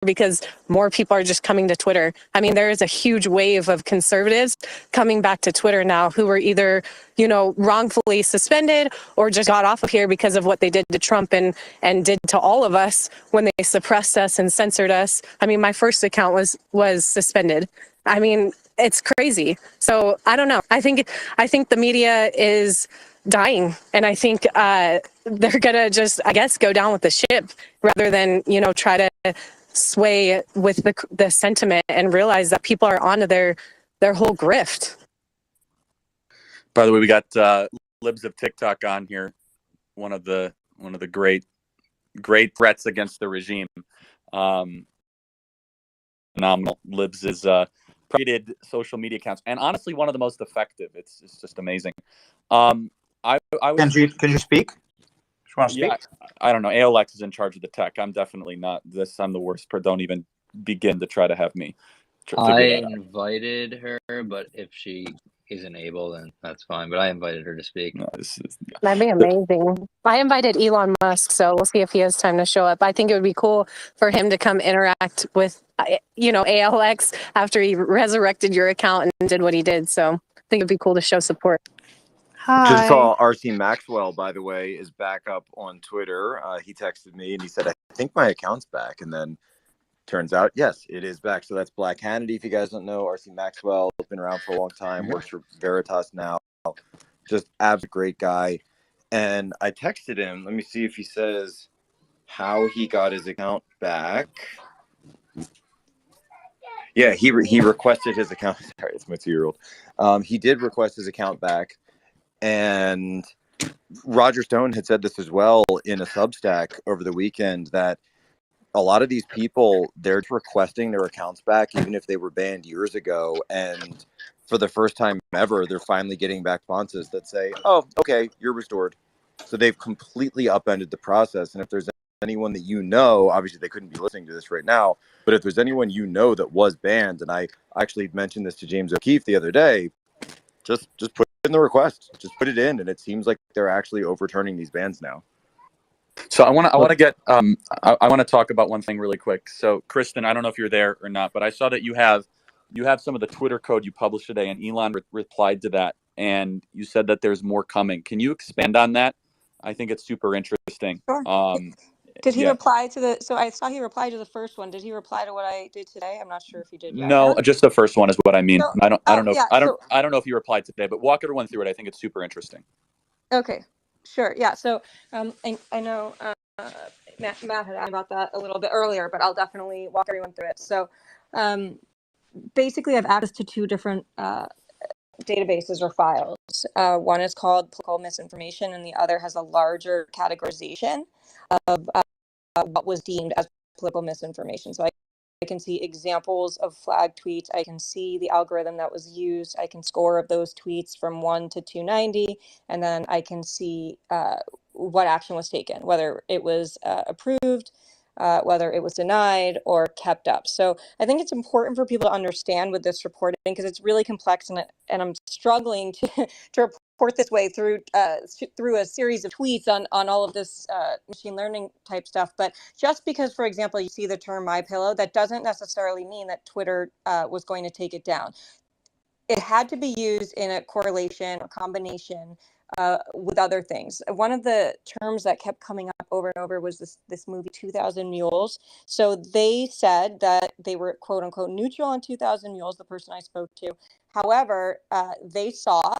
because more people are just coming to Twitter. I mean, there is a huge wave of conservatives coming back to Twitter now who were either, wrongfully suspended or just got off of here because of what they did to Trump and did to all of us when they suppressed us and censored us. I mean, my first account was suspended. I mean, it's crazy. So I don't know. I think the media is dying, and I think they're gonna just, I guess, go down with the ship rather than try to sway with the sentiment and realize that people are onto their whole grift. By the way, we got libs of TikTok on here. One of the great threats against the regime. Phenomenal. Libs is created social media accounts, and honestly, one of the most effective. It's just amazing. I was. Can you speak? Yeah, I don't know. AOX is in charge of the tech. I'm definitely not this. I'm the worst. Don't even begin to try to have me. I invited her, but if she isn't able, then that's fine. But I invited her to speak. No, that'd be amazing. I invited Elon Musk, so we'll see if he has time to show up. I think it would be cool for him to come interact with, ALX after he resurrected your account and did what he did. So I think it'd be cool to show support. Hi. Just saw RC Maxwell, by the way, is back up on Twitter. He texted me and he said, I think my account's back. And then turns out, yes, it is back. So that's Black Hannity. If you guys don't know, RC Maxwell has been around for a long time, works for Veritas now. Just absolute great guy. And I texted him. Let me see if he says how he got his account back. Yeah, he requested his account. Sorry, it's my 2-year-old. He did request his account back. And Roger Stone had said this as well in a Substack over the weekend, that a lot of these people, they're requesting their accounts back, even if they were banned years ago. And for the first time ever, they're finally getting back responses that say, oh, okay, you're restored. So they've completely upended the process. And if there's anyone that obviously they couldn't be listening to this right now, but if there's anyone that was banned, and I actually mentioned this to James O'Keefe the other day, just put in the request, just put it in, and it seems like they're actually overturning these bans now. So I want to talk about one thing really quick. So Kristen, I don't know if you're there or not, but I saw that you have some of the Twitter code you published today, and Elon replied to that, and you said that there's more coming. Can you expand on that? I think it's super interesting. Sure. Did he reply to the? So I saw he replied to the first one. Did he reply to what I did today? I'm not sure if he did yet. No, just the first one is what I mean. So, I don't know. Yeah, I don't know if he replied today, but walk everyone through it. I think it's super interesting. Okay, sure. Yeah. So I know Matt had asked about that a little bit earlier, but I'll definitely walk everyone through it. So basically, I have access to 2 different databases or files. One is called political misinformation, and the other has a larger categorization of what was deemed as political misinformation. So I can see examples of flagged tweets. I can see the algorithm that was used. I can score of those tweets from 1 to 290, and then I can see what action was taken, whether it was approved, whether it was denied or kept up. So I think it's important for people to understand with this reporting, because it's really complex, and I'm struggling to report this way through a series of tweets on all of this machine learning type stuff. But just because, for example, you see the term MyPillow, that doesn't necessarily mean that Twitter was going to take it down. It had to be used in a correlation or combination with other things. One of the terms that kept coming up over and over was this movie 2000 Mules. So they said that they were quote unquote neutral on 2000 Mules, the person I spoke to. However, they saw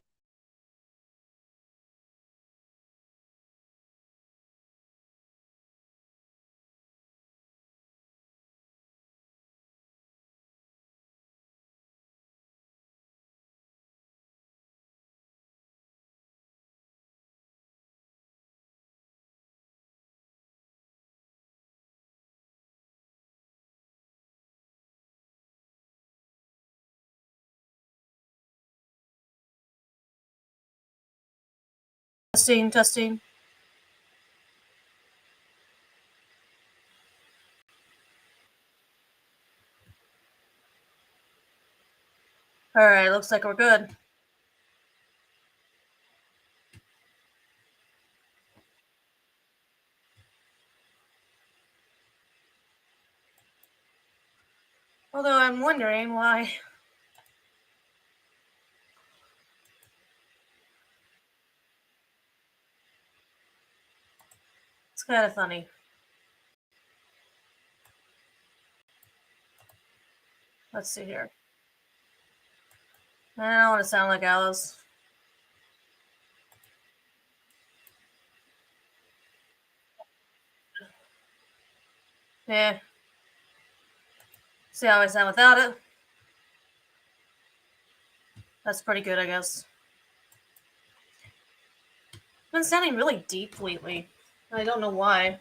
Testing. All right, looks like we're good. Although I'm wondering why. It's kind of funny. Let's see here. I don't want to sound like Alice. Yeah. See how I sound without it? That's pretty good, I guess. I've been sounding really deep lately. I don't know why.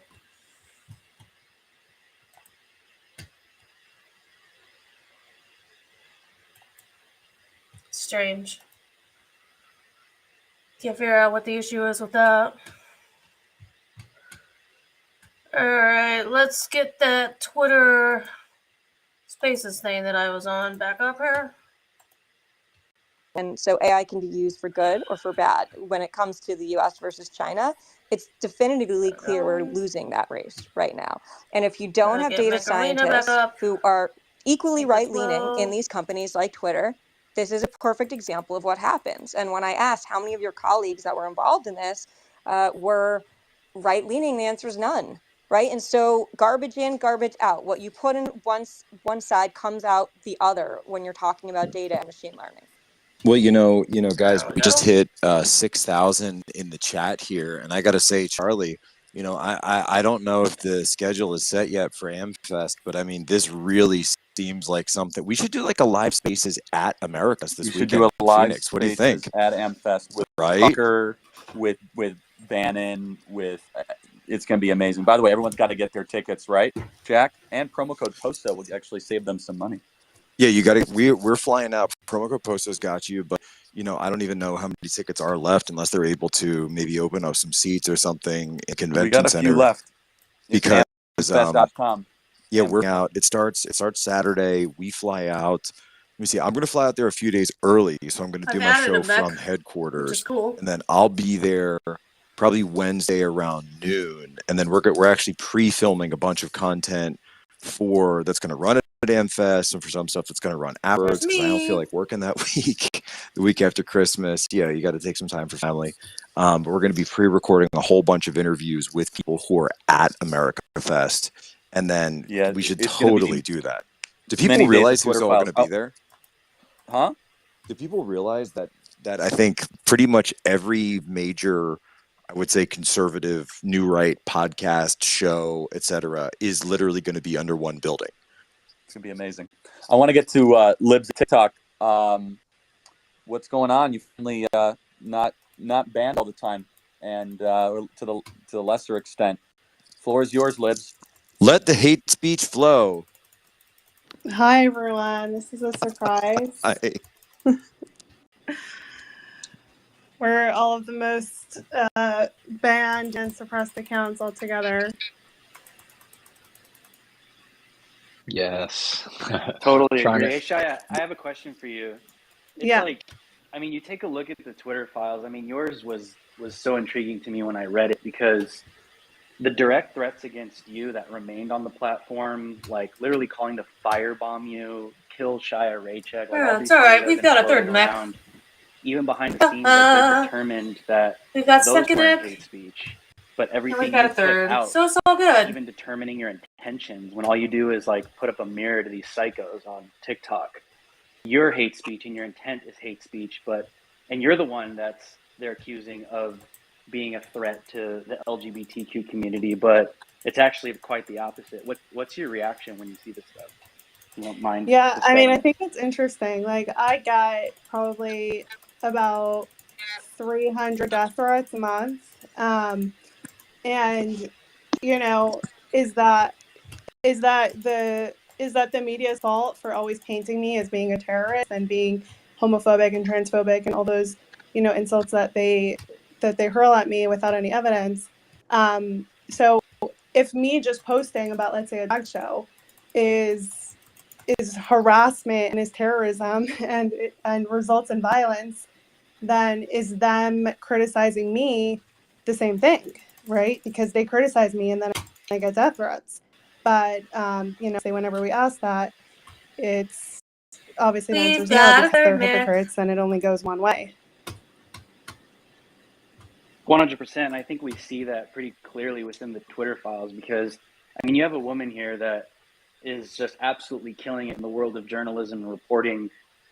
Strange. Can't figure out what the issue is with that. Alright, let's get that Twitter Spaces thing that I was on back up here. And so AI can be used for good or for bad. When it comes to the US versus China, it's definitively clear we're losing that race right now. And if you don't have Get data Macarena back scientists up. who are equally Make this right-leaning in low. these companies like Twitter, this is a perfect example of what happens. And when I asked how many of your colleagues that were involved in this were right-leaning, the answer is none. Right. And so garbage in, garbage out. What you put in one side comes out the other when you're talking about data and machine learning. Well, guys, There we we just go. hit 6,000 in the chat here, and I got to say, Charlie, I don't know if the schedule is set yet for AmFest, but I mean, this really seems like something we should do, like a live Spaces at Americas this We should weekend do a in live Phoenix. What do you Spaces think? at AmFest with Right? Tucker, with Bannon, with it's going to be amazing. By the way, everyone's got to get their tickets, right, Jack? And promo code POSTA will actually save them some money. Yeah, you got to. We're flying out. Promo code Posto's got you, but I don't even know how many tickets are left unless they're able to maybe open up some seats or something in convention We got a center. few left. Because amfest.com. Yeah, we're out. It starts Saturday. We fly out. Let me see. I'm going to fly out there a few days early, so I'm going to do my show from headquarters, which is cool. and then I'll be there probably Wednesday around noon, and then we're actually pre-filming a bunch of content that's going to run at AmFest, and for some stuff that's going to run afterwards because I don't feel like working that week, the week after Christmas. Yeah, you got to take some time for family. But we're going to be pre-recording a whole bunch of interviews with people who are at America Fest. And then we should totally do that. Do people realize who's all going to be there? Huh? Do people realize that I think pretty much every major, I would say, conservative new right podcast show, etc., is literally going to be under one building? It's going to be amazing. I want to get to Lib's TikTok. What's going on? You finally not banned all the time, and to the lesser extent. Floor is yours, Libs. Let the hate speech flow. Hi, everyone. This is a surprise. Hi. We're all of the most banned and suppressed accounts altogether. Yes. Totally agree. Hey, Shia, I have a question for you. It's you take a look at the Twitter files. I mean, yours was so intriguing to me when I read it because the direct threats against you that remained on the platform, like literally calling to firebomb you, kill Shia Raycheck. Like, it's all right. We've got a third mech. Even behind the scenes, they determined that we got those weren't hate speech. But everything we got you a third. put out, so it's all good. Even determining your intentions, when all you do is like put up a mirror to these psychos on TikTok. Your hate speech and your intent is hate speech, and you're the one they're accusing of being a threat to the LGBTQ community, but it's actually quite the opposite. What's your reaction when you see this stuff? You don't mind? Yeah, I mean, I think it's interesting. Like, I got probably about 300 death threats a month. And, is that the media's fault for always painting me as being a terrorist and being homophobic and transphobic and all those, insults that they hurl at me without any evidence? So if me just posting about, let's say, a drag show is harassment and is terrorism and results in violence, then is them criticizing me the same thing, right? Because they criticize me and then I get death threats. But say whenever we ask that, it's obviously the answer We've is no, got a because they're third Nick. hypocrites and it only goes one way. 100%. I think we see that pretty clearly within the Twitter files because, I mean, you have a woman here that is just absolutely killing it in the world of journalism and reporting,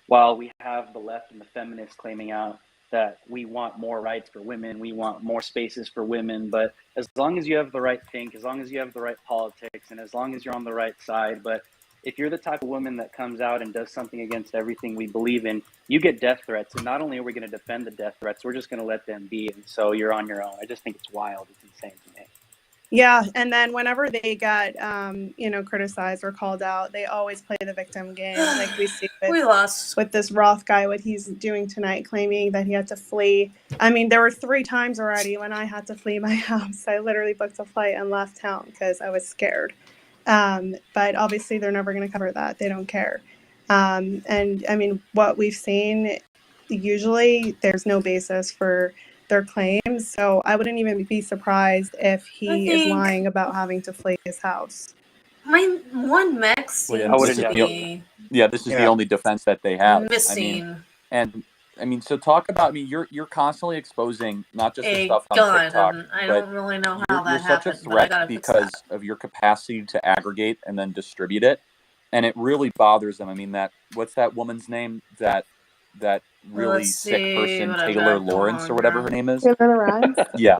while we have the left and the feminists claiming out that we want more rights for women, we want more spaces for women. But as long as you have the right think, as long as you have the right politics, and as long as you're on the right side, but if you're the type of woman that comes out and does something against everything we believe in, you get death threats. And not only are we going to defend the death threats, we're just going to let them be. And so you're on your own. I just think it's wild. It's insane to me. Yeah, and then whenever they get, criticized or called out, they always play the victim game, like we see We lost. with this Roth guy, what he's doing tonight, claiming that he had to flee. I mean, there were 3 times already when I had to flee my house. I literally booked a flight and left town because I was scared. But obviously, they're never going to cover that. They don't care. And I mean, what we've seen, usually there's no basis for their claims, so I wouldn't even be surprised if he is lying about having to flee his house. My one mech seems Well, wouldn't to doubt be this is the only defense that they have. missing I mean, so talk about. I mean, you're constantly exposing not just the a stuff on gun, TikTok, and I but don't really know you're how that such a happened, but I threat gotta fix because that. of your capacity to aggregate and then distribute it, and it really bothers them. I mean, what's that woman's name? That really Let's sick see person, what I've Taylor got Lawrence going or whatever her here. name is. Taylor Lorenz? Yeah.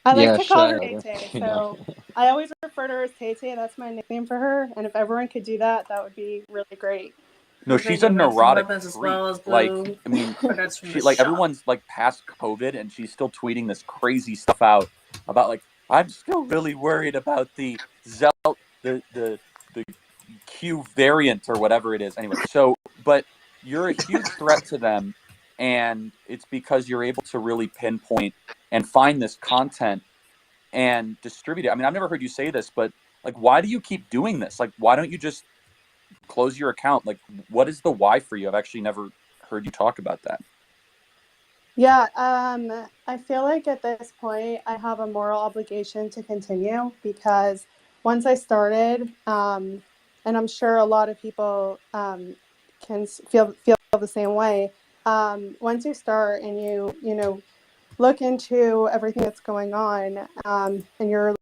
I like Yeah, to call her Shia, Tay-Tay, you know. so I always refer to her as Tay-Tay. That's my nickname for her, and if everyone could do that, that would be really great. No, I'm she's a thinking about some neurotic weapons as freak. well as Like, blue I mean, credits from she the like shop. everyone's like past COVID, and she's still tweeting this crazy stuff out about like I'm still really worried about the the Q variant or whatever it is. Anyway, so but you're a huge threat to them, and it's because you're able to really pinpoint and find this content and distribute it. I mean, I've never heard you say this, but like, why do you keep doing this? Like, why don't you just close your account? Like, what is the why for you? I've actually never heard you talk about that. Yeah, I feel like at this point I have a moral obligation to continue because once I started, and I'm sure a lot of people can feel the same way. Once you start and you look into everything that's going on, and you're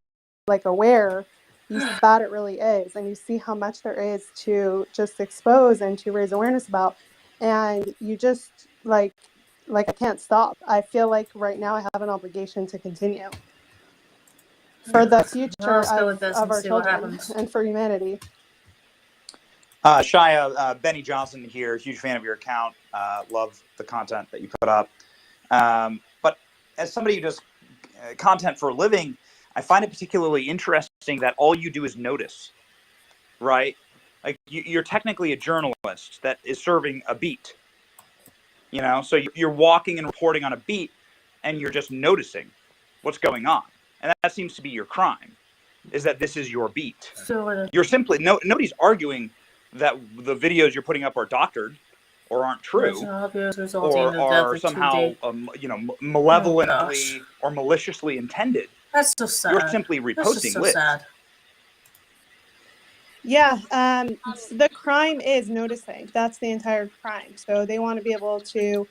like aware, you see how bad it really is, and you see how much there is to just expose and to raise awareness about, and you just like I can't stop. I feel like right now I have an obligation to continue for the future Let's go with this of and our see what children happens. and for humanity. Shia, Benny Johnson here. Huge fan of your account. Love the content that you put up. But as somebody who does content for a living, I find it particularly interesting that all you do is notice, right? Like you're technically a journalist that is serving a beat, so you're walking and reporting on a beat and you're just noticing what's going on. And that seems to be your crime, is that this is your beat. So You're simply, nobody's arguing that the videos you're putting up are doctored or aren't true or are somehow, malevolently or maliciously intended. That's so sad. You're simply That's just reposting so lids. sad. Yeah, the crime is noticing. That's the entire crime. So they want to be able to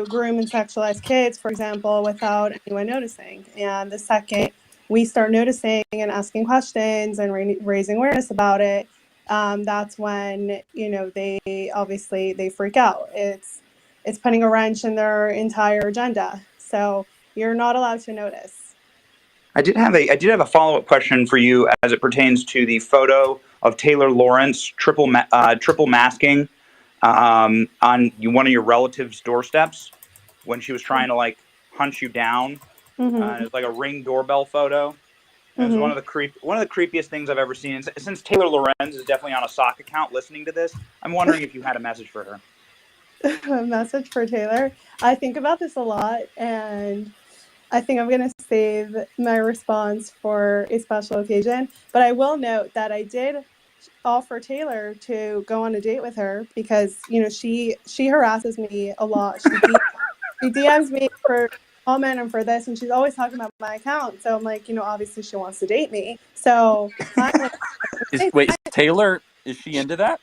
groom and sexualize kids, for example, without anyone noticing. And the second we start noticing and asking questions and raising awareness about it, that's when they freak out. It's putting a wrench in their entire agenda. So you're not allowed to notice. I did have a follow-up question for you as it pertains to the photo of Taylor Lawrence triple masking on one of your relatives' doorsteps when she was trying to hunt you down. Mm-hmm. It was like a Ring doorbell photo. And it was one of the creepiest things I've ever seen. And since Taylor Lorenz is definitely on a sock account listening to this, I'm wondering if you had a message for her. A message for Taylor. I think about this a lot, and I think I'm going to save my response for a special occasion. But I will note that I did offer Taylor to go on a date with her because, she harasses me a lot. She DMs me for comment and for this, and she's always talking about my account. So I'm like, obviously she wants to date me. So I'm like, Is Is she into that?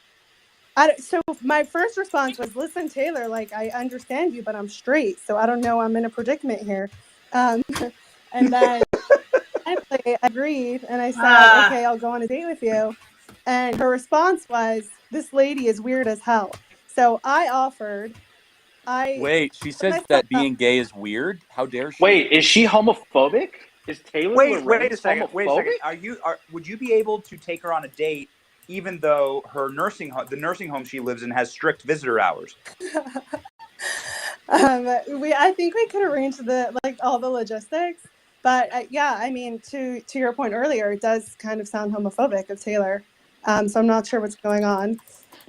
So my first response was, listen, Taylor, like, I understand you, but I'm straight, so I don't know, I'm in a predicament here. And then finally I agreed, and I said, okay, I'll go on a date with you. And her response was, this lady is weird as hell. So I offered. Wait, she put says myself that out. being gay is weird? How dare she? Wait, is she homophobic? Is Taylor Wait a Lorenz second. Wait a second. homophobic? Would you be able to take her on a date even though the nursing home she lives in has strict visitor hours? I think we could arrange all the logistics, but yeah, I mean, to your point earlier, it does kind of sound homophobic of Taylor. So I'm not sure what's going on.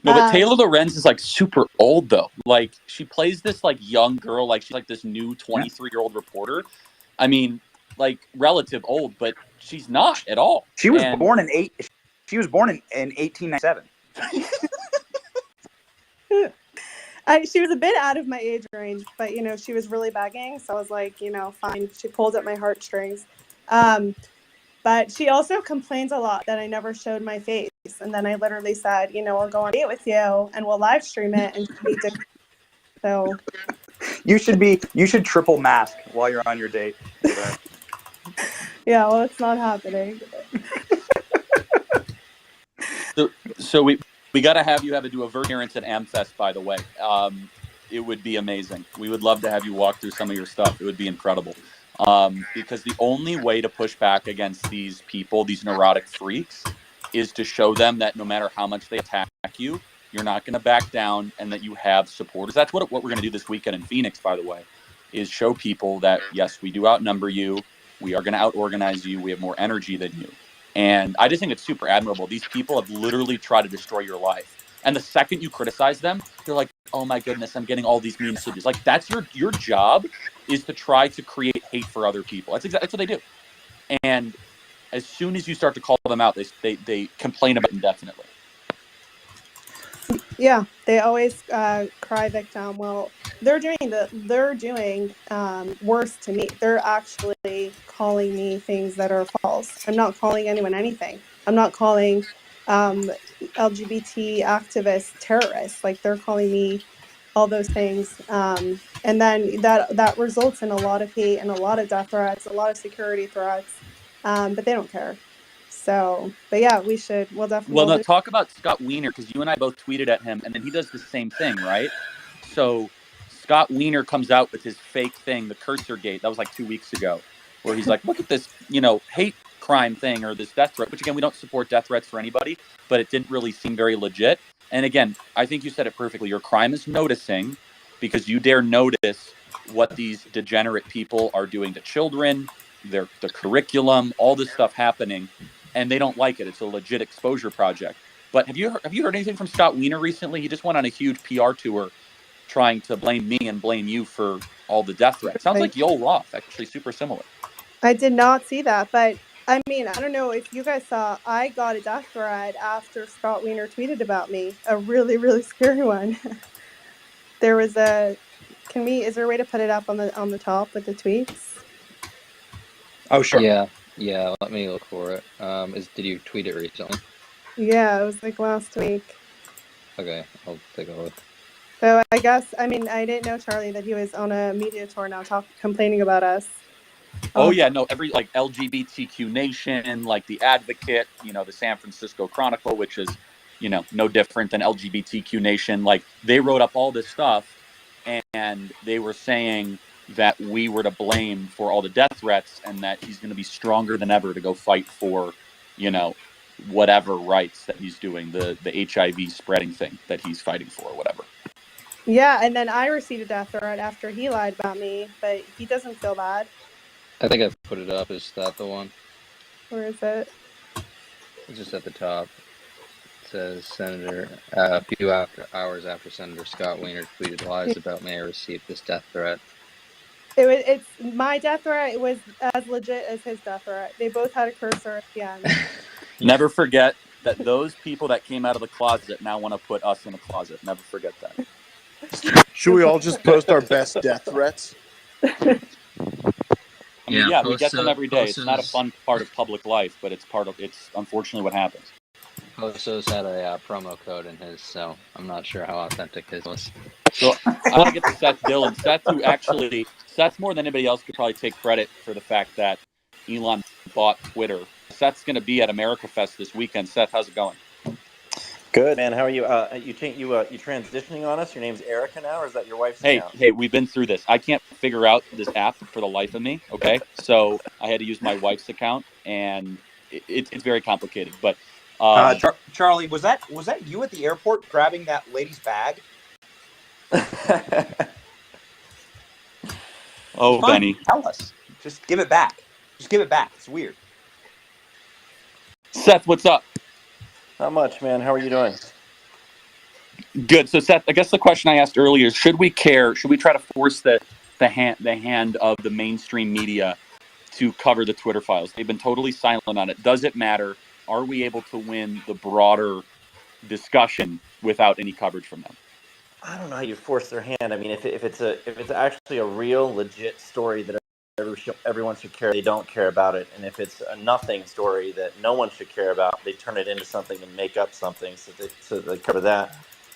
No, but Taylor Lorenz is like super old though. Like she plays this like young girl, like she's like this new 23-year-old reporter. I mean, like relative old, but she's not at all. She was born in 1897. She was a bit out of my age range, but she was really begging, so I was like, fine. She pulled at my heartstrings. But she also complains a lot that I never showed my face, and then I literally said, I'll go on a date with you and we'll live stream it, and so you should triple mask while you're on your date with her. Yeah, well, it's not happening. So we got to have you do a appearance at AmFest, by the way. It would be amazing. We would love to have you walk through some of your stuff. It would be incredible. Because the only way to push back against these people, these neurotic freaks, is to show them that no matter how much they attack you, you're not going to back down and that you have supporters. That's what we're going to do this weekend in Phoenix, by the way, is show people that, yes, we do outnumber you. We are going to out-organize you. We have more energy than you. And I just think it's super admirable. These people have literally tried to destroy your life. And the second you criticize them, they're like, oh my goodness, I'm getting all these mean messages. Like, that's your job, is to try to create hate for other people. That's what they do. And as soon as you start to call them out, they complain about it indefinitely. Yeah, they always cry victim. Well, they're doing worse to me. They're actually calling me things that are false. I'm not calling anyone anything. I'm not calling LGBT activists terrorists. Like, they're calling me all those things, and then that results in a lot of hate and a lot of death threats, a lot of security threats, but they don't care. So, but yeah, we'll definitely. Well, now talk about Scott Wiener, because you and I both tweeted at him, and then he does the same thing, right? So Scott Wiener comes out with his fake thing, the Cursor Gate. That was like 2 weeks ago, where he's like, look at this, hate crime thing or this death threat, which again, we don't support death threats for anybody, but it didn't really seem very legit. And again, I think you said it perfectly. Your crime is noticing, because you dare notice what these degenerate people are doing to children, the curriculum, all this stuff happening, and they don't like it. It's a legit exposure project. But have you heard anything from Scott Wiener recently? He just went on a huge PR tour trying to blame me and blame you for all the death threats. Sounds like Yoel Roth, actually super similar. I did not see that, but I mean, I don't know if you guys saw, I got a death threat after Scott Wiener tweeted about me, a really, really scary one. There was is there a way to put it up on the top with the tweets? Oh, sure. Yeah, let me look for it. Did you tweet it recently? Yeah, it was like last week. Okay, I'll take a look. So I guess, I mean, I didn't know, Charlie, that he was on a media tour now complaining about us. Oh yeah, no, every like LGBTQ Nation, like The Advocate, the San Francisco Chronicle, which is, no different than LGBTQ Nation. Like, they wrote up all this stuff, and they were saying that we were to blame for all the death threats, and that he's going to be stronger than ever to go fight for, whatever rights that he's doing, the HIV spreading thing that he's fighting for, or whatever. Yeah, and then I received a death threat after he lied about me, but he doesn't feel bad. I think I put it up. Is that the one? Where is it? It's just at the top. It says, Senator, a few hours after Senator Scott Wiener tweeted lies about me, I received this death threat. It's my death threat. It was as legit as his death threat. They both had a cursor at the end. Never forget that those people that came out of the closet now want to put us in a closet. Never forget that. Should we all just post our best death threats? I mean, Yeah, we get them every day. It's not a those. fun part of public life, but it's unfortunately what happens. Hoso's had a promo code in his, so I'm not sure how authentic his was. So I want to get to Seth Dillon. Seth more than anybody else could probably take credit for the fact that Elon bought Twitter. Seth's going to be at America Fest this weekend. Seth, how's it going? Good, man. How are you? You transitioning on us? Your name's Erica now, or is that your wife's Hey, account? we've been through this. I can't figure out this app for the life of me. Okay, so I had to use my wife's account, and it's very complicated. But Charlie, was that you at the airport grabbing that lady's bag? oh, Fine, Benny, tell us. Just give it back. Just give it back. It's weird. Seth, what's up? Not much, man. How are you doing? Good. So, Seth, I guess the question I asked earlier: should we care? Should we try to force the hand of the mainstream media to cover the Twitter files? They've been totally silent on it. Does it matter? Are we able to win the broader discussion without any coverage from them? I don't know how you force their hand. I mean, if it's actually a real, legit story that everyone should care, they don't care about it. And if it's a nothing story that no one should care about, they turn it into something and make up something so they cover that.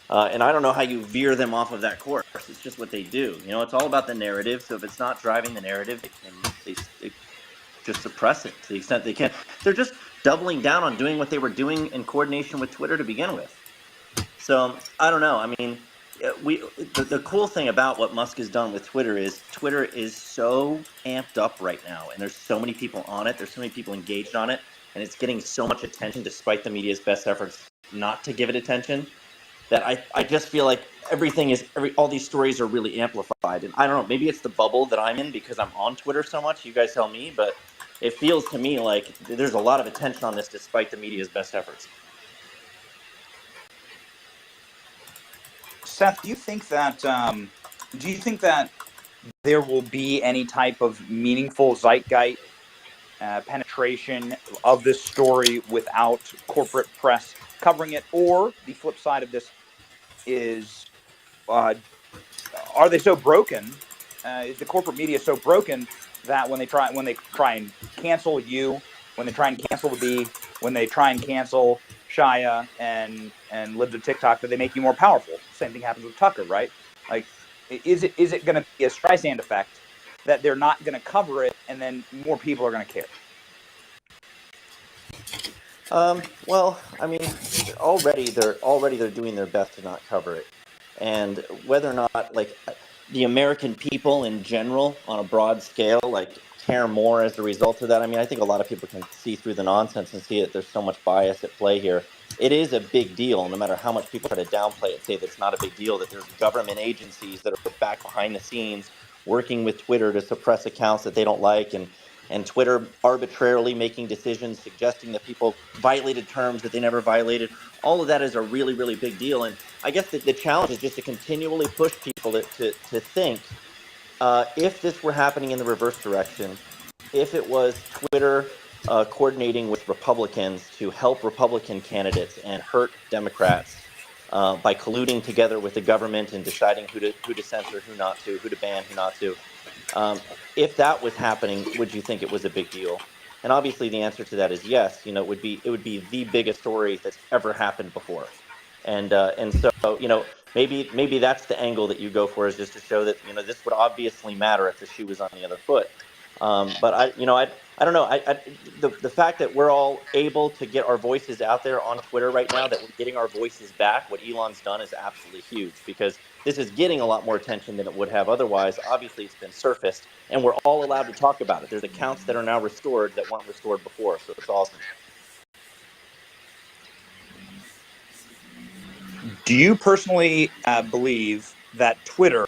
And I don't know how you veer them off of that course. It's just what they do. You know, it's all about the narrative. So if it's not driving the narrative, they just suppress it to the extent they can. They're just doubling down on doing what they were doing in coordination with Twitter to begin with. So I don't know. I mean, the cool thing about what Musk has done with Twitter is so amped up right now, and there's so many people on it. There's so many people engaged on it, and it's getting so much attention despite the media's best efforts not to give it attention. That I just feel like all these stories are really amplified, and I don't know. Maybe it's the bubble that I'm in because I'm on Twitter so much. You guys tell me, but it feels to me like there's a lot of attention on this despite the media's best efforts. Seth, do you think that there will be any type of meaningful zeitgeist penetration of this story without corporate press covering it? Or the flip side of this is, are they so broken? Is the corporate media so broken that when they try and cancel you, when they try and cancel the Bee, when they try and cancel Shia and Live to TikTok, that they make you more powerful? Same thing happens with Tucker, right? Like, is it going to be a Streisand effect that they're not going to cover it, and then more people are going to care? Well, I mean, already they're doing their best to not cover it, and whether or not like the American people in general on a broad scale like care more as a result of that. I mean, I think a lot of people can see through the nonsense and see that there's so much bias at play here. It is a big deal, no matter how much people try to downplay it, say that it's not a big deal, that there's government agencies that are back behind the scenes working with Twitter to suppress accounts that they don't like, and Twitter arbitrarily making decisions suggesting that people violated terms that they never violated. All of that is a really, really big deal. And I guess the challenge is just to continually push people to think, if this were happening in the reverse direction, if it was Twitter coordinating with Republicans to help Republican candidates and hurt Democrats by colluding together with the government and deciding who to censor, who not to, who to ban, who not to. If that was happening, would you think it was a big deal? And obviously, the answer to that is yes. You know, it would be the biggest story that's ever happened before. And so, you know, maybe that's the angle that you go for, is just to show that, you know, this would obviously matter if the shoe was on the other foot. But I don't know. The fact that we're all able to get our voices out there on Twitter right now, that we're getting our voices back, what Elon's done is absolutely huge, because this is getting a lot more attention than it would have otherwise. Obviously, it's been surfaced, and we're all allowed to talk about it. There's accounts that are now restored that weren't restored before, so it's awesome. Do you personally believe that Twitter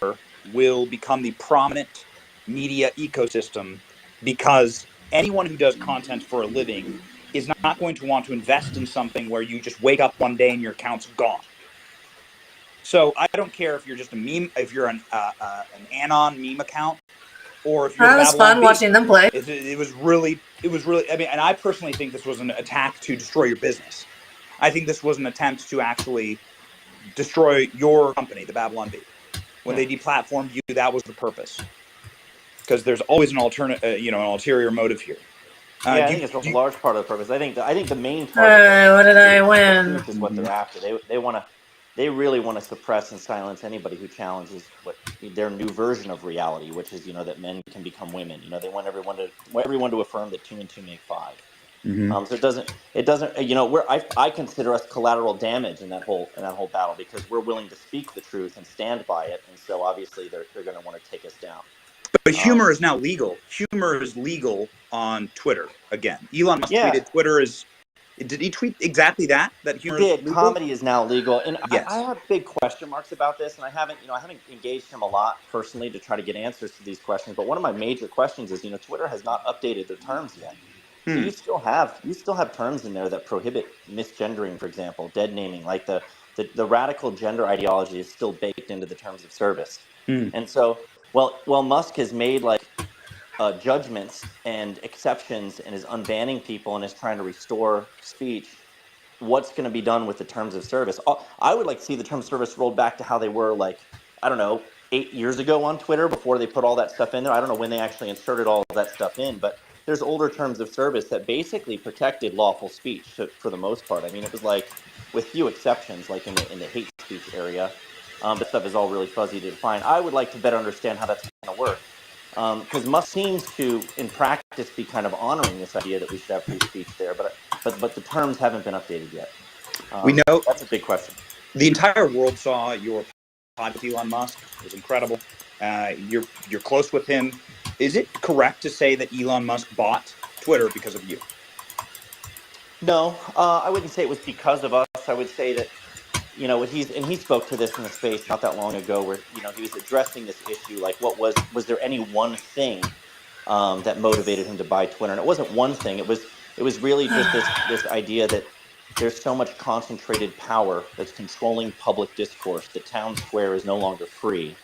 will become the prominent media ecosystem because anyone who does content for a living is not going to want to invest in something where you just wake up one day and your account's gone? So I don't care if you're just a meme, if you're an anon meme account, or if you're That was fun watching them play. It was really. I mean, and I personally think this was an attack to destroy your business. I think this was an attempt to actually destroy your company, the Babylon Bee. When they deplatformed you, that was the purpose. Because there's always an alternate, an ulterior motive here. Yeah, I Do think it's a you, large part of the purpose. I think the main All target there right, what did I the win? truth is what Mhm. they're after. They really want to suppress and silence anybody who challenges what their new version of reality, which is that men can become women. They want everyone to affirm that 2 and 2 make 5. Mhm. So it doesn't I consider us collateral damage in that whole battle because we're willing to speak the truth and stand by it, and so obviously they're going to want to take us down. But Um, humor is now legal. Humor is legal on Twitter again. Elon Musk yeah, tweeted Twitter is. Did he tweet exactly that? That he humor is did. legal? Comedy is now legal, and I Yes. have big question marks about this, and I haven't engaged him a lot personally to try to get answers to these questions. But one of my major questions is, Twitter has not updated their terms yet. So Hmm. you still have terms in there that prohibit misgendering, for example, dead naming, like the radical gender ideology is still baked into the terms of service. Hmm. And so, well, Musk has made like judgments and exceptions and is unbanning people and is trying to restore speech. What's going to be done with the terms of service? I would like to see the terms of service rolled back to how they were, like, I don't know, 8 years ago on Twitter before they put all that stuff in there. I don't know when they actually inserted all of that stuff in, but there's older terms of service that basically protected lawful speech for the most part. I mean, it was like, with few exceptions, like in the hate speech area, but stuff is all really fuzzy to define. I would like to better understand how that's going to work, because Musk seems to, in practice, be kind of honoring this idea that we should have free speech there, but the terms haven't been updated yet. We know That's a big question. the entire world saw your pod with Elon Musk. It was incredible. You're close with him. Is it correct to say that Elon Musk bought Twitter because of you? No, I wouldn't say it was because of us. I would say that he spoke to this in a space not that long ago where he was addressing this issue, like was there any one thing that motivated him to buy Twitter? And it wasn't one thing. It was really just this idea that there's so much concentrated power that's controlling public discourse. The town square is no longer free,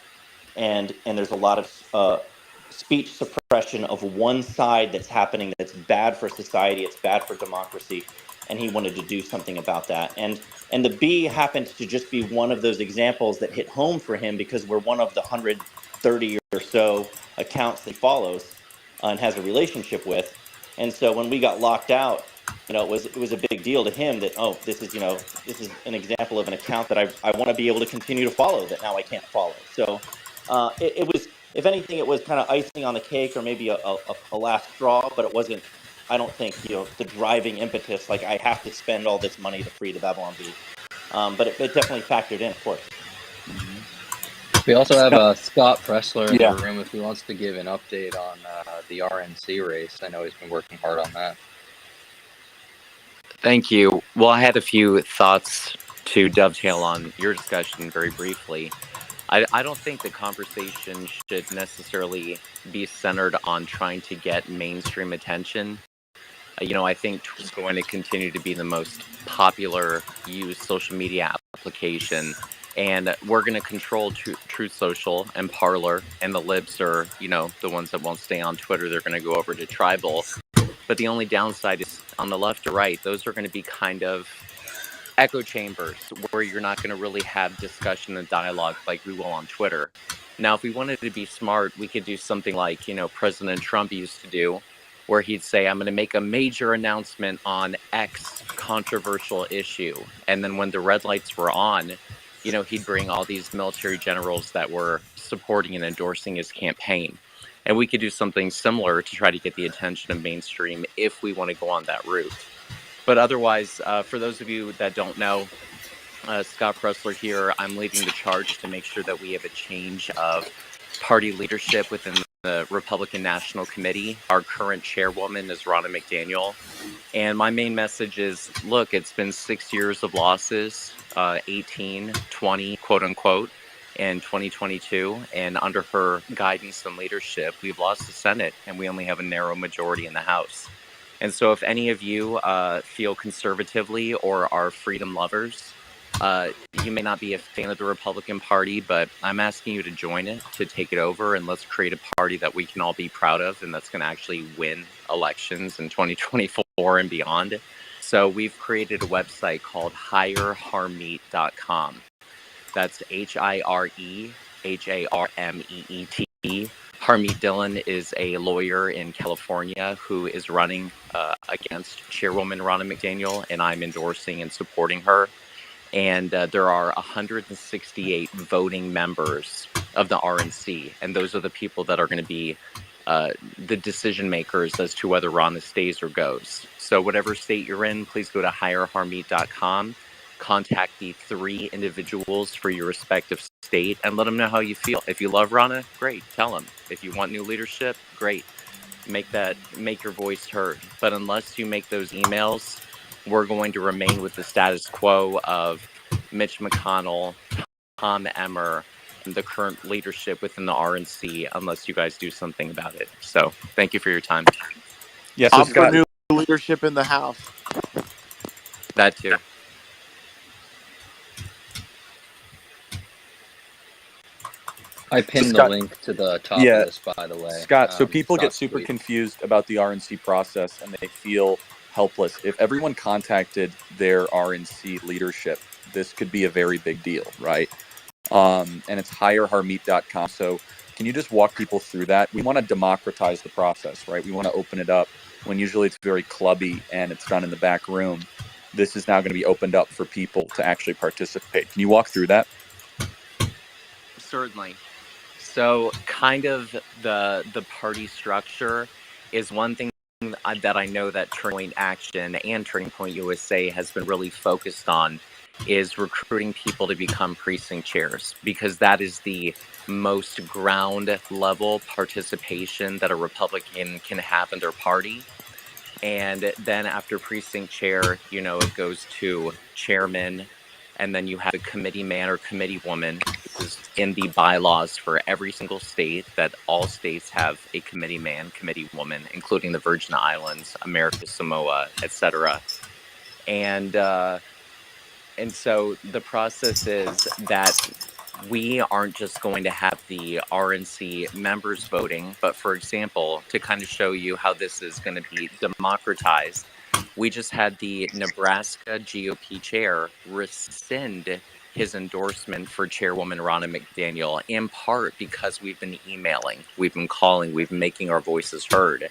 and there's a lot of speech suppression of one side that's happening that's bad for society, it's bad for democracy, and he wanted to do something about that. And the B happened to just be one of those examples that hit home for him because we're one of the 130 or so accounts that he follows and has a relationship with. And so when we got locked out, it was a big deal to him that, oh, this is an example of an account that I want to be able to continue to follow that now I can't follow. So it was, if anything, it was kind of icing on the cake or maybe a last straw, but it wasn't. I don't think the driving impetus, like I have to spend all this money to free the Babylon Bee. But it definitely factored in, of course. We also have Scott, Scott Pressler in the yeah. room if he wants to give an update on the RNC race. I know he's been working hard on that. Thank you. Well, I had a few thoughts to dovetail on your discussion very briefly. I don't think the conversation should necessarily be centered on trying to get mainstream attention. I think Twitter is going to continue to be the most popular used social media application, and we're going to control Truth Social and Parler, and the libs are, the ones that won't stay on Twitter. They're going to go over to Tribal. But the only downside is on the left or right, those are going to be kind of echo chambers where you're not going to really have discussion and dialogue like we will on Twitter. Now, if we wanted to be smart, we could do something like, President Trump used to do, where he'd say, I'm going to make a major announcement on X controversial issue. And then when the red lights were on, he'd bring all these military generals that were supporting and endorsing his campaign. And we could do something similar to try to get the attention of mainstream if we want to go on that route. But otherwise, for those of you that don't know, Scott Pressler here, I'm leading the charge to make sure that we have a change of party leadership within the Republican National Committee. Our current chairwoman is Ronna McDaniel. And my main message is, look, it's been 6 years of losses, 18, 20, quote unquote, in 2022. And under her guidance and leadership, we've lost the Senate and we only have a narrow majority in the House. And so if any of you feel conservatively or are freedom lovers, you may not be a fan of the Republican Party, but I'm asking you to join it, to take it over, and let's create a party that we can all be proud of and that's going to actually win elections in 2024 and beyond. So we've created a website called hireharmeet.com. That's HIREHARMEET, Harmeet Dillon is a lawyer in California who is running against Chairwoman Ronna McDaniel, and I'm endorsing and supporting her. And there are 168 voting members of the RNC, and those are the people that are going to be the decision makers as to whether Ronna stays or goes. So whatever state you're in, please go to hireharmeet.com, contact the 3 individuals for your respective state, and let them know how you feel. If you love Ronna, great, tell them. If you want new leadership, great, make your voice heard. But unless you make those emails, we're going to remain with the status quo of Mitch McConnell, Tom Emmer, and the current leadership within the RNC, unless you guys do something about it. So thank you for your time. Yeah, so I'm for Scott, new leadership in the House. That too. I so pinned the Scott, link to the top of yeah, this, by the way. Scott, so people get Scott's super tweet. confused about the RNC process and they feel helpless. If everyone contacted their RNC leadership, this could be a very big deal, right? And it's hireharmeet.com. So can you just walk people through that? We want to democratize the process, right? We want to open it up when usually it's very clubby and it's done in the back room. This is now going to be opened up for people to actually participate. Can you walk through that? Certainly. So kind of the party structure is one thing that I know that Turning Point Action and Turning Point USA has been really focused on, is recruiting people to become precinct chairs, because that is the most ground level participation that a Republican can have in their party. And then after precinct chair, it goes to chairman, and then you have a committee man or committee woman, who's in the bylaws for every single state, that all states have a committee man, committee woman, including the Virgin Islands, America Samoa, etc. And so the process is that we aren't just going to have the RNC members voting, but for example, to kind of show you how this is going to be democratized, we just had the Nebraska GOP chair rescind his endorsement for Chairwoman Ronna McDaniel, in part because we've been emailing, we've been calling, we've been making our voices heard.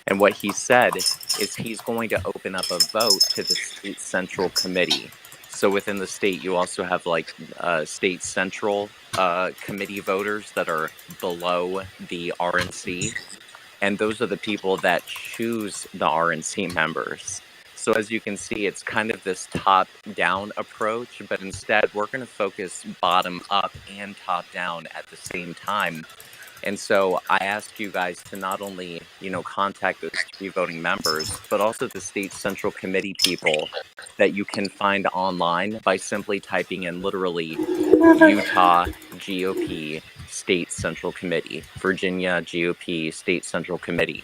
And what he said is he's going to open up a vote to the state central committee. So within the state, you also have state central committee voters that are below the RNC. And those are the people that choose the RNC members. So as you can see, it's kind of this top-down approach, but instead we're going to focus bottom-up and top-down at the same time. And so I ask you guys to not only, contact those 3 voting members, but also the state central committee people that you can find online by simply typing in literally Utah GOP State Central Committee, Virginia GOP State Central Committee.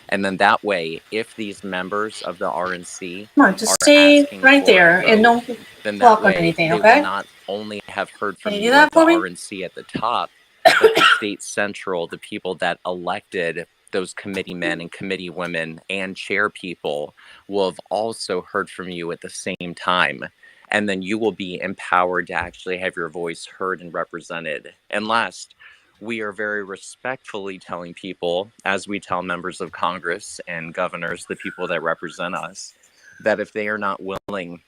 And then that way, if these members of the RNC Come on, just are stay asking right for there a and vote, don't then walk that on way anything, they will okay? not only have heard Can from you do you that at the for me? RNC at the top, but the state central, the people that elected those committee men and committee women and chair people, will have also heard from you at the same time. And then you will be empowered to actually have your voice heard and represented. And last, we are very respectfully telling people, as we tell members of Congress and governors, the people that represent us, that if they are not willing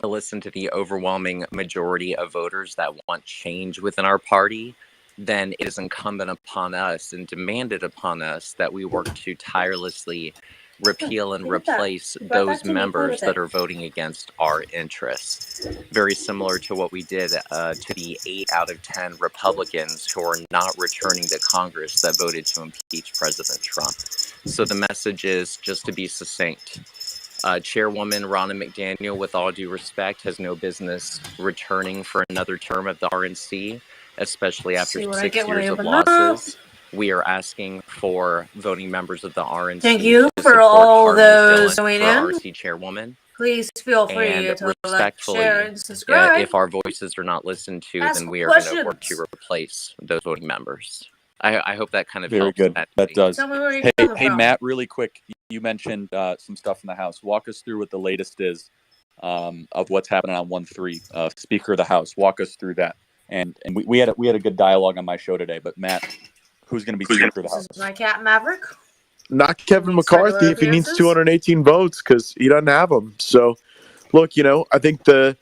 to listen to the overwhelming majority of voters that want change within our party, then it is incumbent upon us and demanded upon us that we work to tirelessly repeal and Give it back. replace You brought that those to me. Play members with that it. are voting against our interests. Very similar to what we did to the 8 out of 10 Republicans who are not returning to Congress that voted to impeach President Trump. So the message is, just to be succinct, Chairwoman Ronna McDaniel, with all due respect, has no business returning for another term of the RNC, especially after See what I 6 get when I years of open up. losses. We are asking for voting members of the RNC Thank you to for support all Harmeet those Dillon going for in. RNC chairwoman. Please feel free And to like, share, respectfully, and subscribe. if our voices are not listened to, Ask then we are going to work questions. to replace those voting members. I hope that kind of Very helps. good. That does. Tell me where you're coming Hey, from. Matt, really quick. You mentioned some stuff in the House. Walk us through what the latest is of what's happening on 1-3. Speaker of the House. Walk us through that. And we had a good dialogue on my show today. But Matt, who's going to be Speaker of the This House. is my cat Maverick. Not Kevin Needs regular McCarthy if he needs appearances. 218 votes because he doesn't have them. So, look, I think the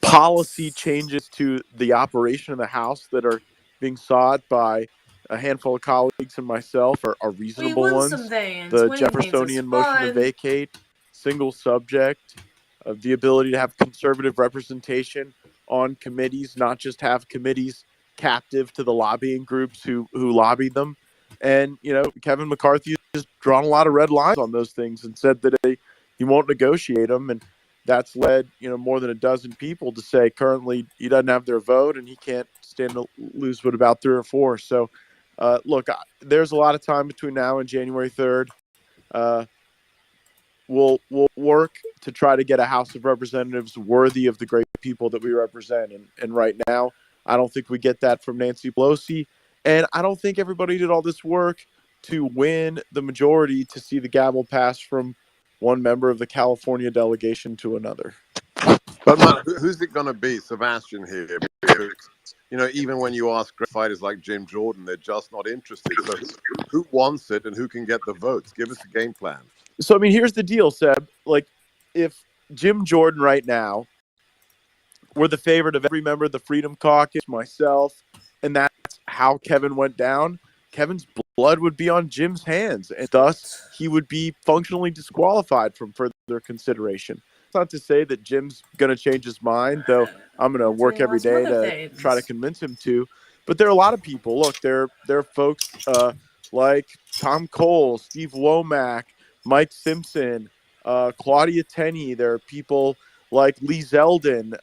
policy changes to the operation of the House that are being sought by a handful of colleagues and myself are We reasonable win ones. some Danes. The Winning Danes is Jeffersonian motion to fun. vacate, single subject, of the ability to have conservative representation on committees, not just have committees captive to the lobbying groups who lobbied them. And, Kevin McCarthy has drawn a lot of red lines on those things and said that he won't negotiate them. And that's led, more than a dozen people to say currently he doesn't have their vote and he can't stand to lose but about 3 or 4. So, look, there's a lot of time between now and January 3rd. We'll work to try to get a House of Representatives worthy of the great people that we represent. And right now, I don't think we get that from Nancy Pelosi. And I don't think everybody did all this work to win the majority to see the gavel pass from one member of the California delegation to another. But man, who's it going to be, Sebastian here? Because, even when you ask great fighters like Jim Jordan, they're just not interested. So who wants it and who can get the votes? Give us a game plan. So, I mean, here's the deal, Seb. Like, if Jim Jordan right now were the favorite of every member of the Freedom Caucus, myself, and that's how Kevin went down, Kevin's blood would be on Jim's hands, and thus he would be functionally disqualified from further consideration. It's not to say that Jim's going to change his mind, though I'm going to work every day to try to convince him to. But there are a lot of people. Look, there are folks like Tom Cole, Steve Womack, Mike Simpson, Claudia Tenney. There are people like Lee Zeldin,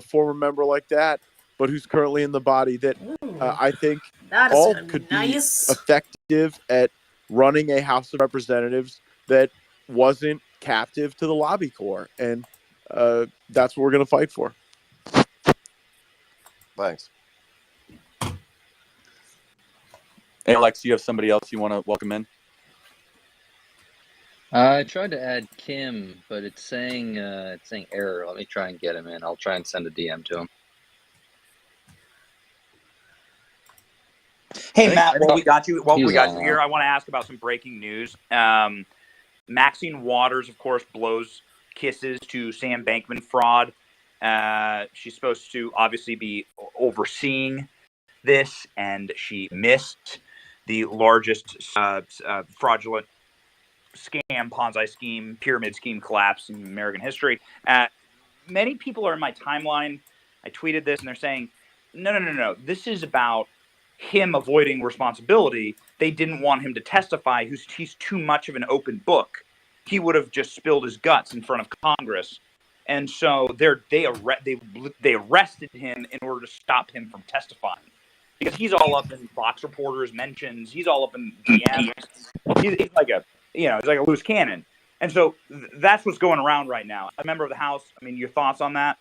former member like that, but who's currently in the body that I think all could be effective at running a House of Representatives that wasn't captive to the lobby corps. And that's what we're going to fight for. Thanks. Alex, do you have somebody else you want to welcome in? I tried to add Kim, but it's saying error. Let me try and get him in. I'll try and send a DM to him. Hey, Matt, while we got you here, I want to ask about some breaking news. Maxine Waters, of course, blows kisses to Sam Bankman fraud. She's supposed to obviously be overseeing this, and she missed the largest fraudulent scam, Ponzi scheme, pyramid scheme collapse in American history. Many people are in my timeline. I tweeted this, and they're saying, no. This is about him avoiding responsibility. They didn't want him to testify. He's too much of an open book. He would have just spilled his guts in front of Congress. And so they arrested him in order to stop him from testifying. Because he's all up in Fox reporters' mentions. He's all up in DMs. He's like a loose cannon. And so that's what's going around right now. A member of the House, I mean, your thoughts on that?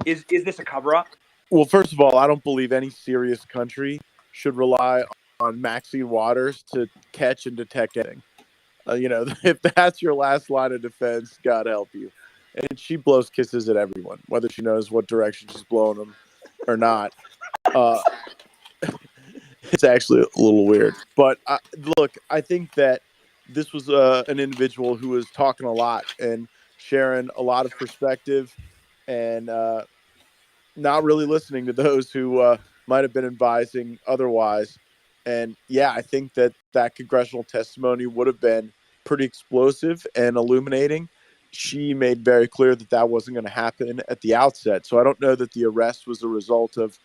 Is this a cover-up? Well, first of all, I don't believe any serious country should rely on Maxine Waters to catch and detect anything. If that's your last line of defense, God help you. And she blows kisses at everyone, whether she knows what direction she's blowing them or not. It's actually a little weird. But look, I think that this was an individual who was talking a lot and sharing a lot of perspective and not really listening to those who might have been advising otherwise. And yeah, I think that congressional testimony would have been pretty explosive and illuminating. She made very clear that wasn't going to happen at the outset. So I don't know that the arrest was a result of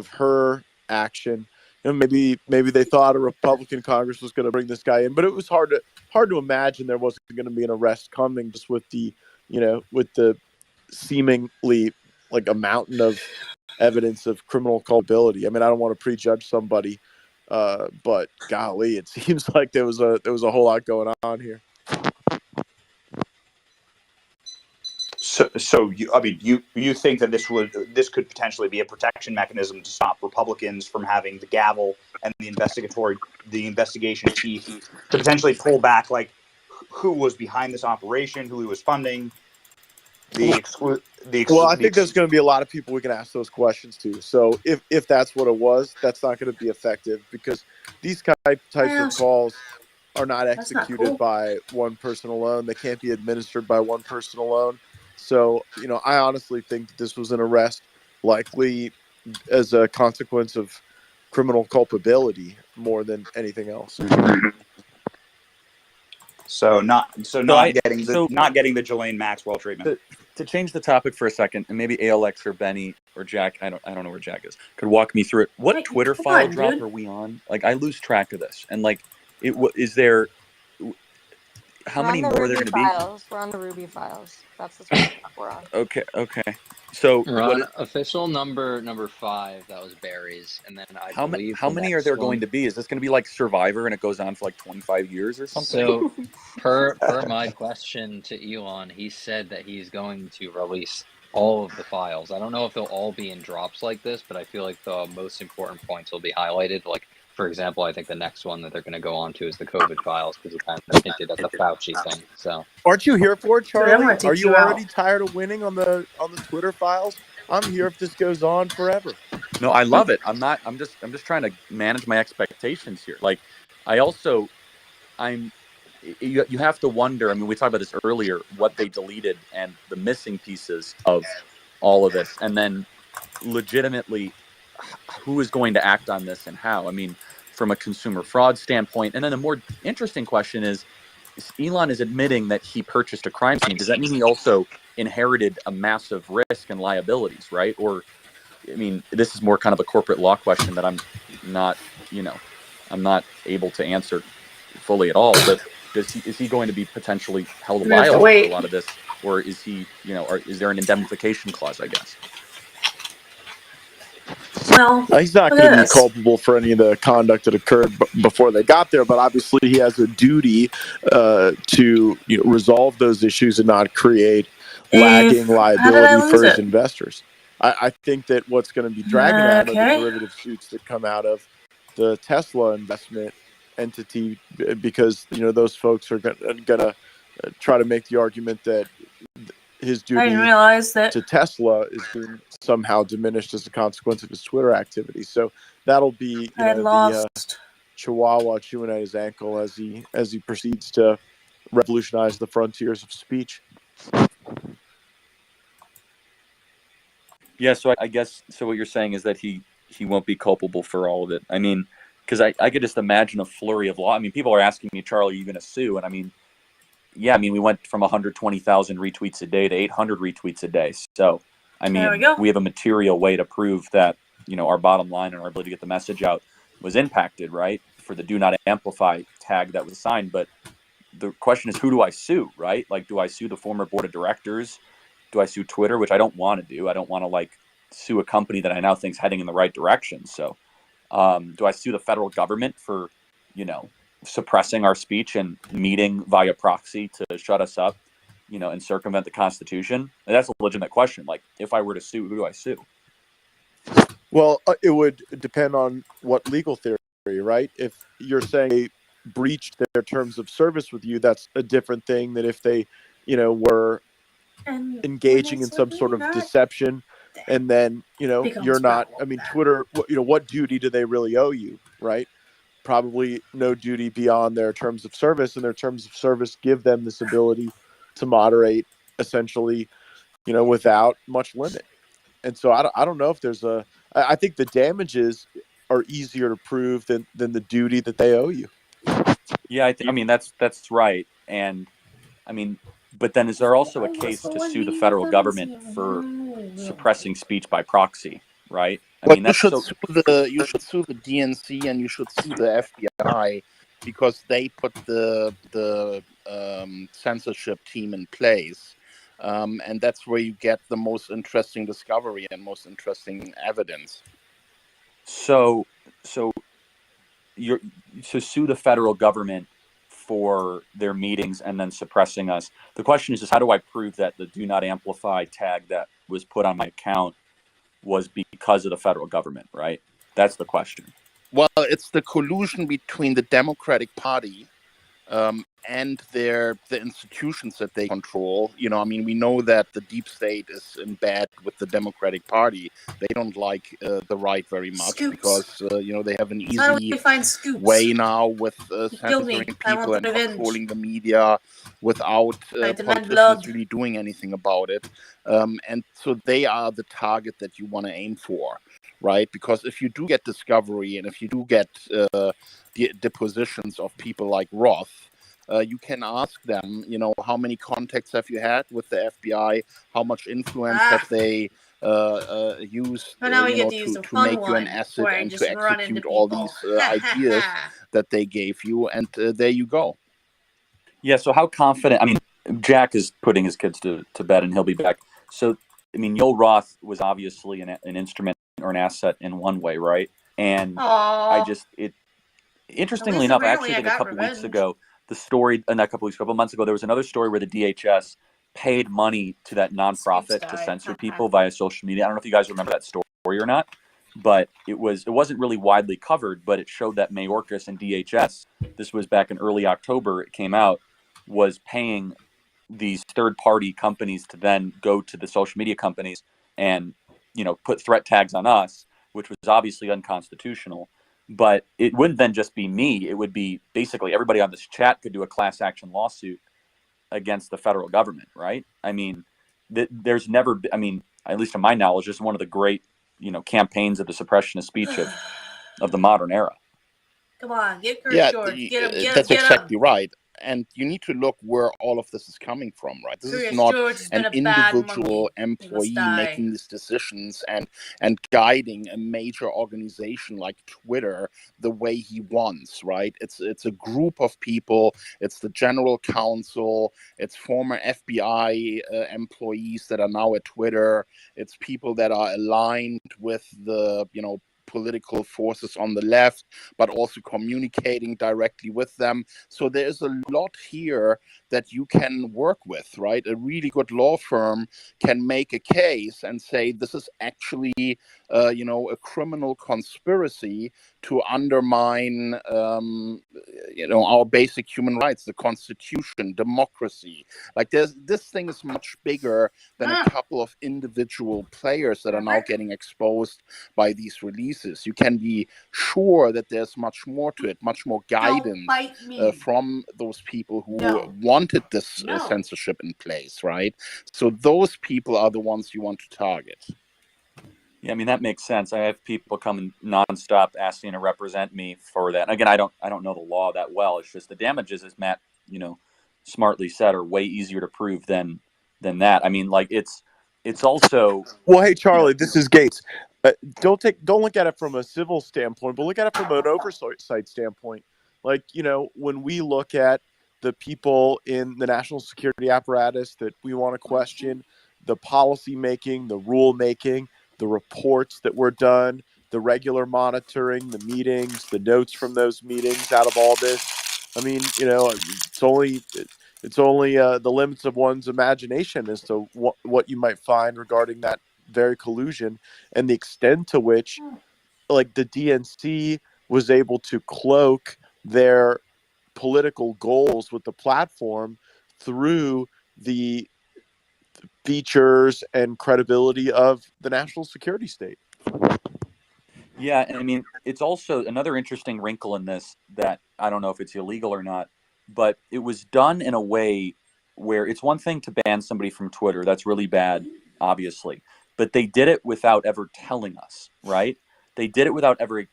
her action. Maybe they thought a Republican Congress was going to bring this guy in, but it was hard to imagine there wasn't going to be an arrest coming just with the seemingly like a mountain of evidence of criminal culpability. I mean, I don't want to prejudge somebody, but golly, it seems like there was a whole lot going on here. So you think that this could potentially be a protection mechanism to stop Republicans from having the gavel and the investigation teeth to potentially pull back, like who was behind this operation, who he was funding? Well, I think there's going to be a lot of people we can ask those questions to. So if that's what it was, that's not going to be effective because these types of calls are not That's not executed cool. by one person alone. They can't be administered by one person alone. So, I honestly think that this was an arrest likely as a consequence of criminal culpability more than anything else. So not I getting the Ghislaine Maxwell treatment. To change the topic for a second, and maybe ALX or Benny or Jack, I don't know where Jack is, could walk me through it. What Wait, Twitter come file on, drop dude. are we on? Like, I lose track of this, and like, is there? How We're on many the more are there Ruby going to be? files. We're on the Ruby files. That's the Twitter app we're on. Okay. So We're what? on official number 5. That was Barry's, and then I believe How the many are next there going one. to be? Is this going to be like Survivor and it goes on for like 25 years or something? So, per my question to Elon, he said that he's going to release all of the files. I don't know if they'll all be in drops like this, but I feel like the most important points will be highlighted. Like, for example, I think the next one that they're going to go on to is the COVID files because he kind of hinted at the Fauci thing. So, Aren't you here for it, Dude, I'm Charlie? gonna Are take you you already out. tired of winning on the Twitter files? I'm here if this goes on forever. No, I love it. I'm not. I'm just trying to manage my expectations here. Like, I'm. You have to wonder. I mean, we talked about this earlier. What they deleted and the missing pieces of all of this, and then legitimately, who is going to act on this and how? I mean, from a consumer fraud standpoint, and then the more interesting question is Elon is admitting that he purchased a crime scene. Does that mean he also inherited a massive risk and liabilities, right? Or I mean, this is more kind of a corporate law question that I'm not, I'm not able to answer fully at all. But is he going to be potentially held We have to liable for a wait. lot of this, or is he, or is there an indemnification clause? I guess. Well, He's not look going at to be this. culpable for any of the conduct that occurred before they got there, but obviously he has a duty to resolve those issues and not create lagging How did I liability lose for his it? investors. I think that what's going to be dragging out of the Okay. derivative suits that come out of the Tesla investment entity, because those folks are going to try to make the argument that his I didn't duty realize that. to Tesla is being somehow diminished as a consequence of his Twitter activity. So that'll be, I had the lost. Chihuahua chewing at his ankle as he proceeds to revolutionize the frontiers of speech. Yeah. So I guess what you're saying is that he won't be culpable for all of it. I mean, because I could just imagine a flurry of law. I mean, people are asking me, Charlie, are you going to sue? And I mean, yeah, I mean, we went from 120,000 retweets a day to 800 retweets a day. So, I There we mean, go. we have a material way to prove that, our bottom line and our ability to get the message out was impacted, right? For the do not amplify tag that was assigned. But the question is, who do I sue, right? Like, do I sue the former board of directors? Do I sue Twitter, which I don't want to do? I don't want to like sue a company that I now think is heading in the right direction. So, do I sue the federal government for, suppressing our speech and meeting via proxy to shut us up, and circumvent the Constitution? And that's a legitimate question. Like, if I were to sue, who do I sue? Well, it would depend on what legal theory, right? If you're saying they breached their terms of service with you, that's a different thing than if they, were And engaging in some sort of deception, and then you're not. I mean, Twitter. What duty do they really owe you, right? Probably no duty beyond their terms of service, and their terms of service give them this ability to moderate, essentially, without much limit. And so I don't know if there's I think the damages are easier to prove than the duty that they owe you. Yeah, I mean that's right. And I mean, but then is there also a case to sue the federal government for suppressing speech by proxy, right? I Well, mean, you that's should so. sue the DNC and you should sue the FBI because they put the censorship team in place, and that's where you get the most interesting discovery and most interesting evidence. So you're sue the federal government for their meetings and then suppressing us. The question is how do I prove that the do not amplify tag that was put on my account was because of the federal government, right? That's the question. Well, it's the collusion between the Democratic Party and the institutions that they control. I mean, we know that the deep state is in bed with the Democratic Party. They don't like the right very much Scoops. because they have an So how do easy we find Scoops? way now with He killed censoring me. I want people and the revenge. controlling the media without I demand politicians blood. really doing anything about it. And so they are the target that you want to aim for, right? Because if you do get discovery and if you do get the depositions of people like Roth, you can ask them, how many contacts have you had with the FBI? How much influence have they used, But now we get to use the to fun make you an one, asset where I and just to run into execute all people. these ideas that they gave you. And there you go. Yeah. So how confident? I mean, Jack is putting his kids to bed, and he'll be back. So I mean, Yoel Roth was obviously an instrument or an asset in one way, right? And I Aww. just At interestingly least enough, I apparently actually I think a got couple weeks revenge. ago, a couple months ago, there was another story where the DHS paid money to that nonprofit to died. censor people via social media. I don't know if you guys remember that story or not, but it wasn't really widely covered, but it showed that Mayorkas and DHS, this was back in early October, it came out, was paying these third party companies to then go to the social media companies and put threat tags on us, which was obviously unconstitutional. But it wouldn't then just be me, it would be basically everybody on this chat could do a class action lawsuit against the federal government, right? I mean, there's never I mean, at least to my knowledge, just one of the great campaigns of the suppression of speech of the modern era. Come on, get Chris Yeah, George. Get him, get him, that's get him. exactly right. And you need to look where all of this is coming from, right? This is Chris not George has an been a bad individual monkey. He must employee die. making these decisions and guiding a major organization like Twitter the way he wants, right? It's a group of people. It's the general counsel. It's former FBI employees that are now at Twitter. It's people that are aligned with the political forces on the left, but also communicating directly with them. So there's a lot here that you can work with, right? A really good law firm can make a case and say this is actually, a criminal conspiracy to undermine, our basic human rights, the Constitution, democracy. Like this thing is much bigger than a couple of individual players that are now getting exposed by these releases. You can be sure that there's much more to it, much more guidance from those people who wanted this censorship in place, right? So those people are the ones you want to target. Yeah, I mean that makes sense. I have people coming nonstop asking to represent me for that. And again, I don't know the law that well. It's just the damages, as Matt, smartly said, are way easier to prove than that. I mean, like it's also Well, hey Charlie, this is Gates. Don't look at it from a civil standpoint, but look at it from an oversight standpoint. Like when we look at the people in the national security apparatus that we want to question, the policy making, the rule making, the reports that were done, the regular monitoring, the meetings, the notes from those meetings out of all this. I mean, it's only the limits of one's imagination as to what you might find regarding that very collusion and the extent to which, like, the DNC was able to cloak their political goals with the platform through the features and credibility of the national security state. Yeah, and I mean, it's also another interesting wrinkle in this that I don't know if it's illegal or not, but it was done in a way where it's one thing to ban somebody from Twitter. That's really bad, obviously. But they did it without ever telling us, right? They did it without ever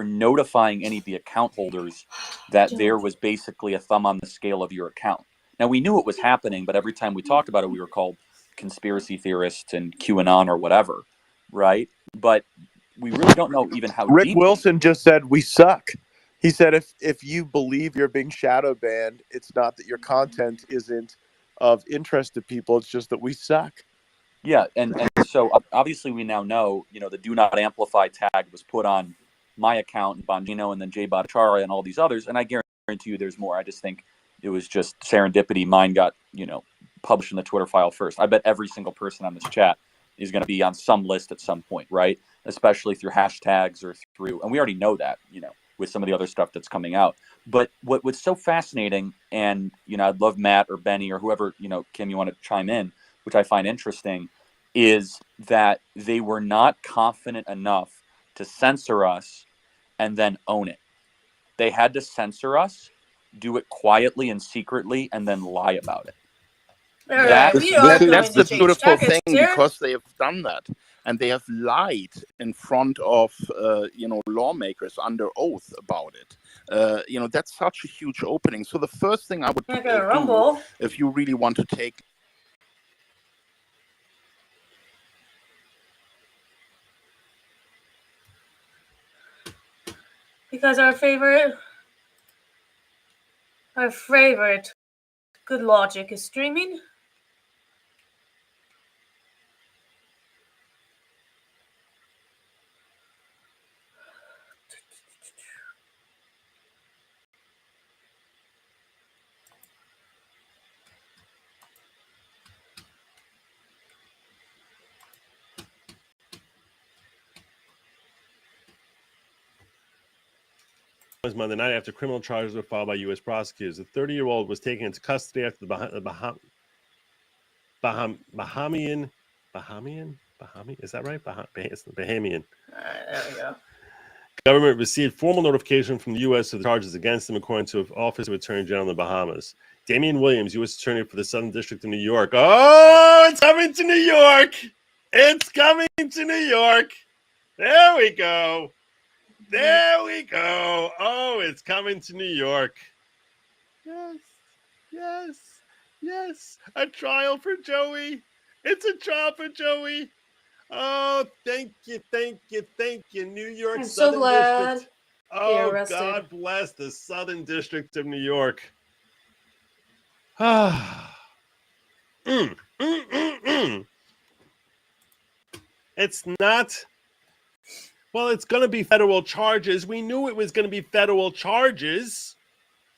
notifying any of the account holders that there was basically a thumb on the scale of your account. Now, we knew it was happening, but every time we talked about it, we were called conspiracy theorists and QAnon or whatever, right? But we really don't know even how Rick deep. Wilson just said we suck. He said if you believe you're being shadow banned, it's not that your content isn't of interest to people, it's just that we suck. Yeah, and so obviously we now know, the do not amplify tag was put on my account and Bongino and then Jay Bhattacharya and all these others, and I guarantee you there's more. I just think it was just serendipity. Mine got, published in the Twitter file first. I bet every single person on this chat is going to be on some list at some point, right? Especially through hashtags or through, and we already know that, with some of the other stuff that's coming out. But what's so fascinating, and I'd love Matt or Benny or whoever, Kim, you want to chime in, which I find interesting, is that they were not confident enough to censor us and then own it. They had to censor us, do it quietly and secretly, and then lie about it. All right, we are That's going to the change beautiful tactics thing, here. because they have done that, and they have lied in front of lawmakers under oath about it. That's such a huge opening. So the first thing I would Not gonna do, rumble. if you really want to take Because our favorite good logic is streaming. Was Monday night after criminal charges were filed by U.S. prosecutors. The 30-year-old was taken into custody after the Bahamian, is that right? It's the Bahamian. All right, there we go. Government received formal notification from the U.S. of the charges against him, according to Office of Attorney General in the Bahamas. Damian Williams, U.S. Attorney for the Southern District of New York. Oh, it's coming to New York! It's coming to New York! There we go! There we go! Oh, it's coming to New York. Yes, yes, yes. A trial for Joey. It's a trial for Joey. Oh, thank you, thank you, thank you, New York I'm so Southern glad District. they Oh, arrested. God bless the Southern District of New York. Ah. It's not. Well, it's going to be federal charges. We knew it was going to be federal charges.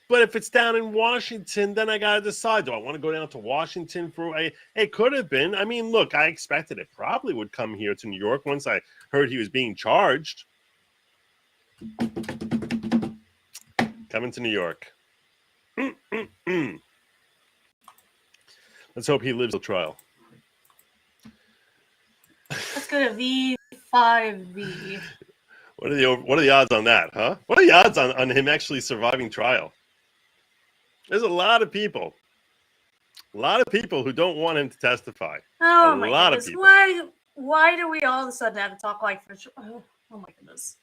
But if it's down in Washington, then I got to decide. Do I want to go down to Washington for a... It could have been. I mean, look, I expected it probably would come here to New York once I heard he was being charged. Coming to New York. Let's hope he lives the trial. Let's go to V5V. What are the odds on that, huh? What are the odds on him actually surviving trial? There's a lot of people who don't want him to testify. Oh a my lot goodness! Of people. Why do we all of a sudden have to talk like for? Oh my goodness!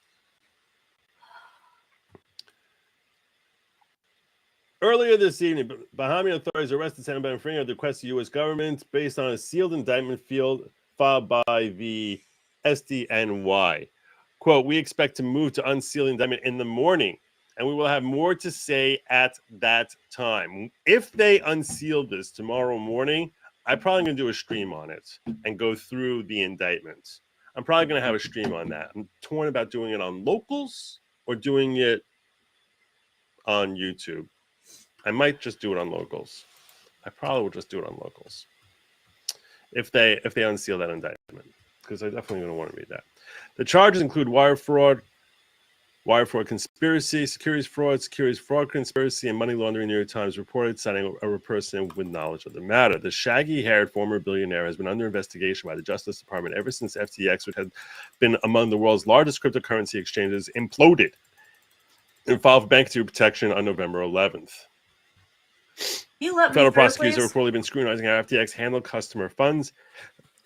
Earlier this evening, Bahamian authorities arrested San Benfrino at the request of the U.S. government based on a sealed indictment filed by the SDNY. Quote, we expect to move to unsealed indictment in the morning, and we will have more to say at that time. If they unseal this tomorrow morning, I'm probably going to do a stream on it and go through the indictments. I'm probably going to have a stream on that. I'm torn about doing it on Locals or doing it on YouTube. I might just do it on Locals. I probably will just do it on Locals if they unseal that indictment, because I definitely don't want to read that. The charges include wire fraud conspiracy, securities fraud conspiracy, and money laundering. New York Times reported citing a person with knowledge of the matter. The shaggy-haired former billionaire has been under investigation by the Justice Department ever since FTX, which had been among the world's largest cryptocurrency exchanges, imploded and filed for bankruptcy protection on November 11th. Federal prosecutors have reportedly been scrutinizing how FTX handled customer funds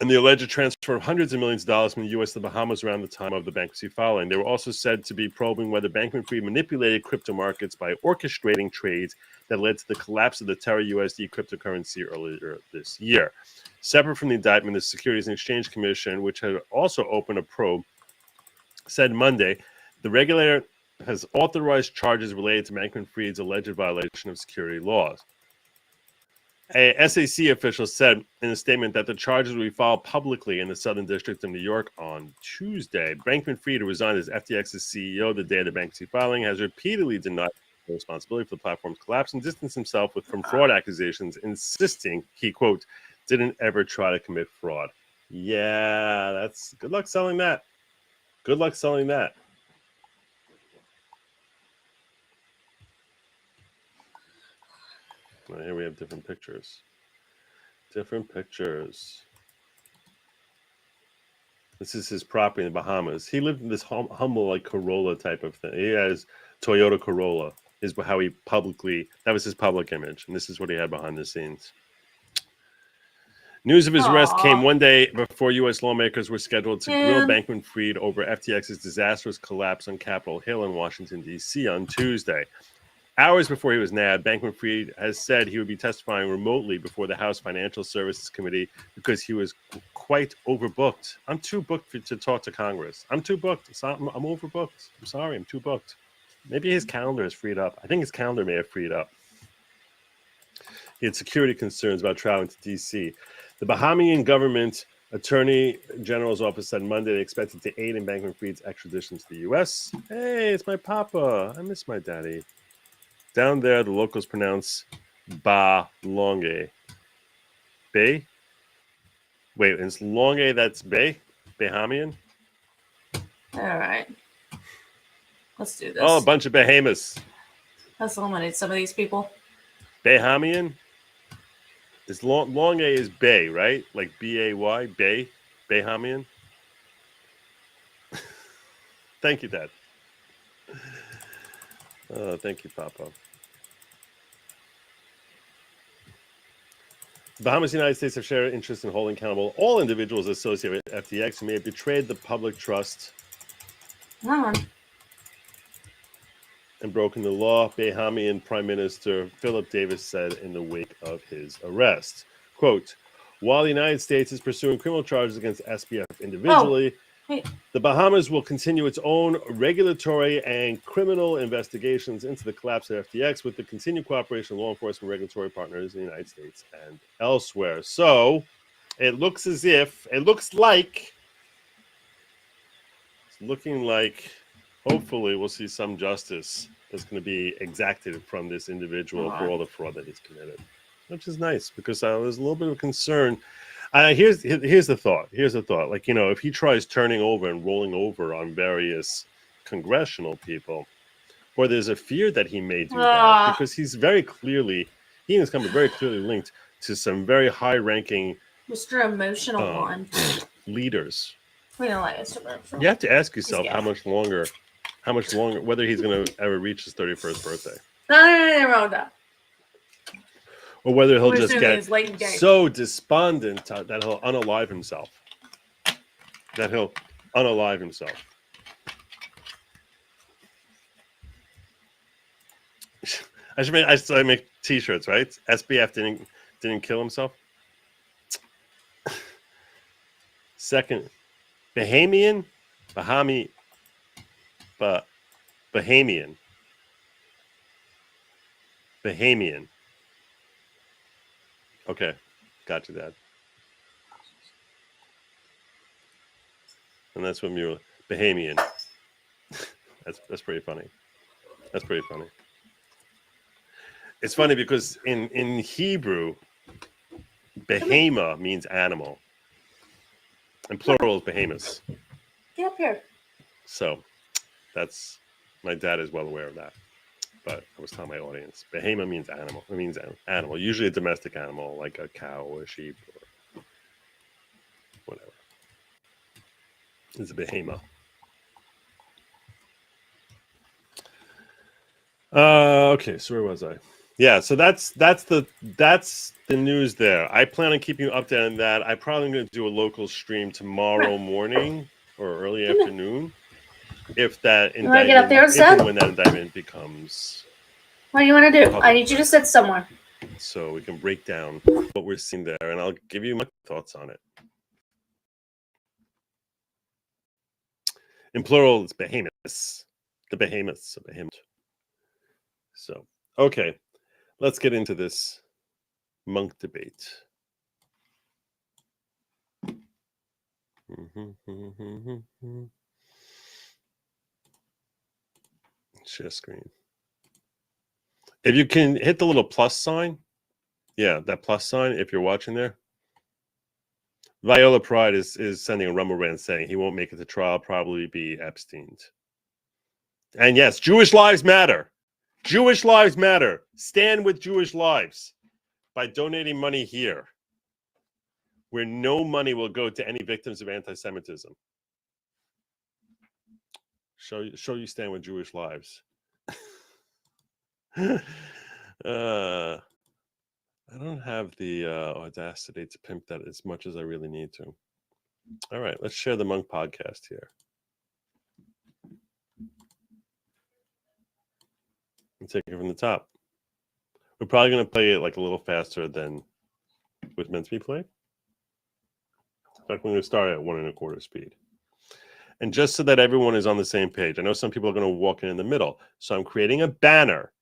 and the alleged transfer of hundreds of millions of dollars from the U.S. to the Bahamas around the time of the bankruptcy filing. They were also said to be probing whether Bankman-Fried manipulated crypto markets by orchestrating trades that led to the collapse of the Terra USD cryptocurrency earlier this year. Separate from the indictment, the Securities and Exchange Commission, which had also opened a probe, said Monday the regulator has authorized charges related to Bankman-Fried's alleged violation of security laws. A SEC official said in a statement that the charges will be filed publicly in the Southern District of New York on Tuesday. Bankman-Fried, who resigned as FTX's CEO the day of the bankruptcy filing, has repeatedly denied responsibility for the platform's collapse and distanced himself from fraud accusations, insisting he, quote, didn't ever try to commit fraud. Yeah, that's good luck selling that. Good luck selling that. Now here we have different pictures. Different pictures. This is his property in the Bahamas. He lived in this humble, like Corolla type of thing. He has Toyota Corolla. Is how he that was his public image, and this is what he had behind the scenes. News of his arrest came one day before U.S. lawmakers were scheduled to grill Bankman-Fried over FTX's disastrous collapse on Capitol Hill in Washington, D.C. on Tuesday. Hours before he was nabbed, Bankman-Fried has said he would be testifying remotely before the House Financial Services Committee because he was quite overbooked. I'm too booked to talk to Congress. I'm too booked. I'm overbooked. I'm sorry, I'm too booked. Maybe his calendar is freed up. I think his calendar may have freed up. He had security concerns about traveling to D.C. The Bahamian government attorney general's office said Monday they expected to aid in Bankman-Fried's extradition to the U.S. Hey, it's my papa. I miss my daddy. Down there, the locals pronounce Ba Longe. Bay? Wait, it's Longe that's Bay? Bahamian? All right. Let's do this. Oh, a bunch of Bahamas. Let's eliminate some of these people. Bahamian? It's Longe is Bay, right? Like B-A-Y, Bay? Bahamian? Thank you, Dad. Oh, thank you, Papa. The Bahamas and the United States have shared interest in holding accountable all individuals associated with FTX who may have betrayed the public trust and broken the law, Bahamian Prime Minister Philip Davis said in the wake of his arrest. Quote, while the United States is pursuing criminal charges against SBF individually, the Bahamas will continue its own regulatory and criminal investigations into the collapse of FTX with the continued cooperation of law enforcement regulatory partners in the United States and elsewhere. So it looks like hopefully we'll see some justice that's going to be exacted from this individual for all the fraud that he's committed, which is nice because there's a little bit of concern. Here's the thought. Like, you know, if he tries turning over and rolling over on various congressional people, or there's a fear that he may do that because he and his company are very clearly linked to some very high-ranking Mr. Emotional one. leaders. We don't like Mr. Emotional. You have to ask yourself how much longer, whether he's going to ever reach his 31st birthday. Nothing wrong with that. Or whether he'll just get so despondent that he'll unalive himself. I make T-shirts, right? SBF didn't kill himself. Second, Bahamian. Okay, got you, Dad. And that's what Mule Bahamian. That's pretty funny. That's pretty funny. It's funny because in Hebrew, Bahama means animal, and plural is Bahamas. Get up here. So that's my dad is well aware of that. But I was telling my audience, Bahama means animal. It means animal, usually a domestic animal like a cow or a sheep or whatever. It's a Bahama. Okay, so where was I? Yeah, so that's the news there. I plan on keeping you updated on that. I'm probably going to do a local stream tomorrow morning or early afternoon. If that indictment, get up there, Seb? when that indictment becomes. What do you want to do? I need you to sit somewhere. So we can break down what we're seeing there, and I'll give you my thoughts on it. In plural, it's Bahamas. The Bahamas. So, okay. Let's get into this monk debate. Share screen. If you can hit the little plus sign, yeah, that plus sign, if you're watching there. Viola Pride is sending a rumble rant saying he won't make it to trial, probably be Epsteined. And yes, Jewish lives matter. Jewish lives matter. Stand with Jewish lives. by donating money here, where no money will go to any victims of anti-Semitism. Show you stand with Jewish lives. I don't have the audacity to pimp that as much as I really need to. All right, let's share the Monk podcast here. And take it from the top. We're probably going to play it like a little faster than was meant to be played. In fact, we're going to start at 1 1/4 speed. And just so that everyone is on the same page, I know some people are going to walk in the middle. So I'm creating a banner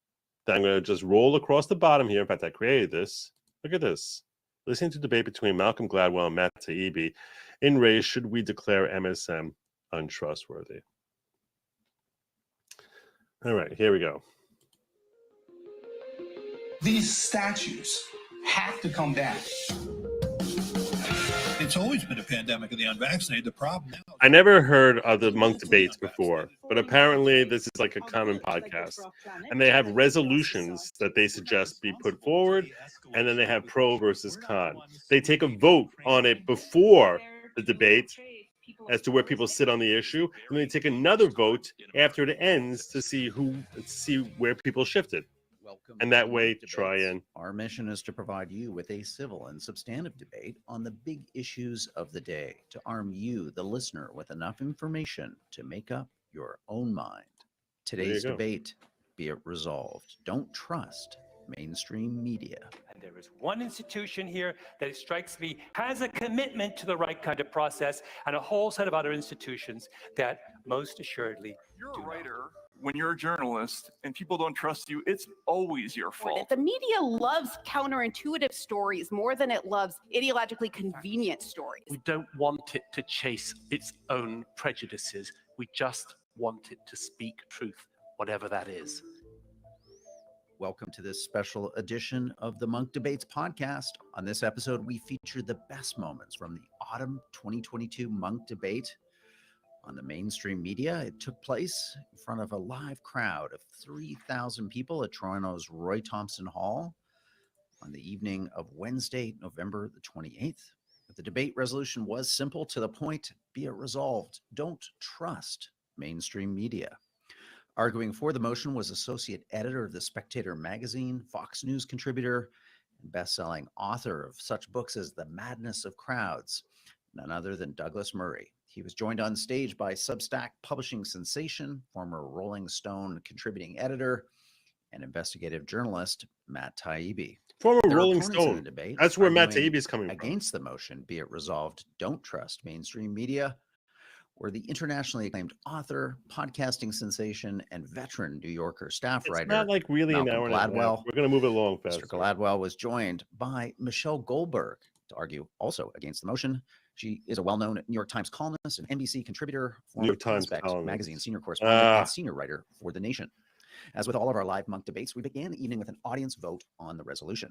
that I'm going to just roll across the bottom here. In fact, I created this. Look at this. Listening to debate between Malcolm Gladwell and Matt Taibbi in race, should we declare MSM untrustworthy? All right, here we go. These statues have to come down. It's always been a pandemic of the unvaccinated. The problem now. I never heard of the Monk debates before, but apparently this is like a common podcast. And they have resolutions that they suggest be put forward, and then they have pro versus con. They take a vote on it before the debate as to where people sit on the issue, and then they take another vote after it ends to see where people shifted. And that way try and... Our mission is to provide you with a civil and substantive debate on the big issues of the day, to arm you, the listener, with enough information to make up your own mind. Today's debate, be it resolved, don't trust mainstream media. And there is one institution here that it strikes me has a commitment to the right kind of process, and a whole set of other institutions that most assuredly You're a writer. When you're a journalist and people don't trust you, it's always your fault. The media loves counterintuitive stories more than it loves ideologically convenient stories. We don't want it to chase its own prejudices. We just want it to speak truth, whatever that is. Welcome to this special edition of the Monk Debates podcast. On this episode, we feature the best moments from the autumn 2022 Monk debate. On the mainstream media, it took place in front of a live crowd of 3,000 people at Toronto's Roy Thompson Hall on the evening of Wednesday, November the 28th. The debate resolution was simple, to the point, be it resolved. Don't trust mainstream media. Arguing for the motion was associate editor of The Spectator magazine, Fox News contributor, and best-selling author of such books as The Madness of Crowds, none other than Douglas Murray. He was joined on stage by Substack publishing sensation, former Rolling Stone contributing editor, and investigative journalist Matt Taibbi. Former Rolling Stone. Debate, that's where Matt Taibbi is coming from. Against the motion, be it resolved, don't trust mainstream media, were the internationally acclaimed author, podcasting sensation, and veteran New Yorker staff writer. It's not like really Malcolm an hour and Gladwell. a half. We're going to move it along fast. Mr. Gladwell was joined by Michelle Goldberg to argue also against the motion. She is a well-known New York Times columnist, an NBC contributor, New York Times magazine senior correspondent, and senior writer for The Nation. As with all of our live Monk debates, we began the evening with an audience vote on the resolution.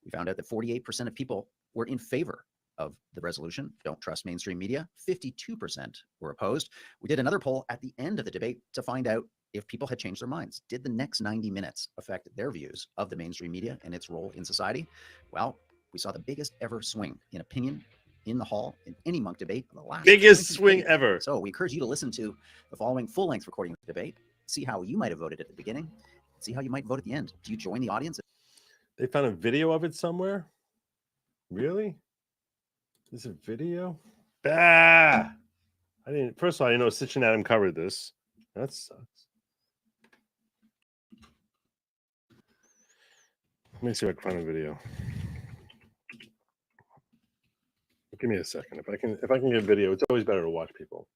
We found out that 48% of people were in favor of the resolution, don't trust mainstream media. 52% were opposed. We did another poll at the end of the debate to find out if people had changed their minds. Did the next 90 minutes affect their views of the mainstream media and its role in society? Well, we saw the biggest ever swing in opinion in the hall in any Monk debate in the last biggest swing ever. So we encourage you to listen to the following full-length recording of the debate, see how you might have voted at the beginning, see how you might vote at the end. Do you join the audience? They found a video of it somewhere? Really? There's a video? Bah! First of all, I didn't know Stitch and Adam covered this. That sucks. Let me see if I can find a video. Give me a second. If I can get video, it's always better to watch people.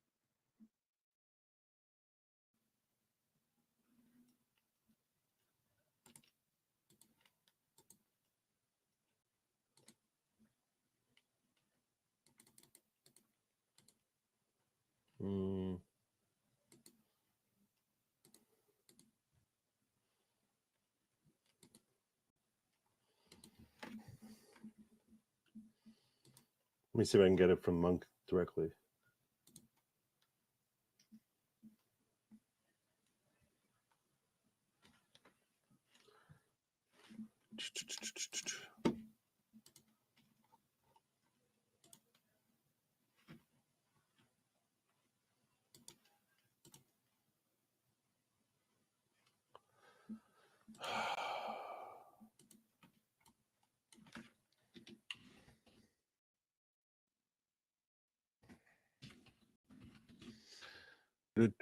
Let me see if I can get it from Monk directly. I didn't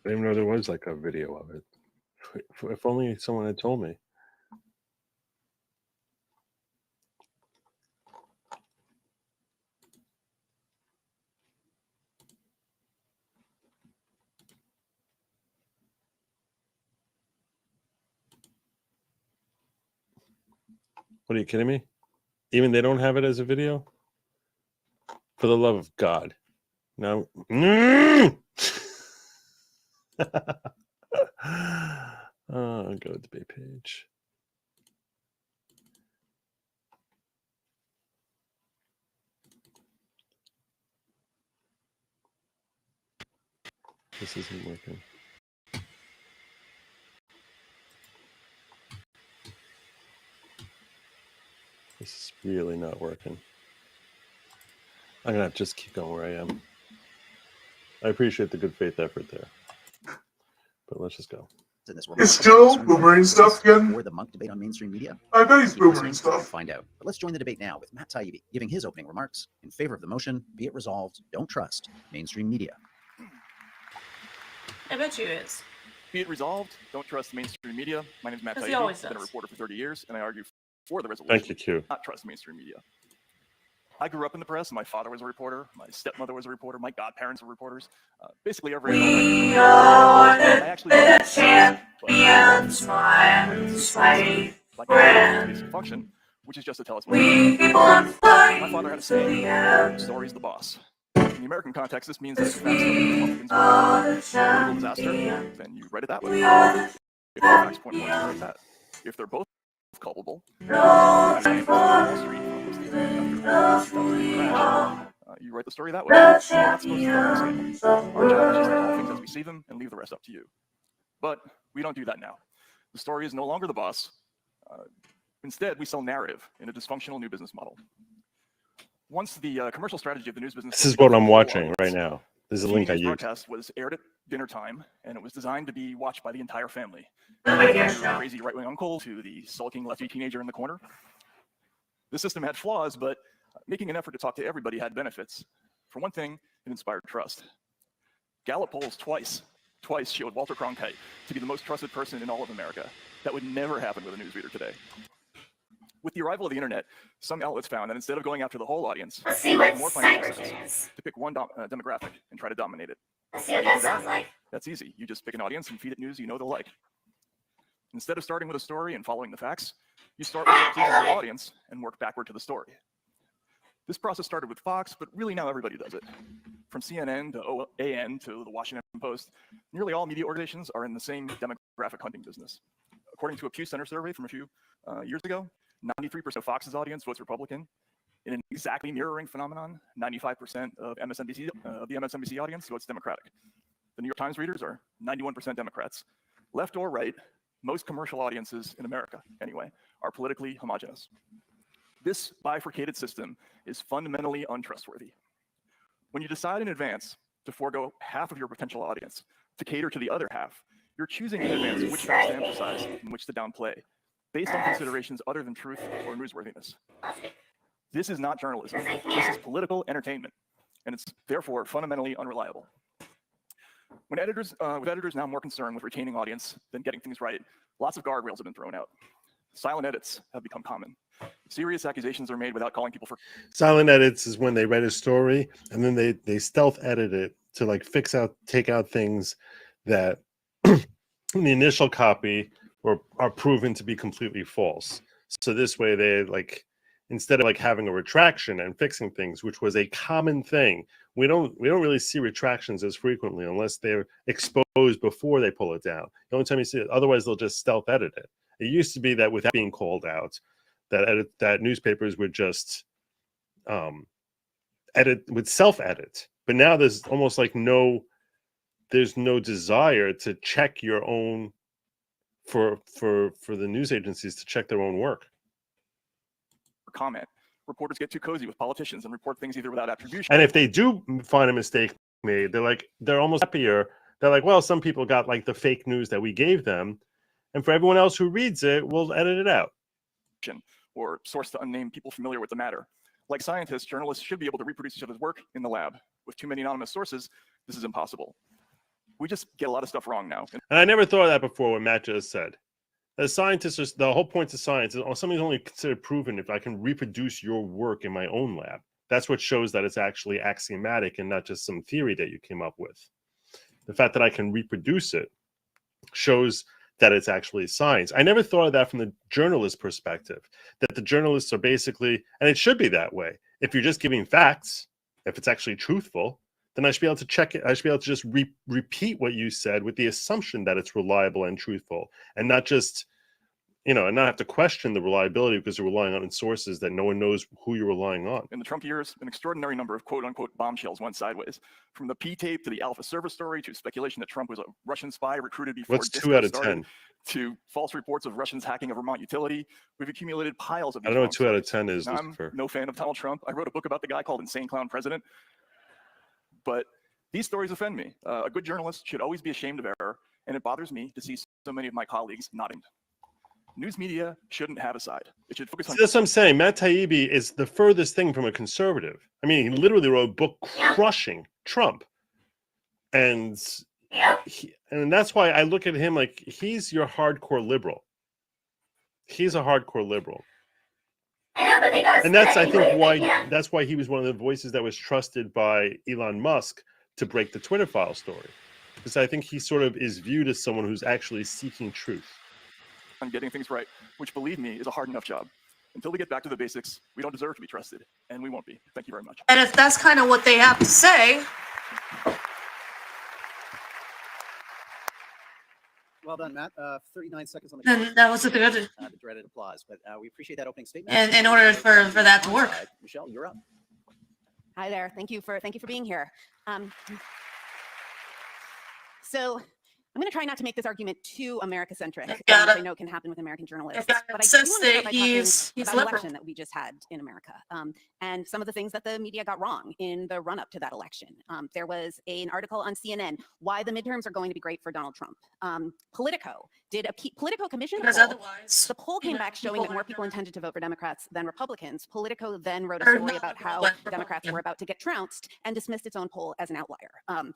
even know there was like a video of it. If only someone had told me. What are you kidding me? Even they don't have it as a video? For the love of God. No. Go to the debate page. This isn't working. This is really not working. I'm gonna have to just keep going where I am. I appreciate the good faith effort there, but let's just go. Is Joe boomering stuff again? Or the Monk debate on mainstream media? I bet he's Keep listening boomering to stuff. find out. But let's join the debate now with Matt Taibbi giving his opening remarks in favor of the motion. Be it resolved, don't trust mainstream media. I bet you is. Be it resolved, don't trust mainstream media. My name is Matt As he Taibbi. always I've been a does. reporter for 30 years, and I argue for the resolution. Thank you, Q. Not trust mainstream media. I grew up in the press. My father was a reporter. My stepmother was a reporter. My godparents were reporters. Basically, every We are I actually the champions, my friend. basic function, which is just to tell us We people on fire. My father had a saying, the story's the boss. In the American context, this means that if the facts don't mean Republicans were a political disaster, then you write it that way. If the facts point towards you write that. If they're both culpable, you write the story that way. We're not supposed to Our job is just to call things as we see them and leave the rest up to you. But we don't do that now. The story is no longer the boss. Instead, we sell narrative in a dysfunctional new business model. Once the commercial strategy of the news business... This is what I'm watching right now. This is a link I used. used. Broadcast was aired at dinner time, and it was designed to be watched by the entire family. Oh, From the crazy right-wing uncle to the sulking lefty teenager in the corner. The system had flaws, but making an effort to talk to everybody had benefits. For one thing, it inspired trust. Gallup polls twice showed Walter Cronkite to be the most trusted person in all of America. That would never happen with a newsreader today. With the arrival of the internet, some outlets found that instead of going after the whole audience, Let's see they what had more financial Cypress sense is. to pick one demographic and try to dominate it. Let's see what that sounds like. That's easy. You just pick an audience and feed it news you know they'll like. Instead of starting with a story and following the facts, you start with what pleases your audience and work backward to the story. This process started with Fox, but really now everybody does it. From CNN to OAN to the Washington Post, nearly all media organizations are in the same demographic hunting business. According to a Pew Center survey from a few years ago, 93% of Fox's audience votes Republican. In an exactly mirroring phenomenon, 95% of the MSNBC audience votes Democratic. The New York Times readers are 91% Democrats. Left or right, most commercial audiences in America, anyway, are politically homogenous. This bifurcated system is fundamentally untrustworthy. When you decide in advance to forego half of your potential audience to cater to the other half, you're choosing in advance which facts to emphasize and which to downplay, based on considerations other than truth or newsworthiness. This is not journalism. This is political entertainment, and it's therefore fundamentally unreliable. With editors now more concerned with retaining audience than getting things right, lots of guardrails have been thrown out. Silent edits have become common. Serious accusations are made without calling people for... Silent edits is when they write a story and then they stealth edit it to like take out things that in the initial copy are proven to be completely false. So this way they like, instead of like having a retraction and fixing things, which was a common thing, we don't really see retractions as frequently unless they're exposed before they pull it down. The only time you see it, otherwise they'll just stealth edit it. It used to be that without being called out, that newspapers would just self-edit. But now there's almost like there's no desire to check your own for the news agencies to check their own work. Comment. Reporters get too cozy with politicians and report things either without attribution. And if they do find a mistake made, they're almost happier They're like, well, some people got like the fake news that we gave them, and for everyone else who reads it, we'll edit it out. Or source to unnamed people familiar with the matter. Like scientists, journalists should be able to reproduce each other's work in the lab. With too many anonymous sources, this is impossible. We just get a lot of stuff wrong now. And I never thought of that before what Matt just said. As scientists, the whole point of science is something's only considered proven if I can reproduce your work in my own lab. That's what shows that it's actually axiomatic and not just some theory that you came up with. The fact that I can reproduce it shows that it's actually science. I never thought of that from the journalist perspective, that the journalists are basically, and it should be that way. If you're just giving facts, if it's actually truthful, then I should be able to check it. I should be able to just repeat what you said with the assumption that it's reliable and truthful, and not just, and not have to question the reliability because you're relying on sources that no one knows who you're relying on. In the Trump years, an extraordinary number of quote-unquote bombshells went sideways. From the P-tape to the Alpha server story to speculation that Trump was a Russian spy recruited before What's disco 2 out of started, 10? to false reports of Russians hacking a Vermont utility, we've accumulated piles of I these don't know wrong what 2 out of stories. 10 is, Now, I'm Lucifer. no fan of Donald Trump. I wrote a book about the guy called Insane Clown President. But these stories offend me. A good journalist should always be ashamed of error, and it bothers me to see so many of my colleagues nodding. News media shouldn't have a side. It should focus on. That's what I'm saying. Matt Taibbi is the furthest thing from a conservative. I mean, he literally wrote a book crushing Trump. And that's why I look at him like he's your hardcore liberal. He's a hardcore liberal. And that's, I think, that's why he was one of the voices that was trusted by Elon Musk to break the Twitter file story. Because I think he sort of is viewed as someone who's actually seeking truth. On getting things right, which, believe me, is a hard enough job. Until we get back to the basics, we don't deserve to be trusted, and we won't be. Thank you very much. And if that's kind of what they have to say, Well done, Matt. 39 seconds on the then that was a good. the dreaded applause, but we appreciate that opening statement. And in order for that to work. Michelle, you're up. Hi there. Thank you for being here. So I'm going to try not to make this argument too America-centric, which I know can happen with American journalists. But I do want to start by talking he's about the election that we just had in America, and some of the things that the media got wrong in the run-up to that election. There was an article on CNN, why the midterms are going to be great for Donald Trump. Politico did a Politico commissioned Because poll. otherwise, The poll came back showing that people more people intended to vote for Democrats than Republicans. Politico then wrote a story about how Democrats were about to get trounced and dismissed its own poll as an outlier.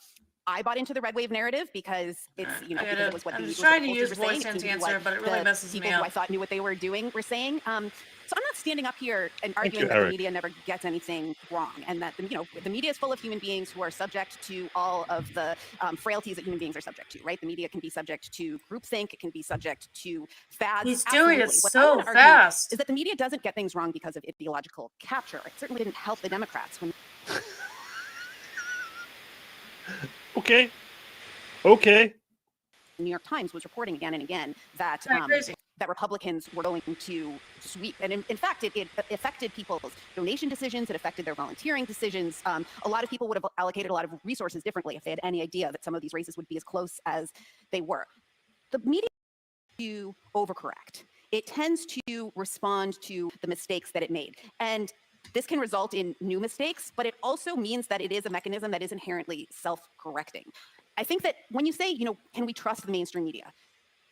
I bought into the red wave narrative because it's, because it was what I'm the just trying to pollsters use were saying. voice It seemed to be answer, what but it really the messes me people who up. I thought knew what they were doing were saying. So I'm not standing up here and arguing you, that the Eric. media never gets anything wrong, and that the media is full of human beings who are subject to all of the frailties that human beings are subject to. Right? The media can be subject to groupthink. It can be subject to fads. He's doing it Absolutely. What I so wanna argue fast. is that the media doesn't get things wrong because of ideological capture. It certainly didn't help the Democrats when. Okay. The New York Times was reporting again and again that crazy. that Republicans were going to sweep, and in fact, it affected people's donation decisions. It affected their volunteering decisions. A lot of people would have allocated a lot of resources differently if they had any idea that some of these races would be as close as they were. The media to overcorrect. It tends to respond to the mistakes that it made, and this can result in new mistakes, but it also means that it is a mechanism that is inherently self-correcting. I think that when you say, can we trust the mainstream media?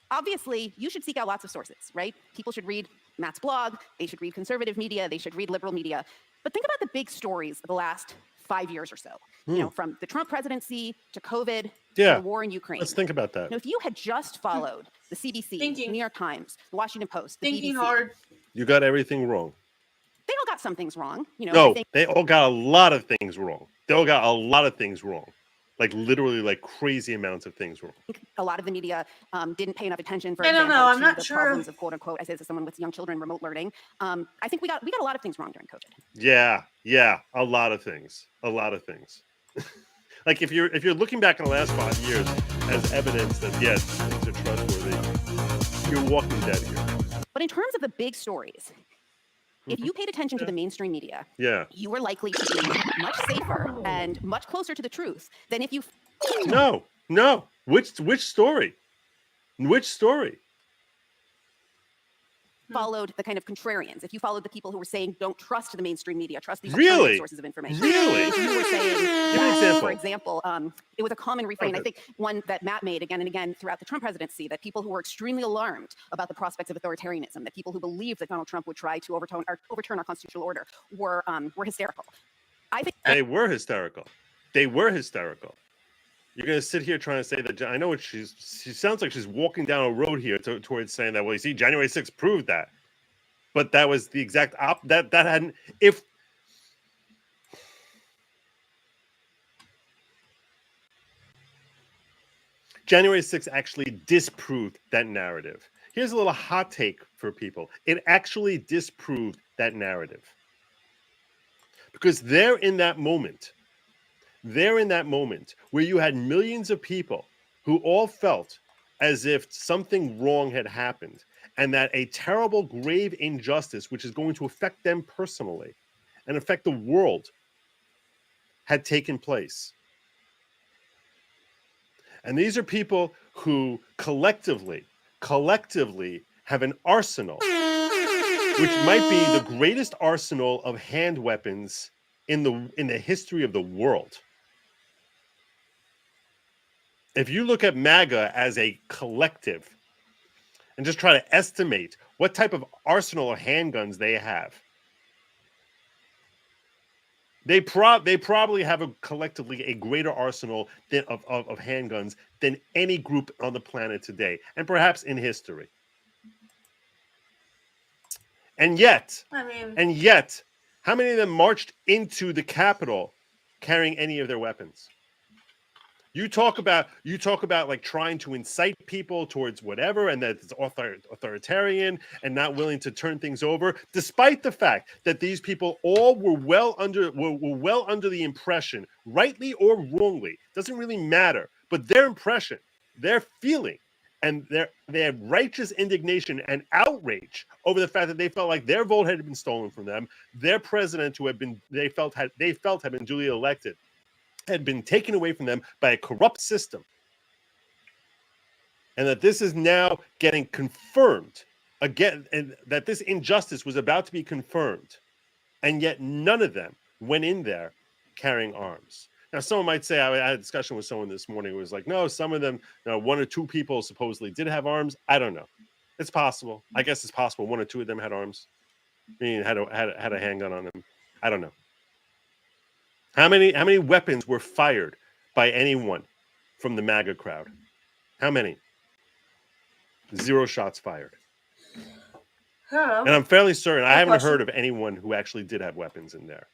Obviously, you should seek out lots of sources, right? People should read Matt's blog, they should read conservative media, they should read liberal media. But think about the big stories of the last 5 years or so. From the Trump presidency to COVID to the war in Ukraine. Let's think about that. If you had just followed the CBC, the New York Times, the Washington Post, the Thinking BBC, hard. You got everything wrong. they all got some things wrong. I No, think they all got a lot of things wrong. They all got a lot of things wrong. Like literally like crazy amounts of things wrong. a lot of the media didn't pay enough attention, for I don't example, know, I'm to not the sure. problems of quote unquote, I say this as someone with young children, remote learning. I think we got a lot of things wrong during COVID. Yeah, a lot of things. Like if you're looking back in the last 5 years as evidence that yes, things are trustworthy, you're walking dead here. But in terms of the big stories, if you paid attention to the mainstream media, you were likely to be much safer and much closer to the truth than if you. No. Which story? Which story? followed the kind of contrarians, if you followed the people who were saying, don't trust the mainstream media, trust these Really? alternative sources of information. Really? If you were saying Give me an that, example. for example, it was a common refrain, I Okay. think one that Matt made again and again throughout the Trump presidency, that people who were extremely alarmed about the prospects of authoritarianism, that people who believed that Donald Trump would try to overturn our constitutional order were hysterical. I think They were hysterical. They were hysterical. You're going to sit here trying to say that. I know what she sounds like she's walking down a road here towards saying that, well, you see, January 6th proved that. But that was the exact that hadn't, if January 6th actually disproved that narrative. Here's a little hot take for people. It actually disproved that narrative. Because there in that moment where you had millions of people who all felt as if something wrong had happened and that a terrible, grave injustice, which is going to affect them personally and affect the world, had taken place. And these are people who collectively have an arsenal, which might be the greatest arsenal of hand weapons in the history of the world. If you look at MAGA as a collective and just try to estimate what type of arsenal of handguns they have, they probably have collectively a greater arsenal of handguns than any group on the planet today, and perhaps in history. And yet, how many of them marched into the Capitol carrying any of their weapons? You talk about like trying to incite people towards whatever, and that it's authoritarian and not willing to turn things over, despite the fact that these people all were well under the impression, rightly or wrongly, doesn't really matter, but their impression, their feeling, and their righteous indignation and outrage over the fact that they felt like their vote had been stolen from them, their president, who they felt had been duly elected, had been taken away from them by a corrupt system, and that this is now getting confirmed again, and that this injustice was about to be confirmed, and yet none of them went in there carrying arms. Now, someone might say, I had a discussion with someone this morning who was like, no, some of them, one or two people supposedly did have arms. I don't know. It's possible. I guess it's possible one or two of them had arms. I mean, had a handgun on them. I don't know. How many weapons were fired by anyone from the MAGA crowd? How many? 0 shots fired. And I'm fairly certain I haven't heard of anyone who actually did have weapons in there.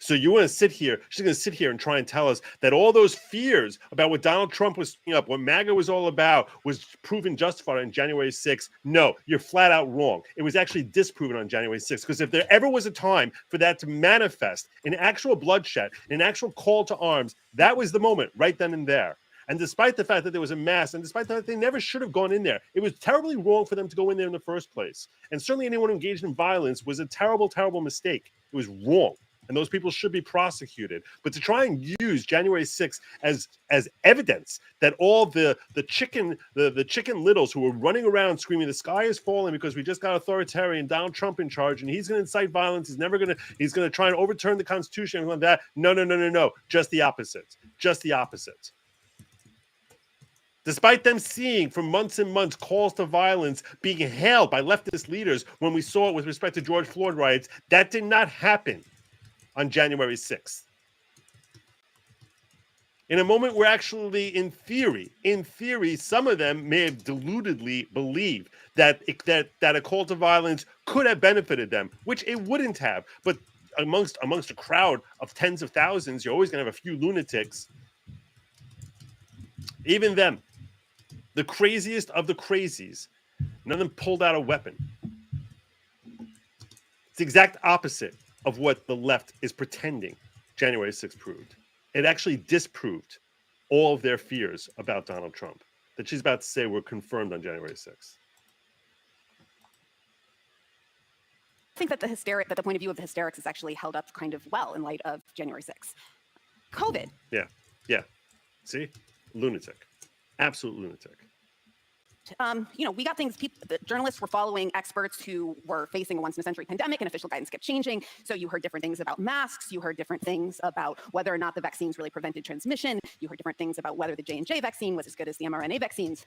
So you want to sit here, she's going to sit here and try and tell us that all those fears about what Donald Trump was stirring up, what MAGA was all about, was proven justified on January 6th. No, you're flat out wrong. It was actually disproven on January 6th, because if there ever was a time for that to manifest in actual bloodshed, in actual call to arms, that was the moment right then and there. And despite the fact that there was a mass, and despite the fact that they never should have gone in there, it was terribly wrong for them to go in there in the first place. And certainly anyone who engaged in violence was a terrible, terrible mistake. It was wrong. And those people should be prosecuted. But to try and use January 6th as evidence that all the chicken littles who were running around screaming, the sky is falling because we just got authoritarian Donald Trump in charge and he's going to incite violence, he's going to try and overturn the Constitution and like that. No. Just the opposite. Just the opposite. Despite them seeing for months and months calls to violence being hailed by leftist leaders when we saw it with respect to George Floyd riots, that did not happen on January 6th. In a moment where actually, in theory, some of them may have deludedly believed that a call to violence could have benefited them, which it wouldn't have. But amongst a crowd of tens of thousands, you're always going to have a few lunatics. Even them, the craziest of the crazies, none of them pulled out a weapon. It's the exact opposite of what the left is pretending January 6th proved. It actually disproved all of their fears about Donald Trump that she's about to say were confirmed on January 6th. I think that the point of view of the hysterics is actually held up kind of well in light of January 6th. COVID. Yeah. See? Lunatic. Absolute lunatic. We got things, the journalists were following experts who were facing a once-in-a-century pandemic, and official guidance kept changing. So you heard different things about masks. You heard different things about whether or not the vaccines really prevented transmission. You heard different things about whether the J&J vaccine was as good as the mRNA vaccines.